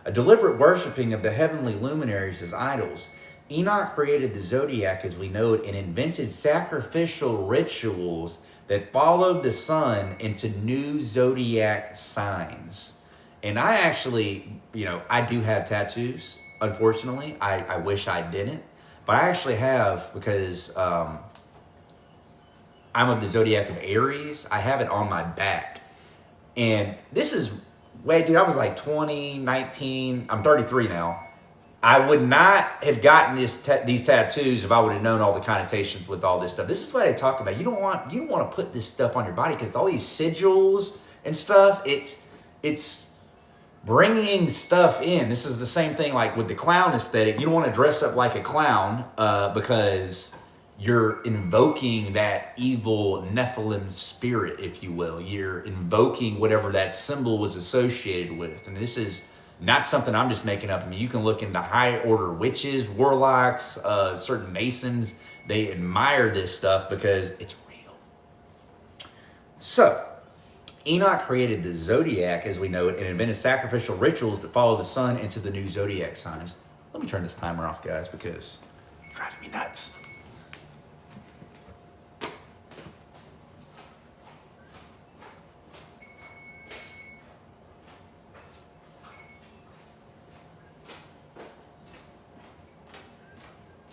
a deliberate worshiping of the heavenly luminaries as idols. Enoch created the zodiac as we know it and invented sacrificial rituals that followed the sun into new zodiac signs. And I actually, I do have tattoos, unfortunately. I wish I didn't. But I actually have, because I'm of the zodiac of Aries. I have it on my back. And this is, dude, I was like 20, 19. I'm 33 now. I would not have gotten these tattoos if I would have known all the connotations with all this stuff. This is what I talk about. You don't want to put this stuff on your body because all these sigils and stuff, it's bringing stuff in. This is the same thing like with the clown aesthetic. You don't want to dress up like a clown because you're invoking that evil Nephilim spirit, if you will. You're invoking whatever that symbol was associated with. And this is not something I'm just making up. You can look into high order witches, warlocks, certain Masons. They admire this stuff because it's real. So, Enoch created the zodiac as we know it and invented sacrificial rituals that follow the sun into the new zodiac signs. Let me turn this timer off, guys, because it's driving me nuts.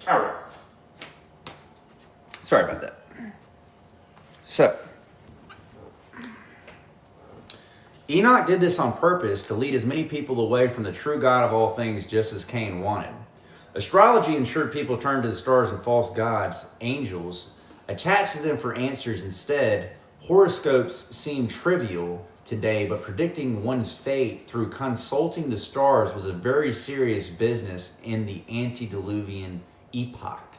All right. Sorry about that. So, Enoch did this on purpose to lead as many people away from the true God of all things, just as Cain wanted. Astrology ensured people turned to the stars and false gods, angels, attached to them for answers instead. Horoscopes seem trivial today, but predicting one's fate through consulting the stars was a very serious business in the antediluvian epoch.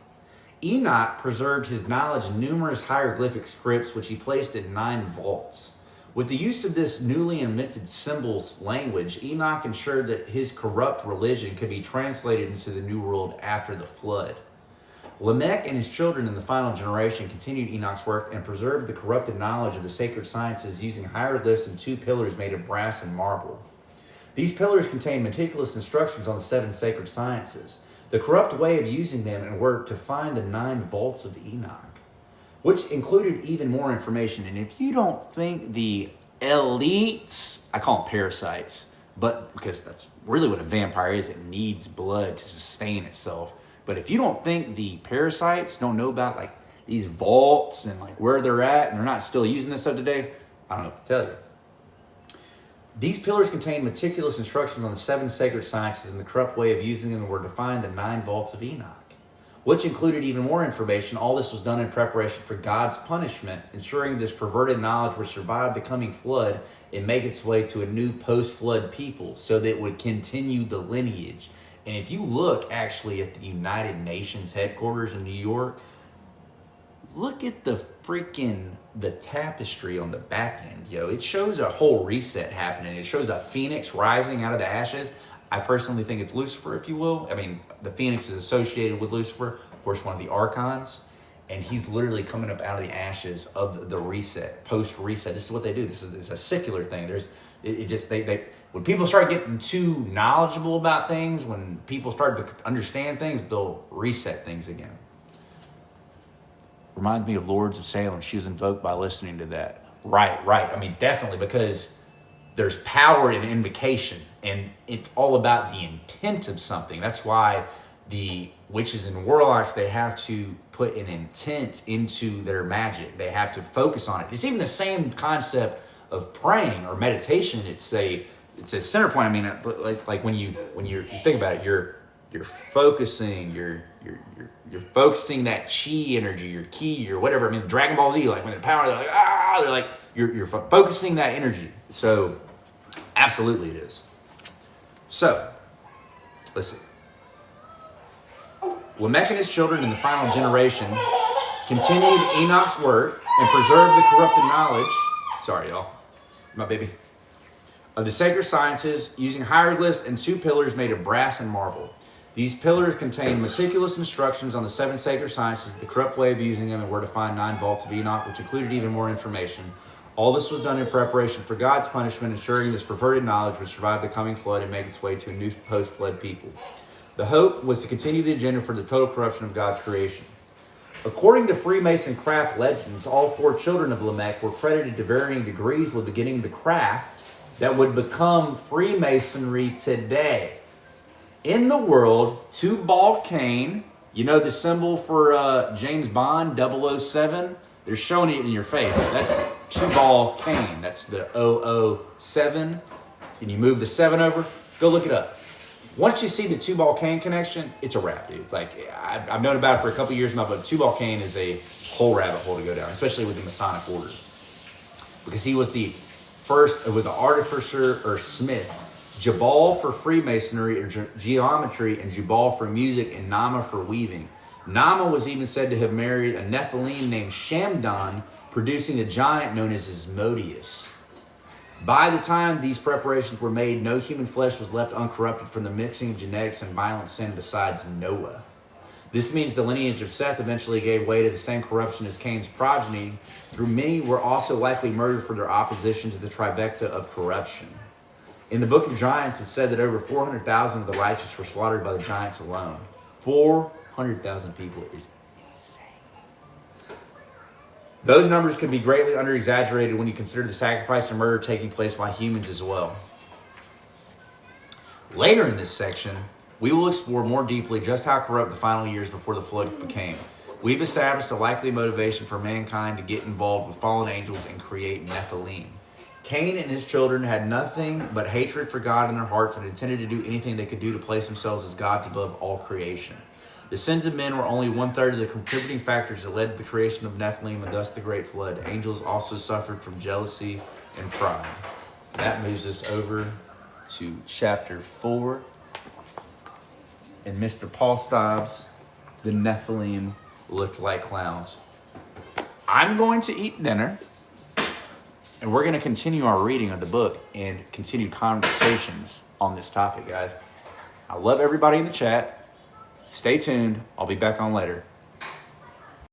Enoch preserved his knowledge in numerous hieroglyphic scripts, which he placed in 9 vaults. With the use of this newly invented symbols language, Enoch ensured that his corrupt religion could be translated into the new world after the flood. Lamech and his children in the final generation continued Enoch's work and preserved the corrupted knowledge of the sacred sciences using hieroglyphs and 2 pillars made of brass and marble. These pillars contain meticulous instructions on the 7 sacred sciences. The corrupt way of using them and work to find the 9 vaults of Enoch, which included even more information. And if you don't think the elites, I call them parasites, but because that's really what a vampire is, it needs blood to sustain itself. But if you don't think the parasites don't know about like these vaults and like where they're at and they're not still using this stuff today, I don't know what to tell you. These pillars contain meticulous instructions on the 7 sacred sciences and the corrupt way of using them were to find the 9 vaults of Enoch, which included even more information. All this was done in preparation for God's punishment, ensuring this perverted knowledge would survive the coming flood and make its way to a new post-flood people so that it would continue the lineage. And if you look actually at the United Nations headquarters in New York, look at the tapestry on the back end, yo. It shows a whole reset happening. It shows a phoenix rising out of the ashes. I personally think it's Lucifer, if you will. I mean, the phoenix is associated with Lucifer. of course, one of the archons, and he's literally coming up out of the ashes of the reset, post-reset. This is what they do. This is it's a secular thing. They when people start getting too knowledgeable about things, when people start to understand things, they'll reset things again. Reminds me of Lords of Salem. She was invoked by listening to that. Right. I mean, definitely, because there's power in invocation, and it's all about the intent of something. That's why the witches and warlocks, they have to put an intent into their magic. They have to focus on it. It's even the same concept of praying or meditation. It's a center point. I mean, like when you think about it, you're focusing, you're focusing that chi energy, your ki, or whatever. I mean, Dragon Ball Z, like when the power, they're like you're focusing that energy. So, absolutely, it is. So, let's see. Lamech and his children in the final generation continued Enoch's work and preserved the corrupted knowledge. Sorry, y'all, my baby. Of the sacred sciences, using hieroglyphs and 2 pillars made of brass and marble. These pillars contain meticulous instructions on the 7 sacred sciences, the corrupt way of using them, and where to find 9 vaults of Enoch, which included even more information. All this was done in preparation for God's punishment, ensuring this perverted knowledge would survive the coming flood and make its way to a new post-flood people. The hope was to continue the agenda for the total corruption of God's creation. According to Freemason craft legends, all 4 children of Lamech were credited to varying degrees with beginning the craft that would become Freemasonry today. In the world, Tubal Cain, you know the symbol for James Bond, 007? They're showing it in your face. That's Tubal Cain. That's the 007. And you move the 7 over. Go look it up. Once you see the Tubal Cain connection, it's a wrap, dude. Like, I've known about it for a couple years now, but Tubal Cain is a whole rabbit hole to go down, especially with the Masonic order. Because he was the first, with the artificer or smith. Jabal for Freemasonry or geometry, and Jubal for music, and Nama for weaving. Nama was even said to have married a Nephilim named Shamdon, producing a giant known as Asmodeus. By the time these preparations were made, no human flesh was left uncorrupted from the mixing of genetics and violent sin besides Noah. This means the lineage of Seth eventually gave way to the same corruption as Cain's progeny, through many were also likely murdered for their opposition to the trifecta of corruption. In the Book of Giants, it's said that over 400,000 of the righteous were slaughtered by the giants alone. 400,000 people is insane. Those numbers can be greatly under-exaggerated when you consider the sacrifice and murder taking place by humans as well. Later in this section, we will explore more deeply just how corrupt the final years before the flood became. We've established a likely motivation for mankind to get involved with fallen angels and create Nephilim. Cain and his children had nothing but hatred for God in their hearts and intended to do anything they could do to place themselves as gods above all creation. The sins of men were only 1/3 of the contributing factors that led to the creation of Nephilim and thus the Great Flood. Angels also suffered from jealousy and pride. That moves us over to chapter 4. And Mr. Paul Stobbs, the Nephilim looked like clowns. I'm going to eat dinner. And we're going to continue our reading of the book and continue conversations on this topic, guys. I love everybody in the chat. Stay tuned. I'll be back on later.